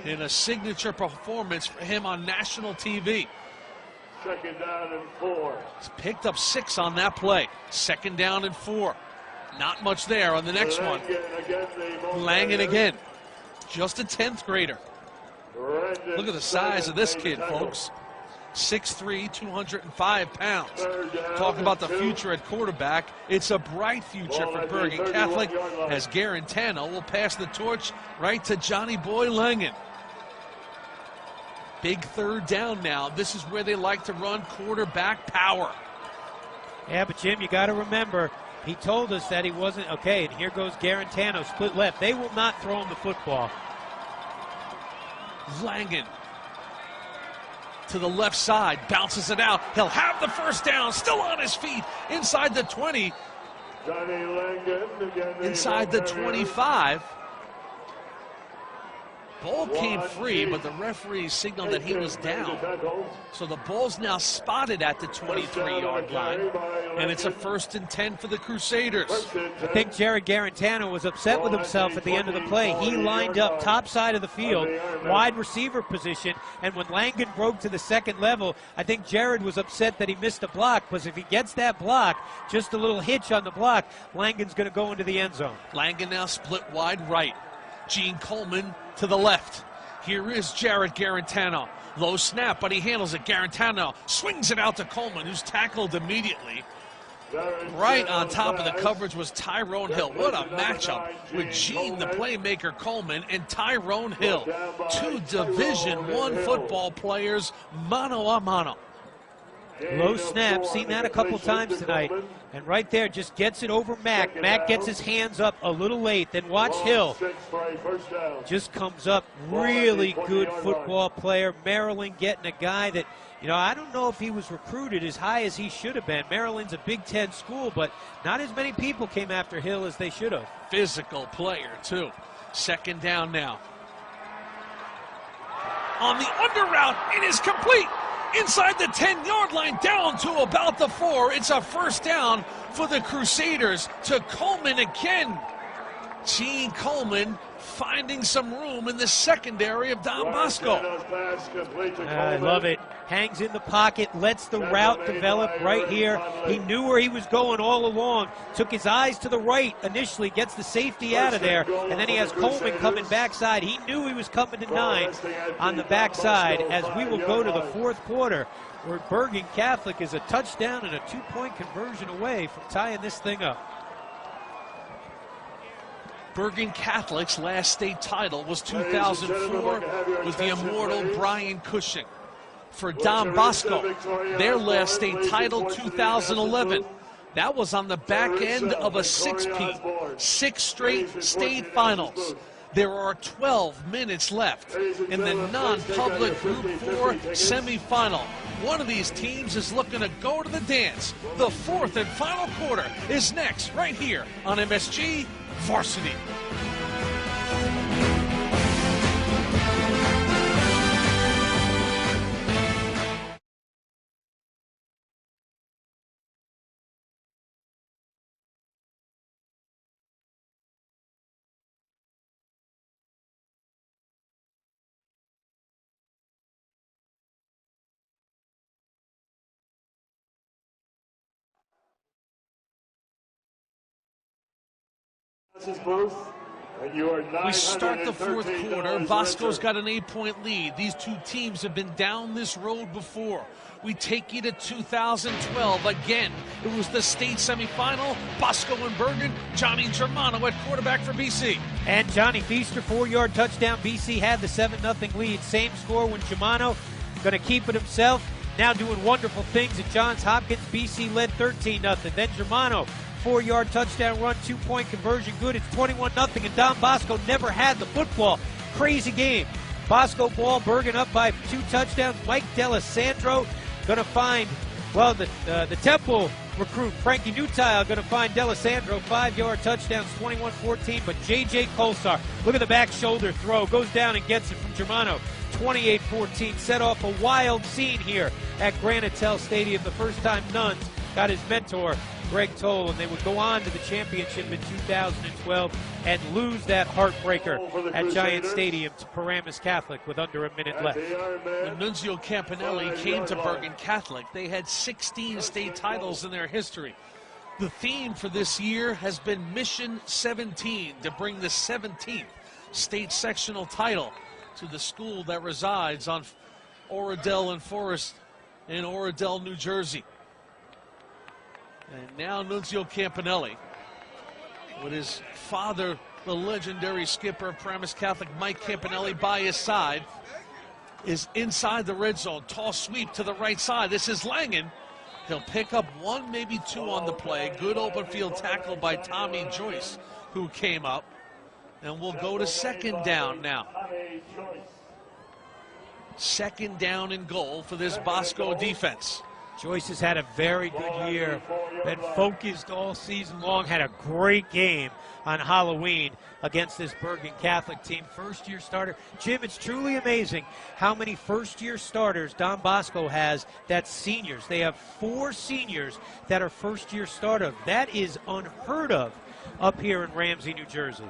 Speaker 1: in a signature performance for him on national TV.
Speaker 6: 2nd down and 4.
Speaker 1: He's picked up 6 on that play. 2nd down and 4. Not much there on the next one. Langen again. Just a 10th grader. Look at the size of this kid, folks. 6'3", 205 pounds. Talk about the future at quarterback. It's a bright future for Bergen Catholic as Garantano will pass the torch right to Johnny Boy Langen. Big 3rd down now. This is where they like to run quarterback power.
Speaker 12: Yeah, but Jim, you got to remember, he told us that he wasn't okay, and here goes Garantano, split left. They will not throw him the football.
Speaker 1: Langen to the left side, bounces it out. He'll have the 1st down, still on his feet, inside the 20, inside the 25. Ball came free, but the referee signaled that he was down. So the ball's now spotted at the 23-yard line, and it's a 1st and 10 for the Crusaders.
Speaker 12: I think Jared Garantano was upset with himself at the end of the play. He lined up top side of the field, wide receiver position, and when Langen broke to the 2nd level, I think Jared was upset that he missed a block, because if he gets that block, just a little hitch on the block, Langen's going to go into the end zone.
Speaker 1: Langen now split wide right. Gene Coleman to the left. Here is Jared Garantano. Low snap, but he handles it. Garantano swings it out to Coleman, who's tackled immediately. Right on top of the coverage was Tyrone Hill. What a matchup with Gene, the playmaker, Coleman, and Tyrone Hill. 2 Division I football players, mano a mano.
Speaker 12: Low snap, seen that a couple times tonight. And right there, just gets it over Mack. Mack gets his hands up a little late. Then watch Hill. Just comes up. Really good football player. Maryland getting a guy that, you know, I don't know if he was recruited as high as he should have been. Maryland's a Big Ten school, but not as many people came after Hill as they should have.
Speaker 1: Physical player, too. 2nd down now. On the under route, it is complete. Inside the 10-yard line, down to about the 4. It's a 1st down for the Crusaders to Coleman again. Gene Coleman finding some room in the secondary of Don Bosco.
Speaker 12: I love it. Hangs in the pocket, lets the route develop right here. He knew where he was going all along. Took his eyes to the right initially, gets the safety out of there, and then he has Coleman coming backside. He knew he was coming to 9 on the backside as we will go to the 4th quarter, where Bergen Catholic is a touchdown and a 2-point conversion away from tying this thing up.
Speaker 1: Bergen Catholic's last state title was 2004 with the immortal Brian Cushing. For Don Bosco, their last state title, 2011. That was on the back end of a 6-peat, 6 straight state finals. There are 12 minutes left in the non-public Group 4 semifinal. One of these teams is looking to go to the dance. The fourth and final quarter is next, right here on MSG Varsity. We start the fourth quarter. Bosco's got an 8-point lead. These two teams have been down this road before. We take you to 2012. Again, it was the state semifinal. Bosco and Bergen. Johnny Germano at quarterback for BC.
Speaker 12: And Johnny Feaster, 4-yard touchdown. BC had the 7-0 lead. Same score when Germano going to keep it himself. Now doing wonderful things at Johns Hopkins. BC led 13-0. Then Germano, 4-yard touchdown run, 2-point conversion, good. It's 21-0, and Don Bosco never had the football. Crazy game. Bosco ball, Bergen up by 2 touchdowns. Mike D'Alessandro going to find, well, the Temple recruit, Frankie Nutile, going to find D'Alessandro, 5-yard touchdowns, 21-14. But J.J. Kolsar, look at the back shoulder throw, goes down and gets it from Germano. 28-14, set off a wild scene here at Granitel Stadium. The first time Nuns got his mentor, Greg Toll, and they would go on to the championship in 2012 and lose that heartbreaker at Giant Stadium to Paramus Catholic with under a minute left.
Speaker 1: When Nunzio Campanelli came to Bergen Catholic, they had 16 state titles in their history. The theme for this year has been Mission 17, to bring the 17th state sectional title to the school that resides on Oradell and Forest in Oradell, New Jersey. And now Nunzio Campanelli, with his father, the legendary skipper of Paramus Catholic, Mike Campanelli, by his side, is inside the red zone. Tall sweep to the right side. This is Langen. He'll pick up 1, maybe 2 on the play. Good open field tackle by Tommy Joyce, who came up. And we'll go to second down now. Second down and goal for this Bosco defense.
Speaker 12: Joyce has had a very good year. Been focused all season long. Had a great game on Halloween against this Bergen Catholic team. First-year starter. Jim, it's truly amazing how many first-year starters Don Bosco has that's seniors. They have 4 seniors that are first-year starters. That is unheard of up here in Ramsey, New Jersey.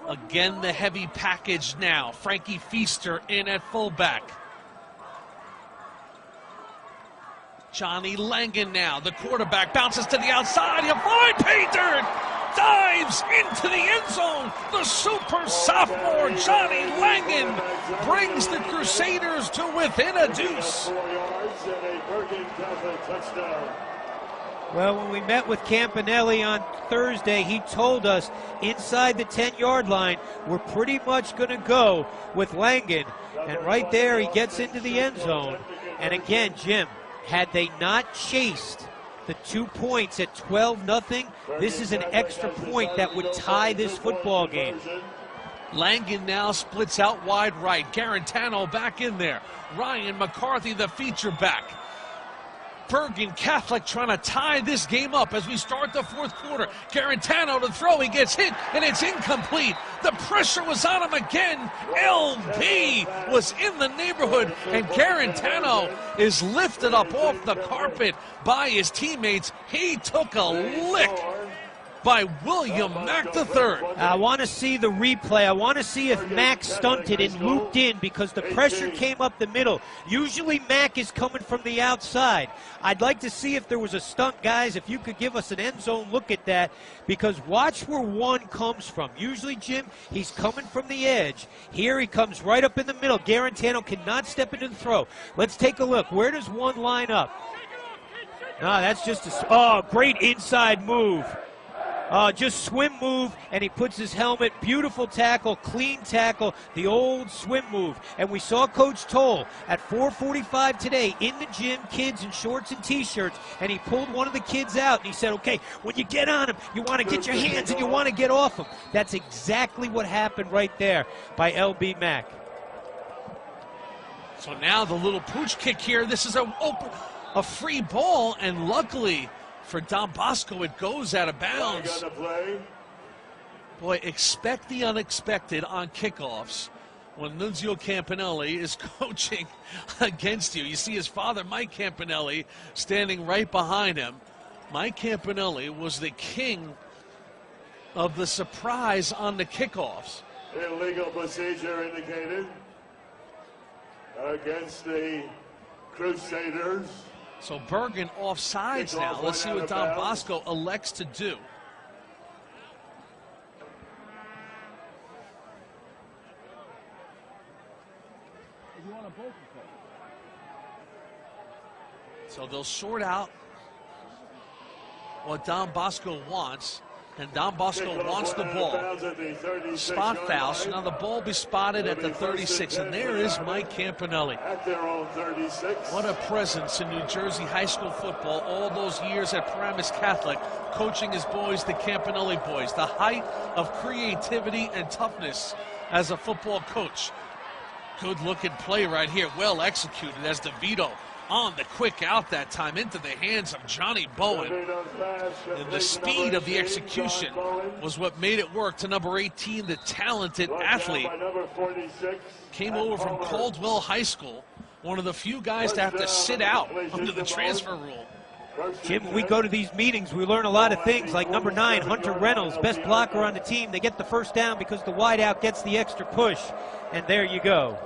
Speaker 1: Again, the heavy package now. Frankie Feaster in at fullback. Johnny Langen now, the quarterback, bounces to the outside. He'll find Painter, dives into the end zone. The super sophomore Johnny Langen brings the Crusaders to within a deuce.
Speaker 12: Well, when we met with Campanelli on Thursday, he told us inside the 10-yard line, we're pretty much going to go with Langen. And right there, he gets into the end zone. And again, Jim, had they not chased the 2 points at 12-0, this is an extra point that would tie this football game.
Speaker 1: Langen now splits out wide right. Garantano back in there. Ryan McCarthy, the feature back. Bergen Catholic trying to tie this game up as we start the fourth quarter. Garantano to throw, he gets hit, and it's incomplete. The pressure was on him again. LB was in the neighborhood, and Garantano is lifted up off the carpet by his teammates. He took a lick by William Mack III.
Speaker 12: I want to see the replay. I want to see if Mack stunted and looped in because the pressure came up the middle. Usually Mack is coming from the outside. I'd like to see if there was a stunt, guys, if you could give us an end zone look at that, because watch where one comes from. Usually, Jim, he's coming from the edge. Here he comes right up in the middle. Garantano cannot step into the throw. Let's take a look. Where does one line up? No, that's just a great inside move. Just swim move, and he puts his helmet. Beautiful tackle, clean tackle, the old swim move. And we saw Coach Toll at 4:45 today in the gym, kids in shorts and T-shirts, and he pulled one of the kids out, and he said, okay, when you get on him, you want to get your hands and you want to get off him. That's exactly what happened right there by L.B. Mack.
Speaker 10: So now the little pooch kick here. This is a free ball, and luckily for Don Bosco, it goes out of bounds. Boy, expect the unexpected on kickoffs when Nunzio Campanelli is coaching against you. You see his father, Mike Campanelli, standing right behind him. Mike Campanelli was the king of the surprise on the kickoffs.
Speaker 6: Illegal procedure indicated against the Crusaders.
Speaker 10: So Bergen offsides now. Let's see what Don Bosco elects to do. So they'll sort out what Don Bosco wants. And Don Bosco wants the ball. Spot foul. So now the ball will be spotted at the 36. And there is Mike Campanelli. What a presence in New Jersey high school football all those years at Bergen Catholic, coaching his boys, the Campanelli boys. The height of creativity and toughness as a football coach. Good looking play right here. Well executed as DeVito on the quick out that time into the hands of Johnny Bowen. And the speed of the execution was what made it work to number 18, the talented athlete. Came over from Caldwell High School, one of the few guys to have to sit out under the transfer rule.
Speaker 12: Jim, when we go to these meetings, we learn a lot of things, like number 9, Hunter Reynolds, best blocker on the team. They get the first down because the wideout gets the extra push. And there you go.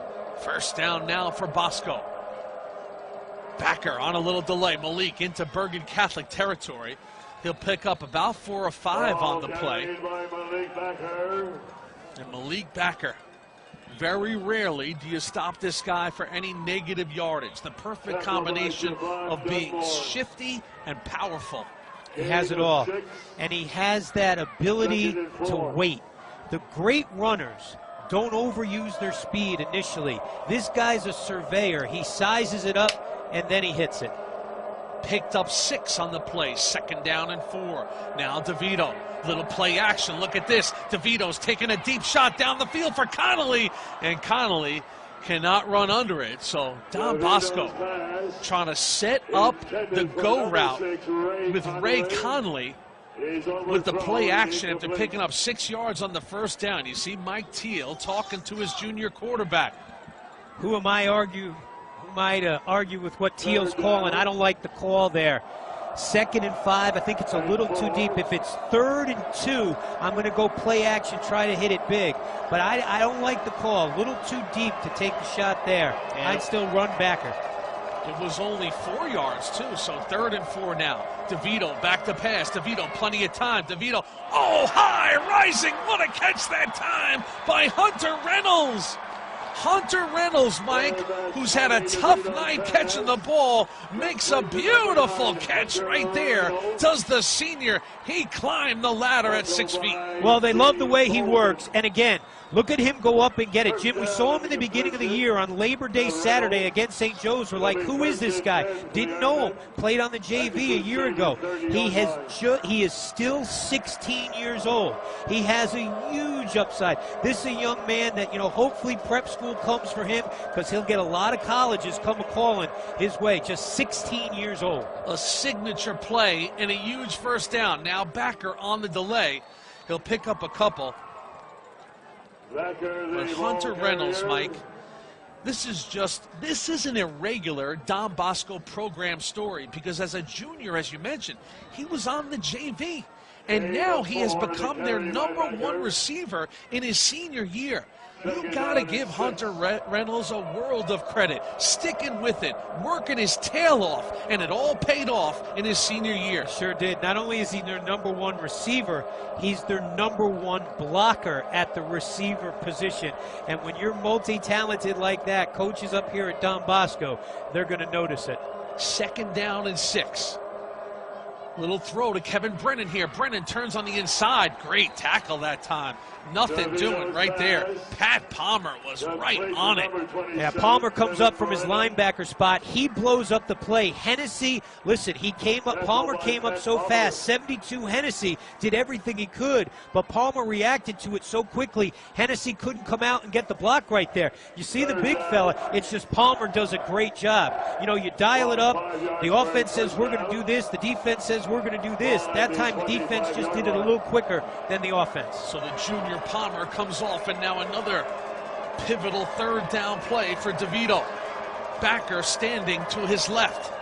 Speaker 10: First down now for Bosco. Backer on a little delay. Malik into Bergen Catholic territory. He'll pick up about 4 or 5 on the play. And Malik Backer. Very rarely do you stop this guy for any negative yardage. The perfect combination of being shifty and powerful.
Speaker 12: He has it all. And he has that ability to wait. The great runners don't overuse their speed initially. This guy's a surveyor. He sizes it up, and then he hits it.
Speaker 10: Picked up 6 on the play. 2nd down and 4. Now DeVito. Little play action. Look at this. DeVito's taking a deep shot down the field for Connolly. And Connolly cannot run under it. So Don Bosco trying to set up the go route with Ray Connolly with the play action after picking up 6 yards on the first down. You see Mike Teal talking to his junior quarterback.
Speaker 12: Who am I argue with what Teal's calling? I don't like the call there. 2nd and 5, I think it's a little too deep. If it's 3rd and 2, I'm going to go play action, try to hit it big. But I don't like the call. A little too deep to take the shot there. I'd still run Backer.
Speaker 10: It was only 4 yards, too, so 3rd and 4 now. DeVito back to pass. DeVito, plenty of time. DeVito, high, rising. What a catch that time by Hunter Reynolds. Hunter Reynolds, Mike, who's had a tough night catching the ball, makes a beautiful catch right there. Does the senior. He climbed the ladder at 6 feet.
Speaker 12: Well, they love the way he works. And again, look at him go up and get it. Jim, we saw him in the beginning of the year on Labor Day Saturday against St. Joe's. We're like, who is this guy? Didn't know him. Played on the JV a year ago. He is still 16 years old. He has a huge upside. This is a young man that, hopefully prep school comes for him because he'll get a lot of colleges come calling his way. Just 16 years old.
Speaker 10: A signature play and a huge first down. Now Backer on the delay. He'll pick up a couple. But Hunter Reynolds, Mike, this is an irregular Don Bosco program story because as a junior, as you mentioned, he was on the JV. And now he has become their #1 receiver in his senior year. You got to give Hunter Reynolds a world of credit. Sticking with it, working his tail off, and it all paid off in his senior year.
Speaker 12: Sure did. Not only is he their #1 receiver, he's their #1 blocker at the receiver position. And when you're multi-talented like that, coaches up here at Don Bosco, they're going to notice it.
Speaker 10: 2nd down and 6.
Speaker 1: Little throw to Kevin Brennan here. Brennan turns on the inside. Great tackle that time. Nothing doing right there. Pat Palmer was right on it.
Speaker 12: Yeah, Palmer comes up from his linebacker spot. He blows up the play. Hennessy, listen, Palmer came up so fast. 72 Hennessy did everything he could, but Palmer reacted to it so quickly. Hennessy couldn't come out and get the block right there. You see the big fella, it's just Palmer does a great job. You know, you dial it up. The offense says we're going to do this. The defense says we're going to do this. That time the defense just did it a little quicker than the offense.
Speaker 1: So the junior Palmer comes off, and now another pivotal third down play for DeVito. Backer standing to his left.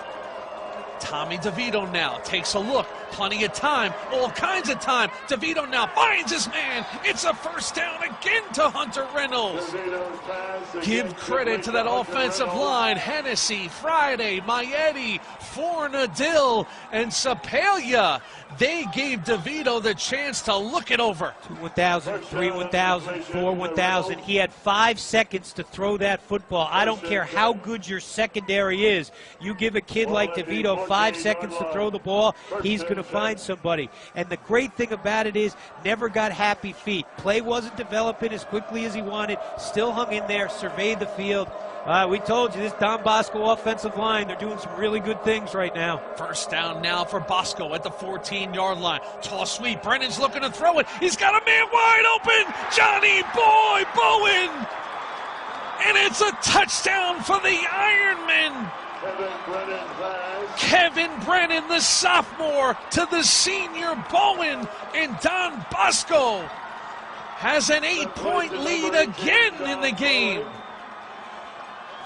Speaker 1: Tommy DeVito now takes a look. Plenty of time, all kinds of time. DeVito now finds his man. It's a first down again to Hunter Reynolds. Give credit to that offensive line. Hennessy, Friday, Maietti, Fornadil, and Sapalia. They gave DeVito the chance to look it over.
Speaker 12: 2-1,000, 3-1,000, 4-1,000. He had 5 seconds to throw that football. I don't care how good your secondary is. You give a kid like DeVito 5 seconds to throw the ball, he's going to find somebody. And the great thing about it is, never got happy feet. Play wasn't developing as quickly as he wanted. Still hung in there, surveyed the field. We told you, this Don Bosco offensive line, they're doing some really good things right now.
Speaker 1: First down now for Bosco at the 14-yard line. Toss sweep. Brennan's looking to throw it. He's got a man wide open. Johnny Boy Bowen. And it's a touchdown for the Ironmen. Kevin Brennan, the sophomore, to the senior Bowen. And Don Bosco has an 8-point lead again in the game.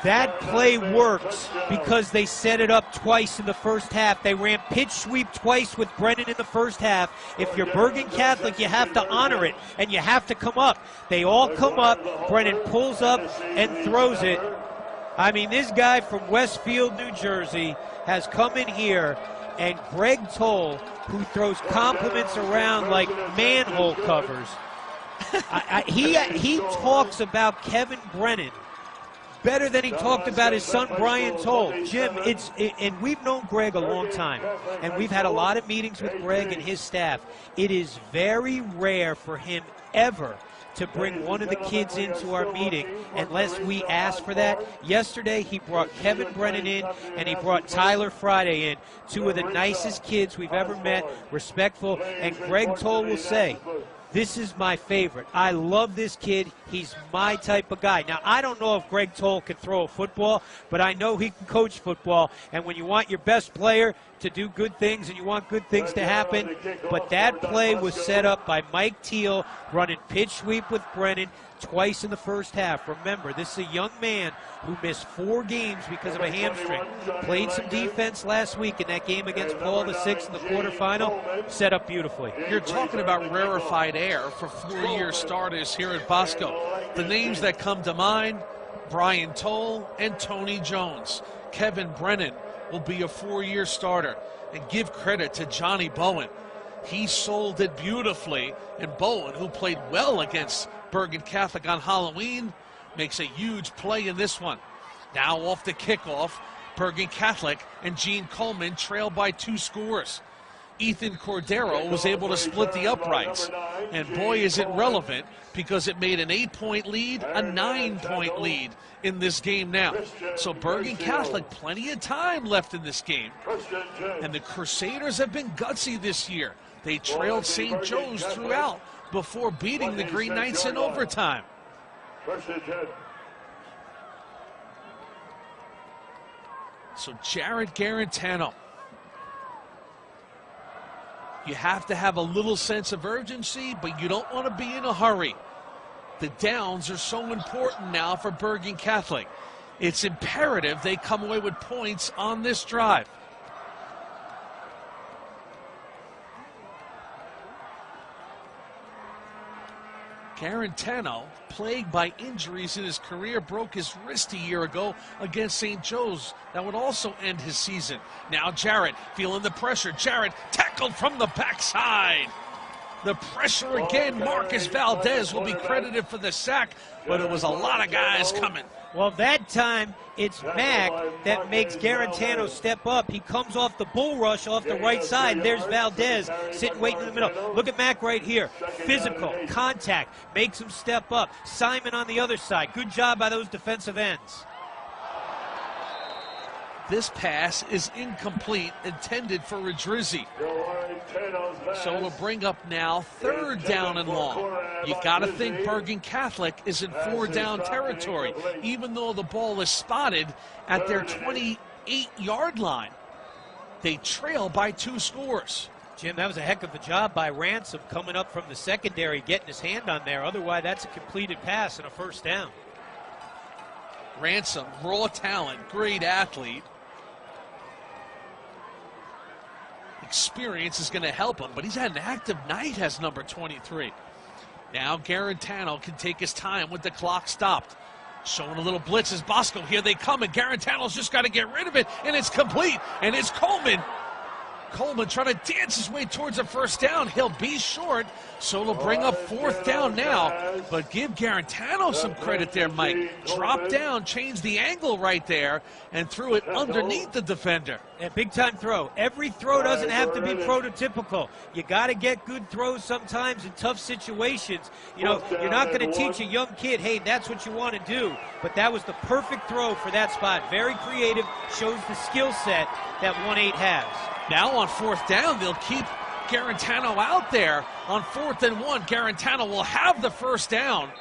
Speaker 12: That play works because they set it up twice in the first half. They ran pitch sweep twice with Brennan in the first half. If you're Bergen Catholic, you have to honor it, and you have to come up. They all come up. Brennan pulls up and throws it. I mean, this guy from Westfield, New Jersey, has come in here, and Greg Toll, who throws compliments around like manhole covers, he talks about Kevin Brennan better than he talked about his son Brian Toll. Jim, and we've known Greg a long time, and we've had a lot of meetings with Greg and his staff. It is very rare for him ever to bring one of the kids into our meeting unless we ask for that. Yesterday, he brought Kevin Brennan in, and he brought Tyler Friday in, two of the nicest kids we've ever met, respectful, and Greg Toll will say, this is my favorite. I love this kid. He's my type of guy. Now, I don't know if Greg Toll can throw a football, but I know he can coach football. And when you want your best player to do good things and you want good things to happen, but that play was set up by Mike Teal running pitch sweep with Brennan twice in the first half. Remember, this is a young man who missed 4 games because of a hamstring. Played some defense last week in that game against Paul VI in the quarterfinal. Set up beautifully.
Speaker 1: You're talking about rarefied air for 4-year starters here at Bosco. The names that come to mind, Brian Toll and Tony Jones. Kevin Brennan will be a 4-year starter. And give credit to Johnny Bowen. He sold it beautifully. And Bowen, who played well against Bergen Catholic on Halloween, makes a huge play in this one. Now off the kickoff, Bergen Catholic and Gene Coleman trail by 2 scores. Ethan Cordero was able to split the uprights. And boy, is it relevant, because it made an 8-point lead a 9-point lead in this game now. So Bergen Catholic, plenty of time left in this game. And the Crusaders have been gutsy this year. They trailed St. Joe's throughout before beating the Green Knights in overtime. So Jared Garantano. You have to have a little sense of urgency, but you don't want to be in a hurry. The downs are so important now for Bergen Catholic. It's imperative they come away with points on this drive. Garantano, plagued by injuries in his career, broke his wrist a year ago against St. Joe's. That would also end his season. Now Jarrett feeling the pressure. Jarrett tackled from the backside. The pressure again. Marcus Valdez will be credited for the sack, but it was a lot of guys coming.
Speaker 12: Well, that time it's Mack that makes Garantano step up. He comes off the bull rush off the right side. There's Valdez sitting waiting in the middle. Look at Mack right here. Physical, contact, makes him step up. Simon on the other side. Good job by those defensive ends.
Speaker 1: This pass is incomplete, intended for Rodrizzi. So it'll bring up now 3rd down and long. You got to think Bergen Catholic is in 4-down territory, even though the ball is spotted at their 28-yard line. They trail by 2 scores.
Speaker 12: Jim, that was a heck of a job by Ransom coming up from the secondary, getting his hand on there. Otherwise, that's a completed pass and a 1st down.
Speaker 1: Ransom, raw talent, great athlete. Experience is going to help him, but he's had an active night as number 23. Now Garantano can take his time with the clock stopped. Showing a little blitz as Bosco. Here they come, and Garantano's just got to get rid of it, and it's complete, and it's Coleman. Coleman trying to dance his way towards a 1st down. He'll be short, so it'll bring up 4th down now. But give Garantano some credit there, Mike. Drop down, change the angle right there, and threw it underneath the defender.
Speaker 12: Yeah, big-time throw. Every throw doesn't have to be prototypical. You got to get good throws sometimes in tough situations. You know, you're not going to teach a young kid, hey, that's what you want to do. But that was the perfect throw for that spot. Very creative, shows the skill set that 1-8 has.
Speaker 1: Now on 4th down, they'll keep Garantano out there. On 4th and 1, Garantano will have the 1st down.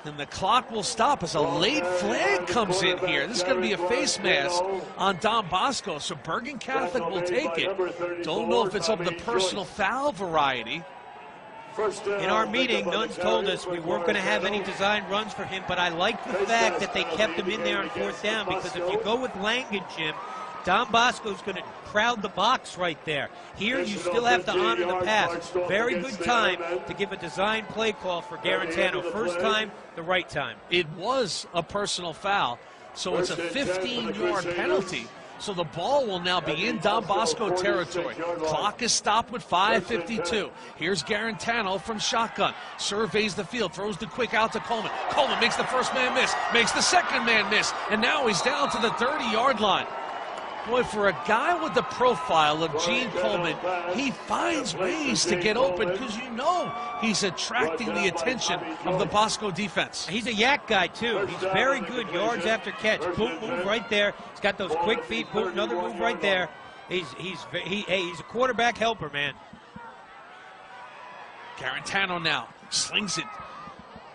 Speaker 1: And the clock will stop as a late flag comes in here. This is going to be a face mask on Don Bosco, so Bergen Catholic will take it. Don't know if it's of the personal foul variety.
Speaker 12: In our meeting, Nuns told us we weren't going to have any design runs for him, but I like the fact that they kept him in there on 4th down, because if you go with Langan, Jim, Don Bosco's going to crowd the box right there. Here, you still have to honor the pass. Very good time to give a design play call for Garantano. 1st time, the right time.
Speaker 1: It was a personal foul, so it's a 15-yard penalty. So the ball will now be in Don Bosco territory. Clock is stopped with 5:52. Here's Garantano from shotgun. Surveys the field, throws the quick out to Coleman. Coleman makes the 1st man miss, makes the 2nd man miss, and now he's down to the 30-yard line. Boy, for a guy with the profile of Gene Coleman, he finds ways to get open because you know he's attracting the attention of the Bosco defense.
Speaker 12: He's a yak guy, too. He's very good yards after catch. Boom, move right there. He's got those quick feet. Boom, another move right there. He's a quarterback helper, man.
Speaker 1: Garantano now slings it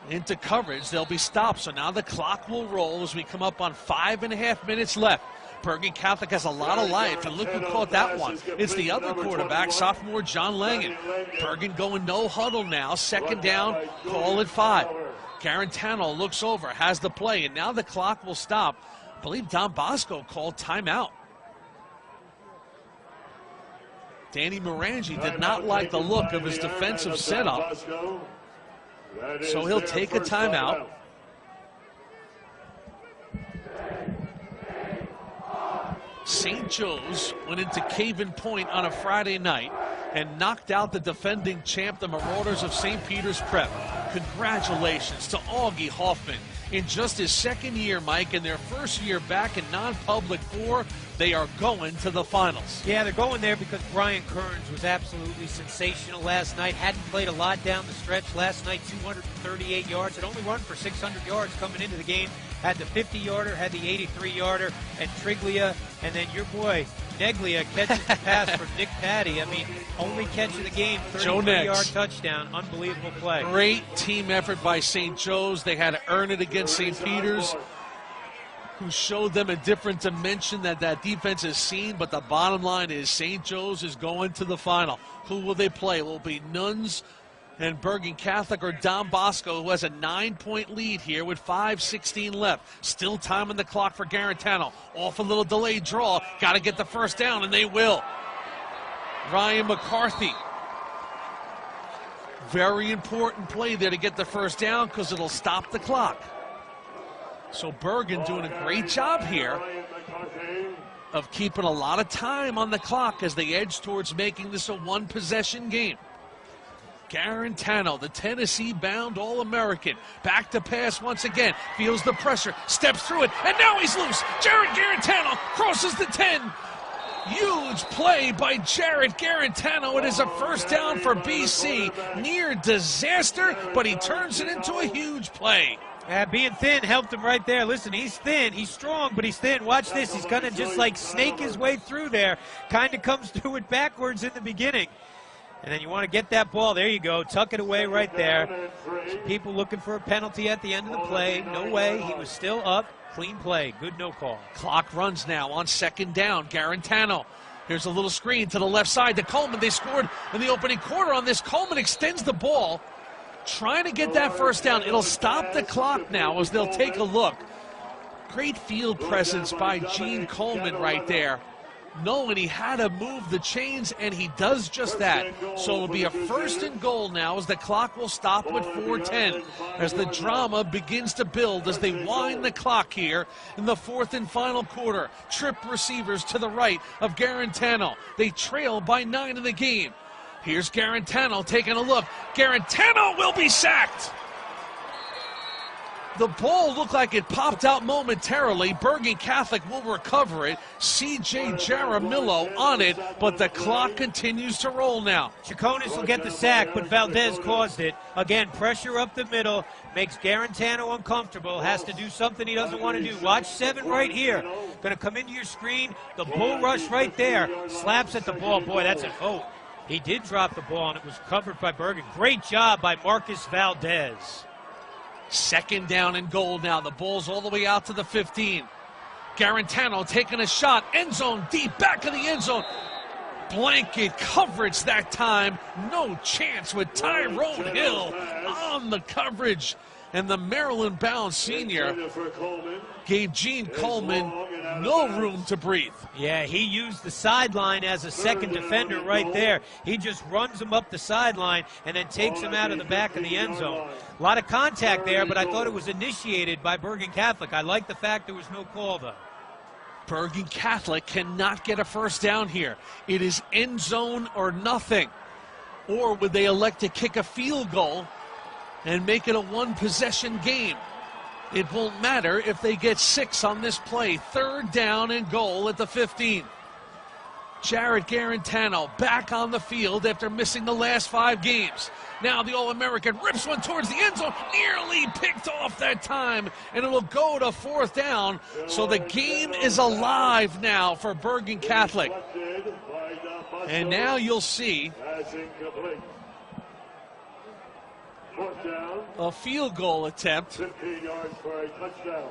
Speaker 1: into coverage. They'll be stopped, so now the clock will roll as we come up on 5.5 minutes left. Bergen Catholic has a lot of life, and look who caught that one. It's the other quarterback, sophomore John Langan. Bergen going no huddle now, 2nd down, call at 5. Garantano looks over, has the play, and now the clock will stop. I believe Don Bosco called timeout. Danny Morangi did not like the look of his defensive setup, so he'll take a timeout. St. Joe's went into Caven Point on a Friday night and knocked out the defending champ, the Marauders of St. Peter's Prep. Congratulations to Augie Hoffman. In just his 2nd year, Mike, in their 1st year back in non-public 4, they are going to the finals.
Speaker 12: Yeah, they're going there because Brian Kearns was absolutely sensational last night. Hadn't played a lot down the stretch last night, 238 yards. Had only run for 600 yards coming into the game. Had the 50-yarder, had the 83-yarder, and Triglia, and then your boy, Neglia, catches the pass from Nick Patty. I mean, only catch of the game, 33-yard touchdown. Unbelievable play.
Speaker 1: Great team effort by St. Joe's. They had to earn it against St. Peter's, who showed them a different dimension that defense has seen, but the bottom line is St. Joe's is going to the final. Who will they play? Will it be Nuns and Bergen Catholic, or Don Bosco, who has a 9-point lead here with 5:16 left? Still time on the clock for Garantano. Off a little delayed draw. Got to get the 1st down, and they will. Ryan McCarthy. Very important play there to get the 1st down because it'll stop the clock. So Bergen doing a great job here of keeping a lot of time on the clock as they edge towards making this a 1-possession game. Garantano, the Tennessee-bound All-American, back to pass once again, feels the pressure, steps through it, and now he's loose. Jared Garantano crosses the 10. Huge play by Jared Garantano. It is a first down for BC. Near disaster, but he turns it into a huge play.
Speaker 12: Being thin helped him right there. Listen, he's thin. He's strong, but he's thin. Watch this. He's going to just like snake his way through there. Kind of comes through it backwards in the beginning. And then you want to get that ball. There you go. Tuck it away right there. Some people looking for a penalty at the end of the play. No way. He was still up. Clean play. Good no call.
Speaker 1: Clock runs now on second down. Garantano. Here's a little screen to the left side to Coleman. They scored in the opening quarter on this. Coleman extends the ball, trying to get that first down. It'll stop the clock now as they'll take a look. Great field presence by Gene Coleman right there, knowing he had to move the chains, and he does just that. So it'll be a first and goal now as the clock will stop with 4:10 as the drama begins to build as they wind the clock here in the fourth and final quarter. Trip receivers to the right of Garantano. They trail by 9 in the game. Here's Garantano taking a look. Garantano will be sacked. The ball looked like it popped out momentarily. Bergen Catholic will recover it. C.J. Jaramillo on it, but the clock continues to roll now.
Speaker 12: Chaconis will get the sack, but Valdez caused it. Again, pressure up the middle, makes Garantano uncomfortable, has to do something he doesn't want to do. Watch 7 right here. Going to come into your screen. The bull rush right there. Slaps at the ball. Boy, that's an oath. He did drop the ball, and it was covered by Bergen. Great job by Marcus Valdez.
Speaker 1: Second down and goal now. The ball's all the way out to the 15. Garantano taking a shot. End zone deep, back of the end zone. Blanket coverage that time. No chance with Tyrone Hill on the coverage. And the Maryland-bound senior gave Gene Coleman no room to breathe.
Speaker 12: Yeah, he used the sideline as a second defender right there. He just runs him up the sideline and then takes him out of the back of the end zone. A lot of contact there, but I thought it was initiated by Bergen Catholic. I like the fact there was no call, though.
Speaker 1: Bergen Catholic cannot get a first down here. It is end zone or nothing. Or would they elect to kick a field goal and make it a one-possession game? It won't matter if they get 6 on this play. Third down and goal at the 15. Jared Garantano back on the field after missing the last 5 games. Now the All-American rips one towards the end zone, nearly picked off that time, and it will go to fourth down. So the game is alive now for Bergen Catholic. And now you'll see a field goal attempt
Speaker 6: 15 yards for a touchdown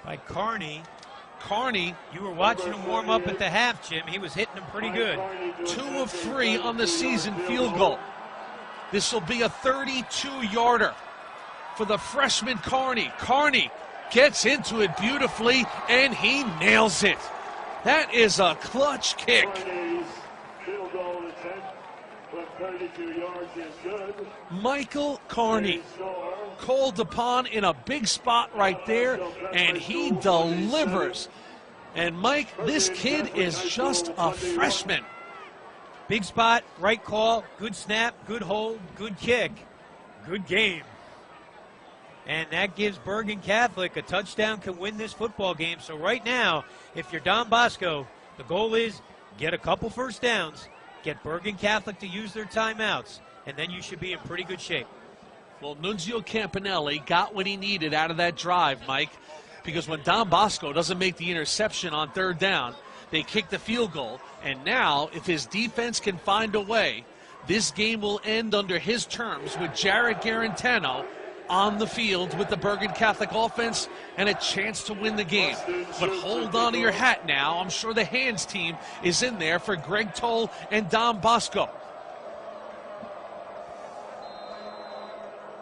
Speaker 12: by Carney.
Speaker 1: Carney,
Speaker 12: you were watching him warm up at the half, Jim. He was hitting him pretty good.
Speaker 1: 2 of 3 on the season field goal. This will be a 32-yarder for the freshman Carney. Carney gets into it beautifully, and he nails it. That is a clutch kick.
Speaker 6: field goal attempt from 32 yards is good.
Speaker 1: Michael Carney called upon in a big spot right there, and he delivers. And Mike, this kid is just a freshman.
Speaker 12: Big spot, right call, good snap, good hold, good kick, good game. And that gives Bergen Catholic a touchdown, can win this football game. So right now, if you're Don Bosco, the goal is get a couple first downs, get Bergen Catholic to use their timeouts, and then you should be in pretty good shape.
Speaker 1: Well, Nunzio Campanelli got what he needed out of that drive, Mike, because when Don Bosco doesn't make the interception on third down, they kick the field goal. And now, if his defense can find a way, this game will end under his terms with Jared Garantano on the field with the Bergen Catholic offense and a chance to win the game. But hold on to your hat now. I'm sure the hands team is in there for Greg Toll and Don Bosco.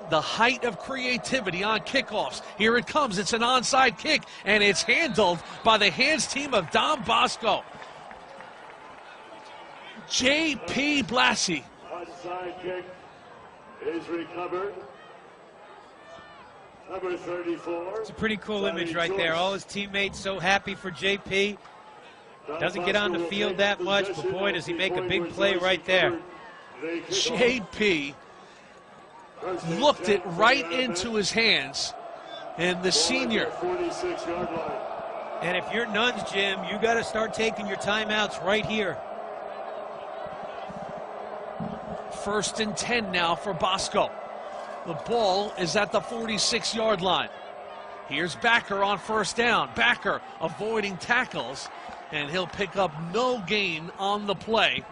Speaker 1: The height of creativity on kickoffs. Here it comes. It's an onside kick, and it's handled by the hands team of Don Bosco. J.P. Blassie.
Speaker 6: Onside kick is recovered. Number 34.
Speaker 12: It's a pretty cool image right there. All his teammates so happy for JP. Doesn't get on the field that much, but boy, does he make a big play right there.
Speaker 1: JP looked it right into his hands, and the senior.
Speaker 12: And if you're Nuns, Jim, you got to start taking your timeouts right here.
Speaker 1: 1st and 10 now for Bosco. The ball is at the 46-yard line. Here's Backer on 1st down. Backer avoiding tackles, and he'll pick up no gain on the play.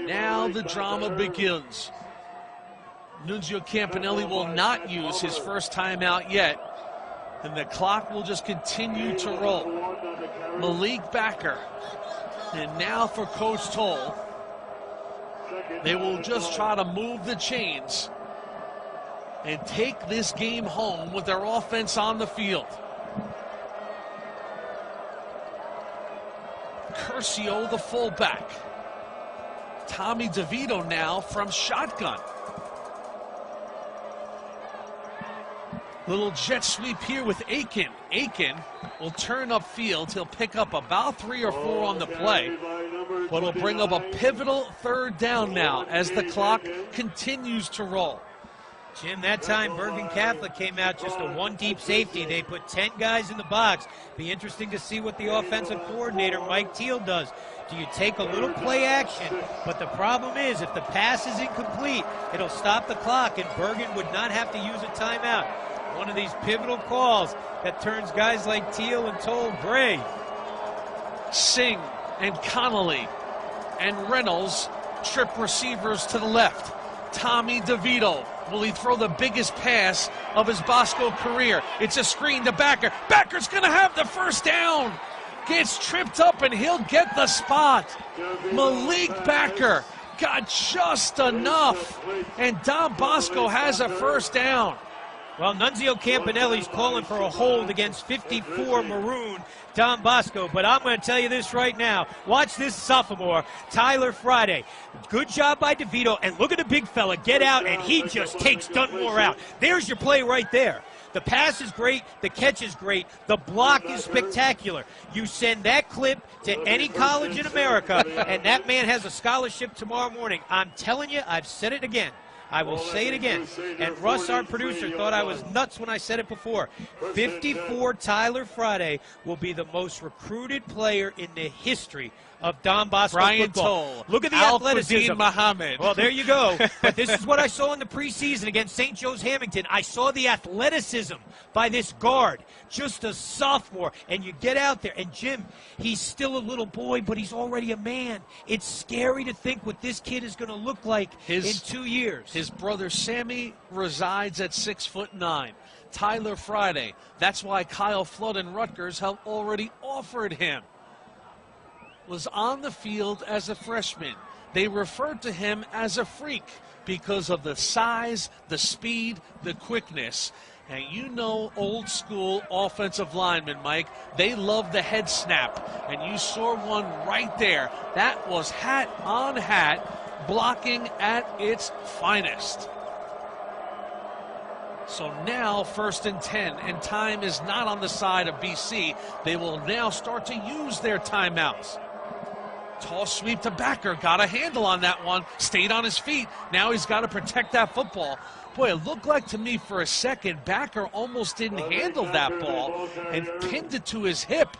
Speaker 1: Now the drama begins. Nunzio Campanelli will not use his first timeout yet, and the clock will just continue to roll. Malik Backer, and now for Coach Toll. They will just try to move the chains and take this game home with their offense on the field. Curcio, the fullback. Tommy DeVito now from shotgun. Little jet sweep here with Aiken. Aiken will turn upfield. He'll pick up about 3 or 4 on the play, but he'll bring up a pivotal 3rd down now as the clock continues to roll.
Speaker 12: Jim, that time Bergen Catholic came out just a 1-deep safety. They put 10 guys in the box. Be interesting to see what the offensive coordinator, Mike Teal, does. Do you take a little play action? But the problem is, if the pass is incomplete, it'll stop the clock, and Bergen would not have to use a timeout. One of these pivotal calls that turns guys like Teal and Toll gray.
Speaker 1: Singh and Connolly and Reynolds trip receivers to the left. Tommy DeVito. Will he throw the biggest pass of his Bosco career? It's a screen to Backer. Backer's going to have the 1st down. Gets tripped up, and he'll get the spot. Malik Backer got just enough, and Don Bosco has a 1st down.
Speaker 12: Well, Nunzio Campanelli's calling for a hold against 54 Maroon Don Bosco, but I'm going to tell you this right now. Watch this sophomore, Tyler Friday. Good job by DeVito, and look at the big fella get out, and he just takes Dunmore out. There's your play right there. The pass is great, the catch is great, the block is spectacular. You send that clip to any college in America, and that man has a scholarship tomorrow morning. I'm telling you, I've said it again. I will say it again. And Russ, our producer, thought I was nuts when I said it before. 54 Tyler Friday will be the most recruited player in the history of Don Bosco
Speaker 1: Brian
Speaker 12: football.
Speaker 1: Toll.
Speaker 12: Look at the athleticism.
Speaker 1: Muhammad.
Speaker 12: Well, there you go. But this is what I saw in the preseason against St. Joe's Hamilton. I saw the athleticism by this guard. Just a sophomore. And you get out there. And Jim, he's still a little boy, but he's already a man. It's scary to think what this kid is going to look like in 2 years.
Speaker 1: His brother Sammy resides at 6'9". Tyler Friday. That's why Kyle Flood and Rutgers have already offered him. Was on the field as a freshman. They referred to him as a freak because of the size, the speed, the quickness. And you know old school offensive linemen, Mike, they love the head snap. And you saw one right there. That was hat on hat, blocking at its finest. So now 1st and 10, and time is not on the side of BC. They will now start to use their timeouts. Toss sweep to Backer. Got a handle on that one. Stayed on his feet. Now he's got to protect that football. Boy, it looked like to me for a second Backer almost didn't handle that ball and pinned it to his hip.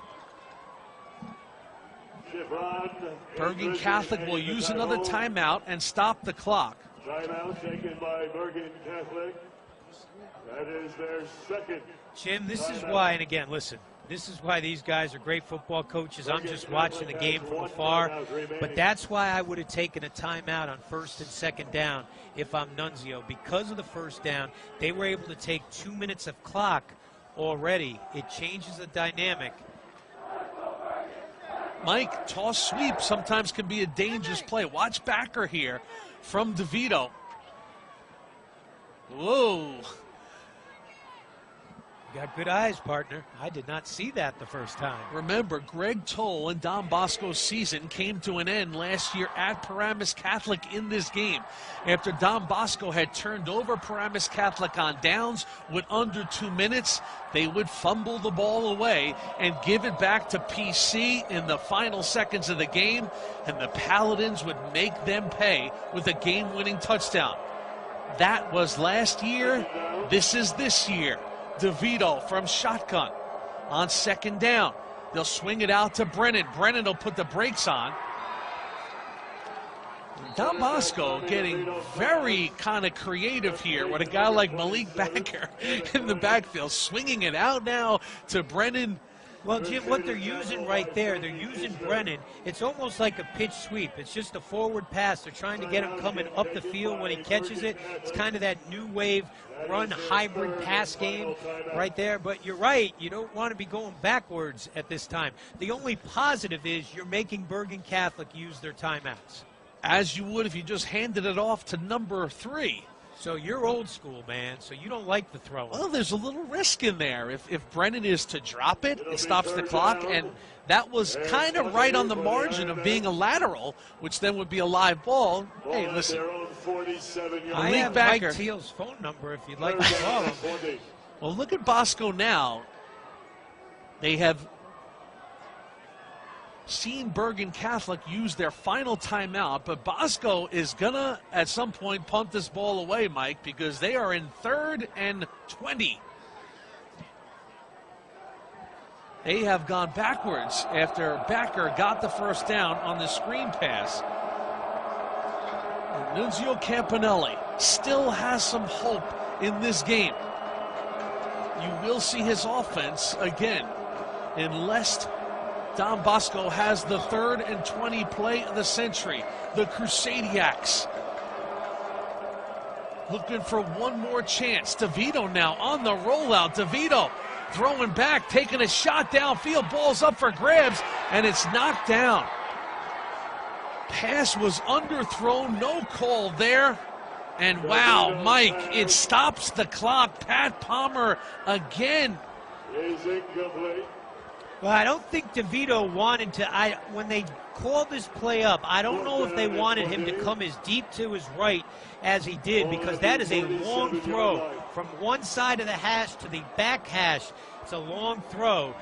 Speaker 1: Bergen Catholic will use another timeout and stop the clock.
Speaker 6: Timeout taken by Bergen Catholic. That is their 2nd.
Speaker 12: Jim, this is why, and again, listen, this is why these guys are great football coaches. I'm just watching the game from afar. But that's why I would have taken a timeout on 1st and 2nd down if I'm Nunzio. Because of the 1st down, they were able to take 2 minutes of clock already. It changes the dynamic.
Speaker 1: Mike, toss sweep sometimes can be a dangerous play. Watch Backer here from DeVito. Whoa.
Speaker 12: You got good eyes, partner. I did not see that the first time.
Speaker 10: Remember, Greg Toll and Don Bosco's season came to an end last year at Paramus Catholic in this game. After Don Bosco had turned over Paramus Catholic on downs with under 2 minutes, they would fumble the ball away and give it back to PC in the final seconds of the game, and the Paladins would make them pay with a game-winning touchdown. That was last year. This is this year. DeVito from shotgun on second down. They'll swing it out to Brennan. Brennan will put the brakes on. Don Bosco getting very kind of creative here with a guy like Malik Backer in the backfield, swinging it out now to Brennan.
Speaker 12: Well, Jim, what they're using right there, they're using Brennan. It's almost like a pitch sweep. It's just a forward pass. They're trying to get him coming up the field when he catches it. It's kind of that new wave run hybrid pass game right there. But you're right, you don't want to be going backwards at this time. The only positive is you're making Bergen Catholic use their timeouts.
Speaker 10: As you would if you just handed it off to number 3.
Speaker 12: So you're old school, man, so you don't like the throw.
Speaker 10: Well, there's a little risk in there. If Brennan is to drop it, it stops the clock, and that was kind of right on the margin of being a lateral, which then would be a live ball. Hey, listen.
Speaker 12: I have Mike Teal's phone number if you'd like to call him.
Speaker 10: Well, look at Bosco now. They have seen Bergen Catholic use their final timeout, but Bosco is going to, at some point, punt this ball away, Mike, because they are in 3rd and 20. They have gone backwards after Backer got the first down on the screen pass. And Nunzio Campanelli still has some hope in this game. You will see his offense again unless Don Bosco has the 3rd and 20 play of the century. The Crusadiacs looking for one more chance. DeVito now on the rollout. DeVito throwing back, taking a shot downfield. Ball's up for grabs, and it's knocked down. Pass was underthrown, no call there. And wow, Mike, it stops the clock. Pat Palmer again.
Speaker 6: Is incomplete.
Speaker 12: Well, I don't think DeVito wanted to, when they called this play up, I don't know if they wanted him to come as deep to his right as he did, because that is a long throw from one side of the hash to the back hash. It's a long throw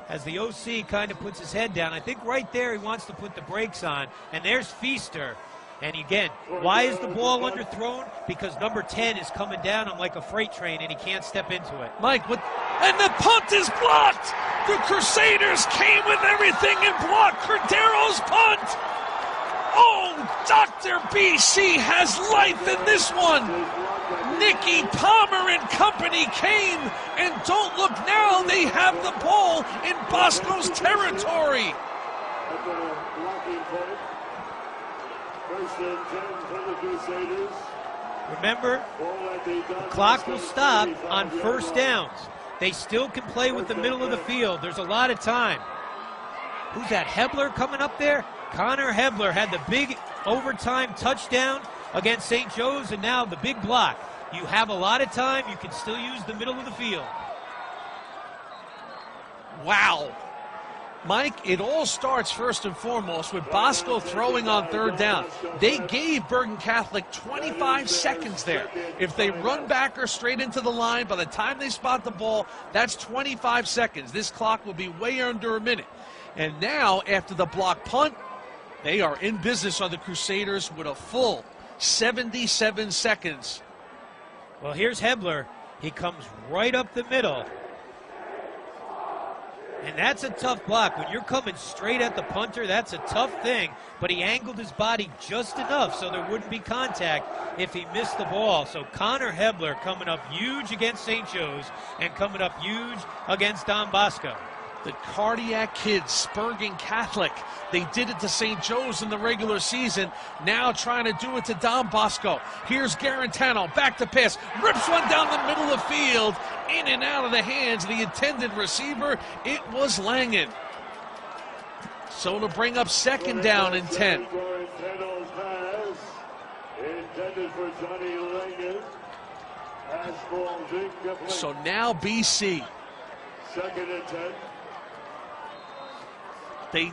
Speaker 12: as the OC kind of puts his head down. I think right there he wants to put the brakes on, and there's Feaster. And again, why is the ball underthrown? Because number 10 is coming down on like a freight train and he can't step into it.
Speaker 10: Mike, and the punt is blocked! The Crusaders came with everything and blocked Cordero's punt! Oh, Dr. BC has life in this one! Nicky Palmer and company came, and don't look now, they have the ball in Bosco's territory!
Speaker 12: Remember, the clock will stop on first downs. They still can play with the middle of the field. There's a lot of time. Who's that, Hebler coming up there? Connor Hebler had the big overtime touchdown against St. Joe's, and now the big block. You have a lot of time. You can still use the middle of the field.
Speaker 10: Wow. Mike, it all starts first and foremost with Bosco throwing on 3rd down. They gave Bergen Catholic 25 seconds there. If they run back or straight into the line, by the time they spot the ball, that's 25 seconds. This clock will be way under a minute. And now, after the block punt, they are in business on the Crusaders with a full 77 seconds.
Speaker 12: Well, here's Hebler. He comes right up the middle. And that's a tough block. When you're coming straight at the punter, that's a tough thing. But he angled his body just enough so there wouldn't be contact if he missed the ball. So Connor Hebler coming up huge against St. Joe's and coming up huge against Don Bosco.
Speaker 10: The Cardiac Kids, Bergen Catholic. They did it to St. Joe's in the regular season. Now trying to do it to Don Bosco. Here's Garantano, back to pass. Rips one down the middle of the field. In and out of the hands of the intended receiver. It was Langen. So to bring up 2nd down and 10.
Speaker 6: Intended for Johnny Langen.
Speaker 10: So now BC
Speaker 6: Second and 10.
Speaker 1: They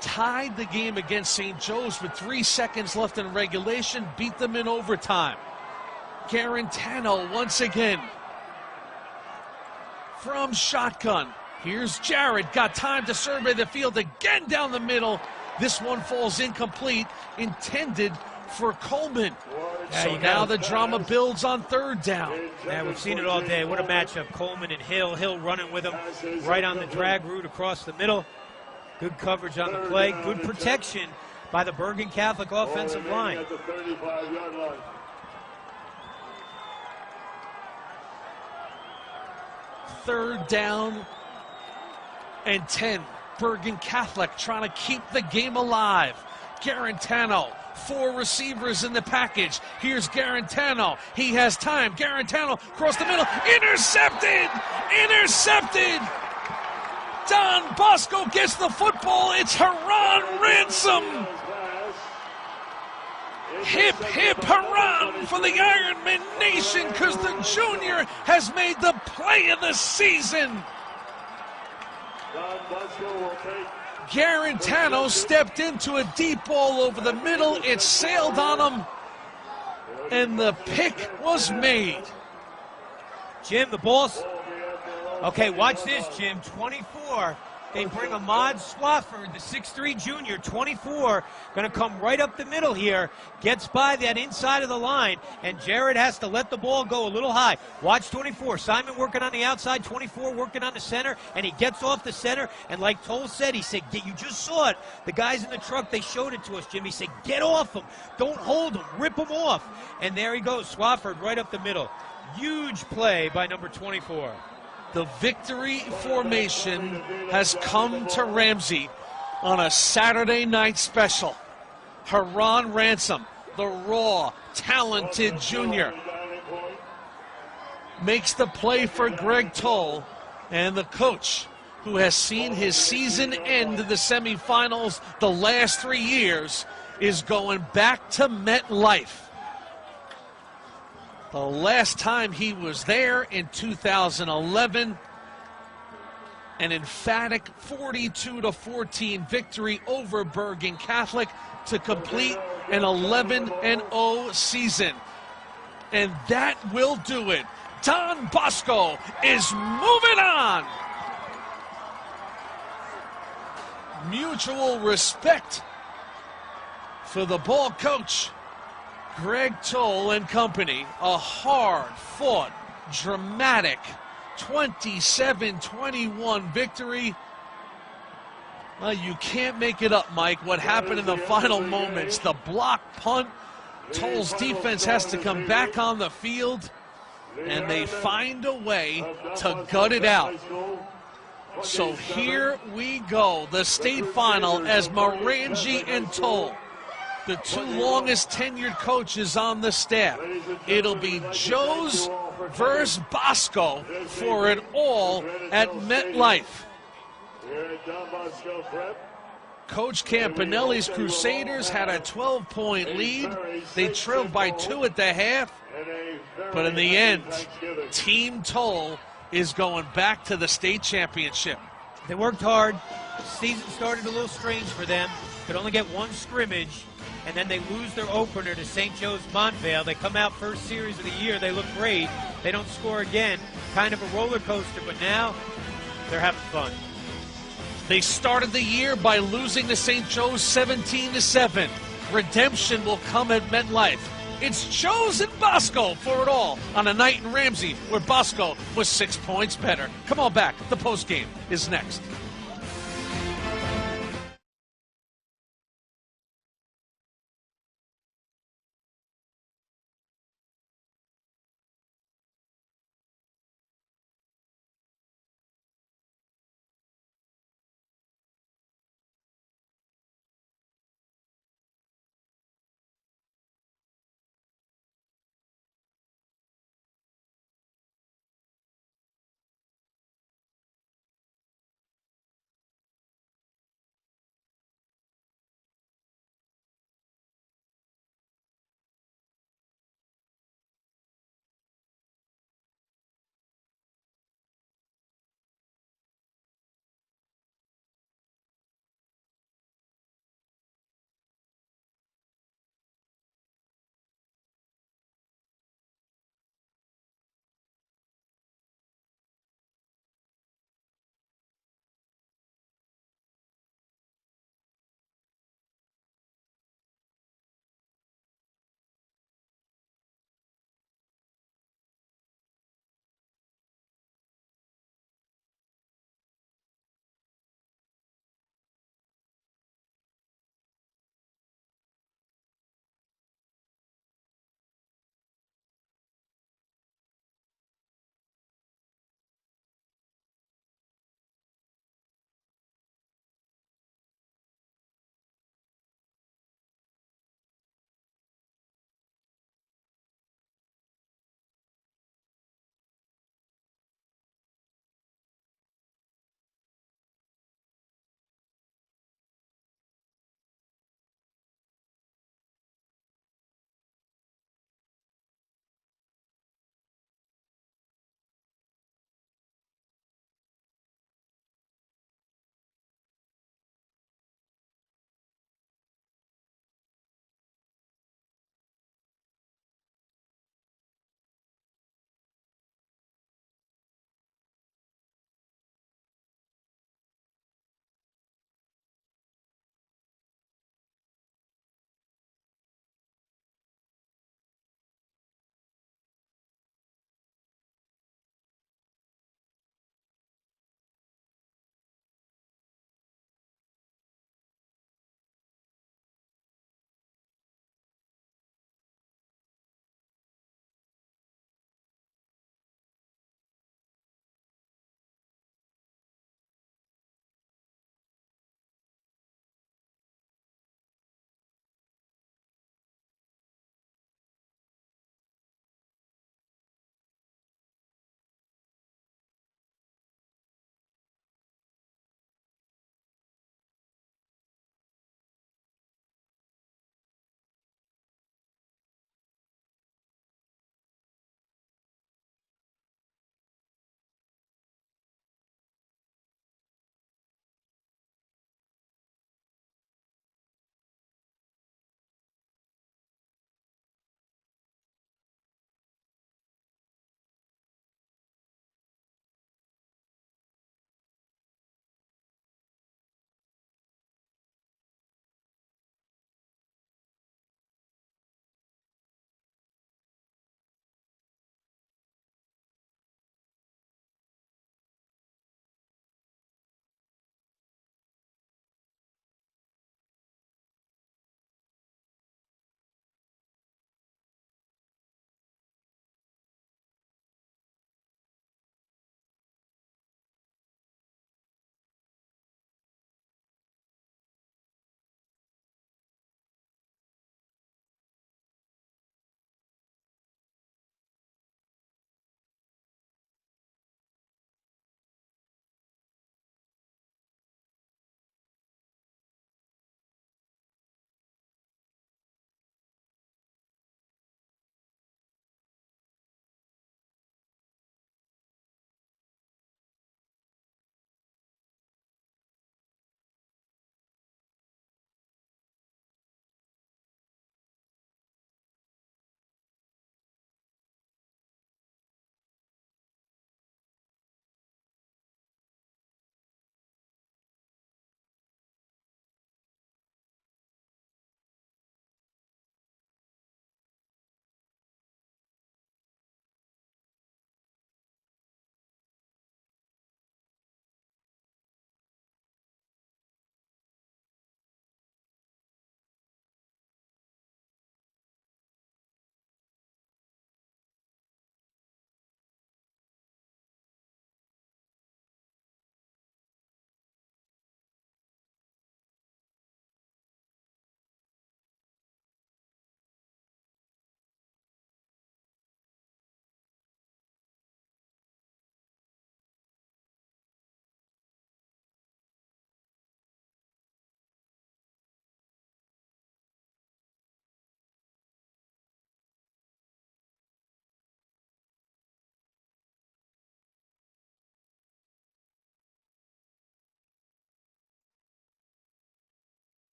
Speaker 1: tied the game against St. Joe's with 3 seconds left in regulation, beat them in overtime. Garantano once again from shotgun. Here's Jared, got time to survey the field again down the middle. This one falls incomplete, intended for Coleman. So now the drama builds on third down.
Speaker 12: Yeah, we've seen it all day. What a matchup. Coleman and Hill. Hill running with him right on the drag route across the middle. Good coverage on the play. Good protection by the Bergen Catholic offensive line.
Speaker 6: At the 35-yard line.
Speaker 1: Third down and 10. Bergen Catholic trying to keep the game alive. Garantano, 4 receivers in the package. Here's Garantano. He has time. Garantano across the middle. Intercepted! Intercepted! Don Bosco gets the football. It's Haran Ransom. Hip, hip, hurrah for the Ironman Nation, because the junior has made the play of the season. Garantano stepped into a deep ball over the middle. It sailed on him, and the pick was made.
Speaker 12: Jim, the ball's... Okay, watch this, Jim. 24. They bring Ahmad Swafford, the 6'3 junior, 24, going to come right up the middle here, gets by that inside of the line, and Jared has to let the ball go a little high. Watch 24. Simon working on the outside, 24 working on the center, and he gets off the center, and like Toll said, he said, you just saw it. The guys in the truck, they showed it to us, Jim. He said, get off him. Don't hold him. Rip him off. And there he goes, Swafford right up the middle. Huge play by number 24.
Speaker 1: The victory formation has come to Ramsey on a Saturday night special. Haran Ransom, the raw, talented junior, makes the play for Greg Toll, and the coach, who has seen his season end in the semifinals the last 3 years, is going back to MetLife. The last time he was there in 2011, an emphatic 42-14 victory over Bergen Catholic to complete an 11-0 season. And that will do it. Don Bosco is moving on. Mutual respect for the ball coach, Greg Toll and company. A hard-fought, dramatic 27-21 victory. Well, you can't make it up, Mike. What happened in the final moments, the block punt, Toll's defense has to come back on the field, and they find a way to gut it out. So here we go, the state final as Morangi and Toll, the 2 longest tenured coaches on the staff. It'll be Joe's versus Bosco for it all at MetLife.
Speaker 6: Here at Don Bosco Prep.
Speaker 1: Coach Campanelli's Crusaders had a 12-point lead. They trailed by 2 at the half. But in the end, Team Toll is going back to the state championship.
Speaker 12: They worked hard. Season started a little strange for them. Could only get 1 scrimmage, and then they lose their opener to St. Joe's Montvale. They come out first series of the year. They look great. They don't score again. Kind of a roller coaster, but now they're having fun.
Speaker 1: They started the year by losing to St. Joe's 17-7. Redemption will come at MetLife. It's Joe's and Bosco for it all on a night in Ramsey where Bosco was 6 points better. Come on back. The postgame is next.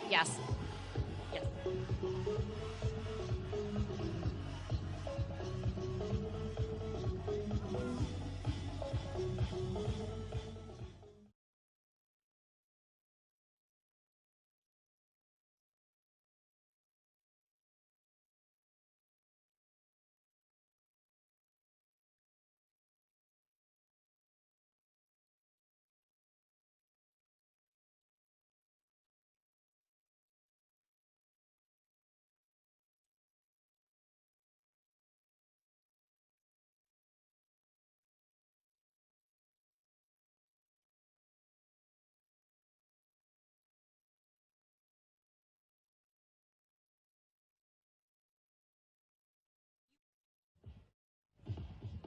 Speaker 5: Yes. Yes.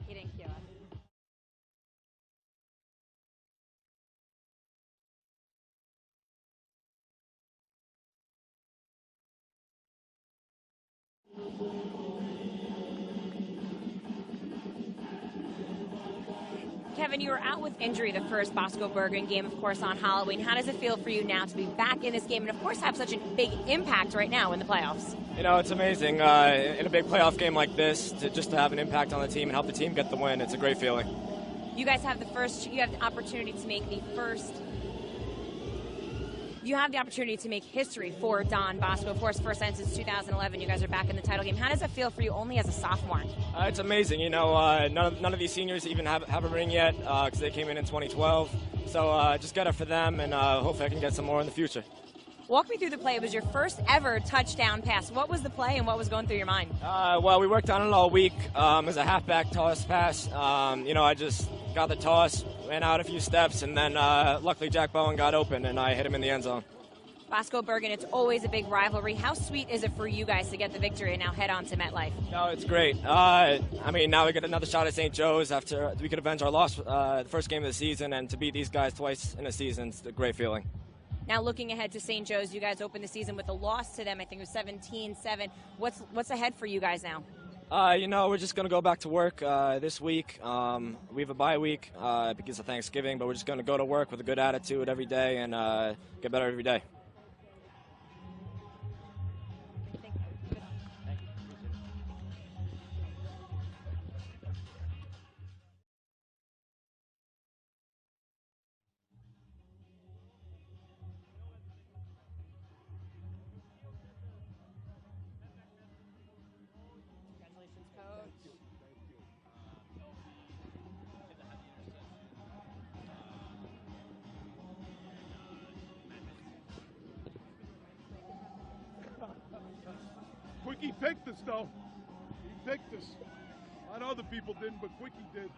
Speaker 5: He didn't cue us. Kevin, you were out with injury the first Bosco Bergen game, of course, on Halloween. How does it feel for you now to be back in this game and, of course, have such a big impact right now in the playoffs?
Speaker 13: You know, it's amazing in a big playoff game like this just to have an impact on the team and help the team get the win. It's a great feeling.
Speaker 5: You guys have the opportunity to make the first. You have the opportunity to make history for Don Bosco. Of course, first time since 2011, you guys are back in the title game. How does it feel for you only as a sophomore?
Speaker 13: It's amazing. You know, none of these seniors even have a ring yet because they came in 2012. So just got it for them, and hopefully I can get some more in the future.
Speaker 5: Walk me through the play. It was your first ever touchdown pass. What was the play and what was going through your mind?
Speaker 13: Well, we worked on it all week as a halfback toss pass. You know, I just got the toss, ran out a few steps, and then luckily Jack Bowen got open, and I hit him in the end zone.
Speaker 5: Bosco Bergen, it's always a big rivalry. How sweet is it for you guys to get the victory and now head on to MetLife?
Speaker 13: No, it's great. I mean, now we get another shot at St. Joe's after we could avenge our loss the first game of the season, and to beat these guys twice in a season, it's a great feeling.
Speaker 5: Now looking ahead to St. Joe's, you guys opened the season with a loss to them. I think it was 17-7. What's ahead for you guys now?
Speaker 13: You know, we're just going to go back to work this week. We have a bye week because of Thanksgiving, but we're just going to go to work with a good attitude every day and get better every day.
Speaker 14: Quickie picked us, though. He picked us. A lot of other people didn't, but Quickie did.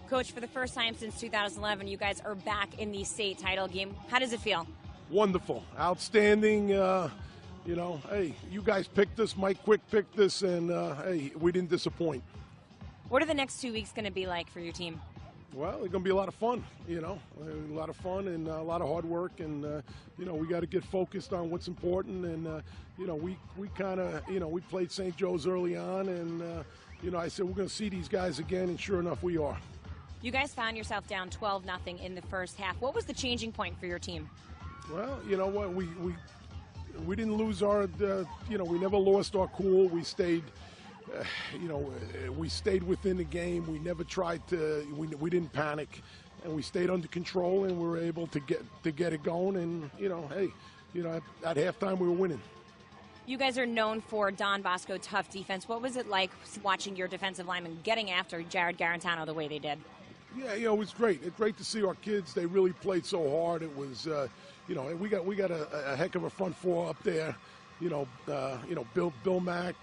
Speaker 5: Coach, for the first time since 2011, you guys are back in the state title game. How does it feel?
Speaker 14: Wonderful. Outstanding. You know, hey, you guys picked us. Mike Quick picked us, and, hey, we didn't disappoint.
Speaker 5: What are the next 2 weeks going to be like for your team?
Speaker 14: Well, it's going to be a lot of fun, you know, a lot of fun and a lot of hard work. And, you know, we got to get focused on what's important. And, you know, we kind of, you know, we played St. Joe's early on. And, you know, I said, we're going to see these guys again. And sure enough, we are.
Speaker 5: You guys found yourself down 12-0 in the first half. What was the changing point for your team?
Speaker 14: Well, you know what, we didn't lose our, you know, we never lost our cool. We stayed, you know, we stayed within the game. We never tried to, we didn't panic, and we stayed under control, and we were able to get it going. And, you know, hey, you know, at halftime we were winning.
Speaker 5: You guys are known for Don Bosco tough defense. What was it like watching your defensive linemen getting after Jared Garantano the way they did?
Speaker 14: Yeah, it was great. It's great to see our kids. They really played so hard. It was, we got a heck of a front four up there. Bill Mack,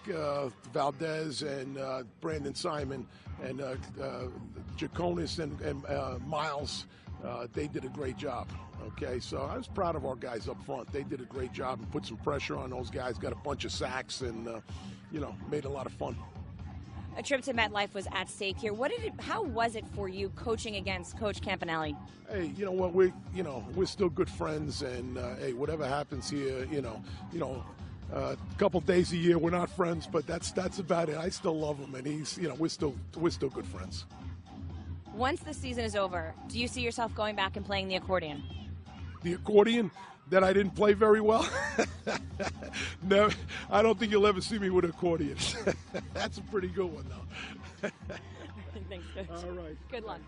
Speaker 14: Valdez, and Brandon Simon, and Jaconis and Miles. They did a great job. Okay, so I was proud of our guys up front. They did a great job and put some pressure on those guys. Got a bunch of sacks and made a lot of fun.
Speaker 5: A trip to MetLife was at stake here. How was it for you coaching against Coach Campanelli?
Speaker 14: Hey, you know what? We're still good friends, and hey, whatever happens here, a couple days a year we're not friends, but that's about it. I still love him, and we're still good friends.
Speaker 5: Once the season is over, do you see yourself going back and playing the accordion?
Speaker 14: The accordion that I didn't play very well? No, I don't think you'll ever see me with an accordion. That's a pretty good one, though.
Speaker 5: Thanks, Coach.
Speaker 14: All right.
Speaker 5: Good luck.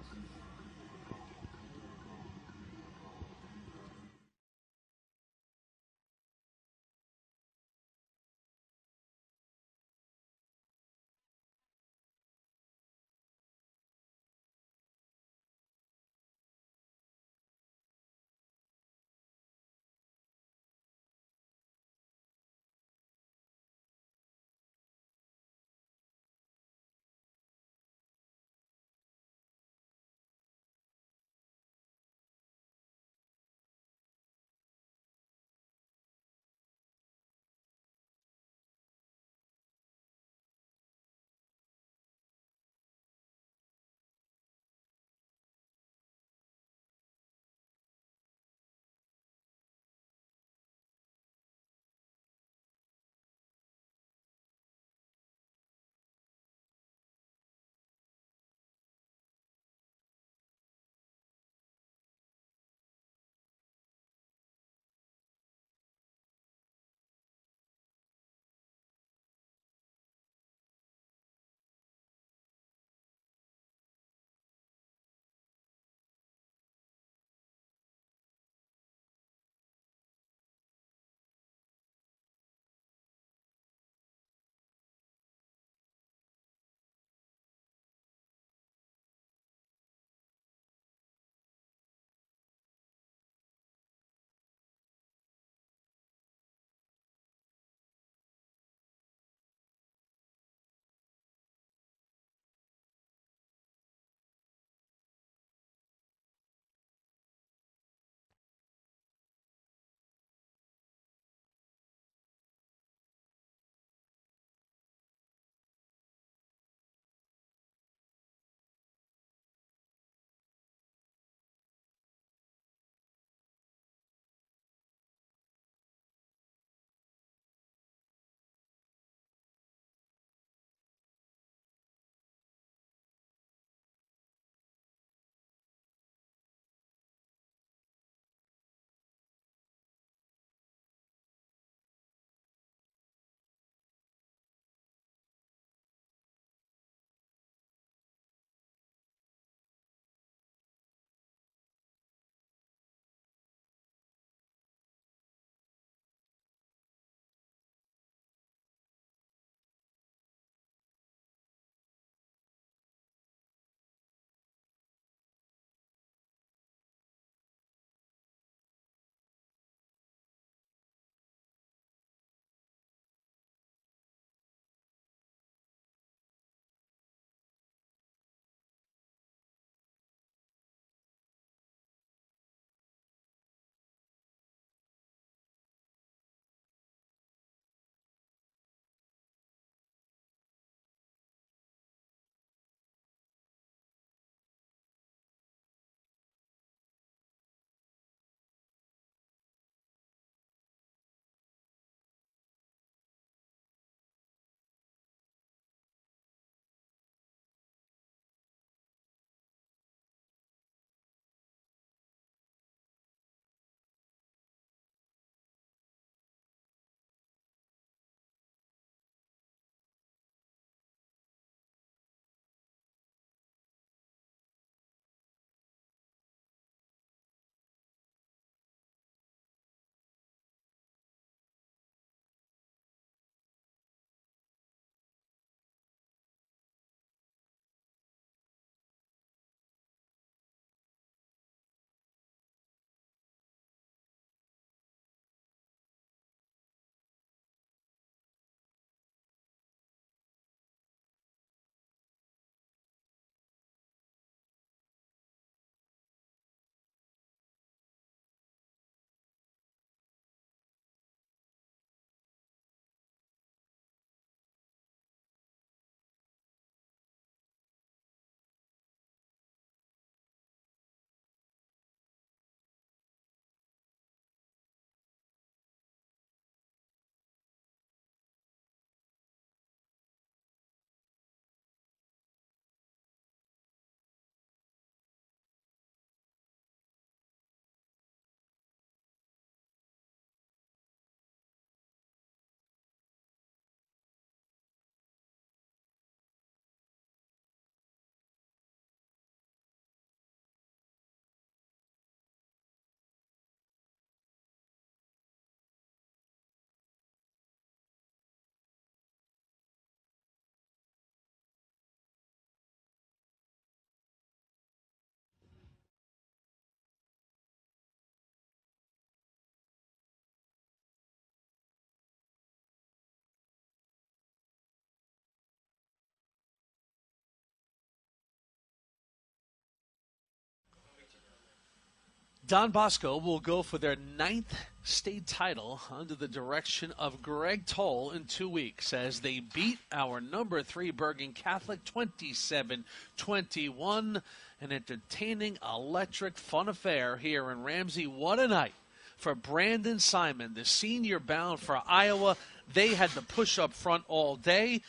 Speaker 10: Don Bosco will go for their 9th state title under the direction of Greg Toll in 2 weeks as they beat our number 3 Bergen Catholic 27-21. An entertaining, electric, fun affair here in Ramsey. What a night for Brandon Simon, the senior bound for Iowa. They had to push up front all day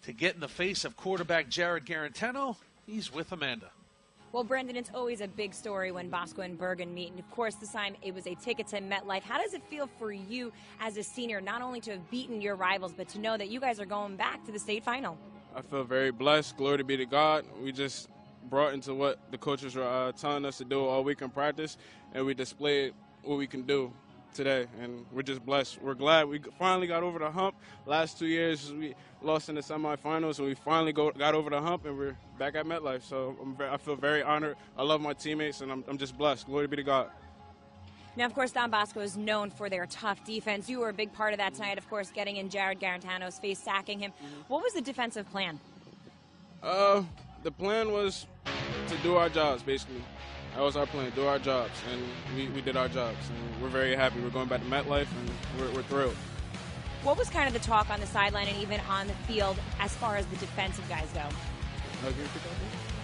Speaker 10: to get in the face of quarterback Jared Garantano. He's with Amanda.
Speaker 5: Well, Brandon, it's always a big story when Bosco and Bergen meet. And, of course, this time it was a ticket to MetLife. How does it feel for you as a senior, not only to have beaten your rivals, but to know that you guys are going back to the state final?
Speaker 15: I feel very blessed. Glory be to God. We just brought into what the coaches were telling us to do all week in practice, and we displayed what we can do today, and we're just blessed. We're glad we finally got over the hump. Last 2 years we lost in the semifinals, and we finally got over the hump, and we're back at MetLife. So I feel very honored. I love my teammates, and I'm just blessed. Glory be to God.
Speaker 5: Now, of course, Don Bosco is known for their tough defense. You were a big part of that tonight, of course, getting in Jared Garantano's face, sacking him. What was the defensive plan?
Speaker 15: The plan was to do our jobs, basically. That was our plan, do our jobs, and we did our jobs, and we're very happy. We're going back to MetLife, and we're thrilled.
Speaker 5: What was kind of the talk on the sideline and even on the field as far as the defensive guys go?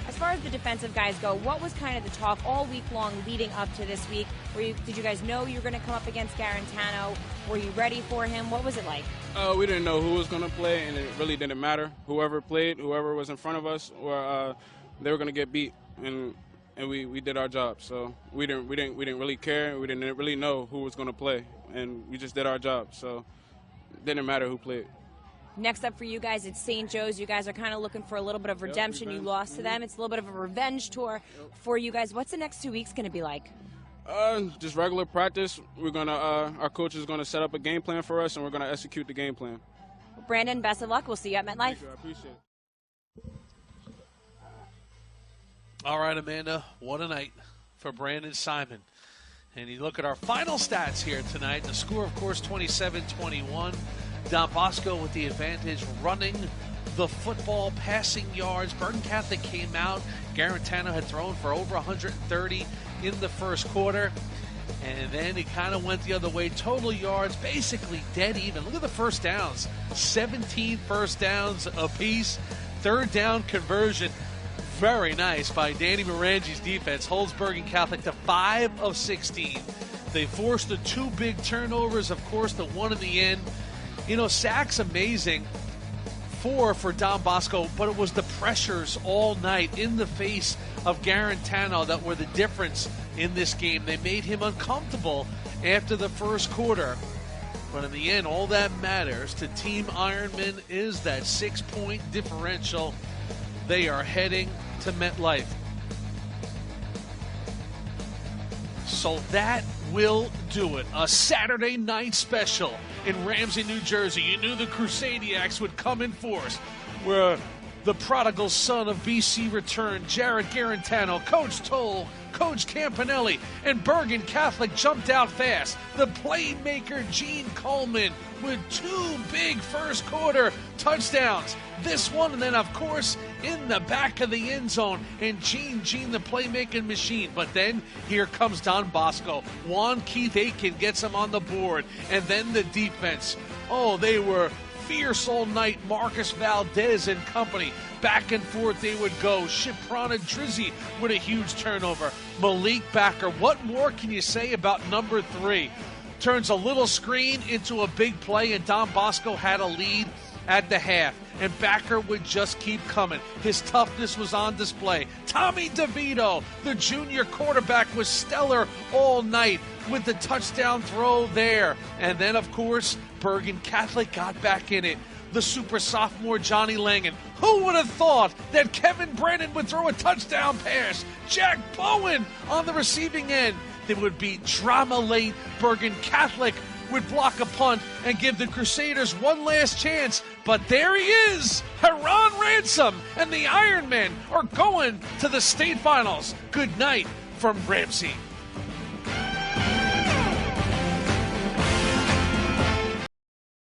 Speaker 5: As far as the defensive guys go, what was kind of the talk all week long leading up to this week? Did you guys know you were going to come up against Garantano? Were you ready for him? What was it like?
Speaker 15: We didn't know who was going to play, and it really didn't matter. Whoever played, whoever was in front of us, they were going to get beat, and we did our job. So we didn't really care. We didn't really know who was going to play, and we just did our job. So it didn't matter who played.
Speaker 5: Next up for you guys, it's St. Joe's. You guys are kind of looking for a little bit of redemption. You lost to them. It's a little bit of a revenge tour for you guys. What's the next 2 weeks going to be like?
Speaker 15: Just regular practice. We're gonna our coach is gonna set up a game plan for us, and we're gonna execute the game plan.
Speaker 5: Brandon, best of luck. We'll see you at MetLife.
Speaker 15: Thank you. I appreciate it.
Speaker 10: All right, Amanda, what a night for Brandon Simon. And you look at our final stats here tonight. The score, of course, 27-21. Don Bosco with the advantage running the football, passing yards. Bergen Catholic came out. Garantano had thrown for over 130 in the first quarter. And then he kind of went the other way. Total yards, basically dead even. Look at the first downs. 17 first downs apiece. Third down conversion. Very nice by Danny Morangi's defense. Holds Bergen Catholic to 5 of 16. They forced the 2 big turnovers. Of course, the one in the end. You know, sacks amazing. 4 for Don Bosco, but it was the pressures all night in the face of Garantano that were the difference in this game. They made him uncomfortable after the first quarter. But in the end, all that matters to Team Ironman is that 6-point differential. They are heading to MetLife. So that will do it. A Saturday night special in Ramsey, New Jersey. You knew the Crusadiacs would come in force, where the prodigal son of BC returned, Jared Garantano, Coach Toll, Coach Campanelli, and Bergen Catholic jumped out fast. The playmaker Gene Coleman with 2 big first quarter touchdowns. This one, and then, of course, in the back of the end zone. And Gene the playmaking machine. But then here comes Don Bosco. Juan Keith Aiken gets him on the board. And then the defense. Oh, they were fierce all night. Marcus Valdez and company. Back and forth they would go. Shiprana Drizzy with a huge turnover. Malik Backer. What more can you say about number 3? Turns a little screen into a big play, and Don Bosco had a lead at the half. And Backer would just keep coming. His toughness was on display. Tommy DeVito, the junior quarterback, was stellar all night with the touchdown throw there. And then, of course, Bergen Catholic got back in it. The super sophomore Johnny Langan. Who would have thought that Kevin Brennan would throw a touchdown pass? Jack Bowen on the receiving end. There would be drama late. Bergen Catholic would block a punt and give the Crusaders one last chance. But there he is, Heron Ransom, and the Ironmen are going to the state finals. Good night from Ramsey.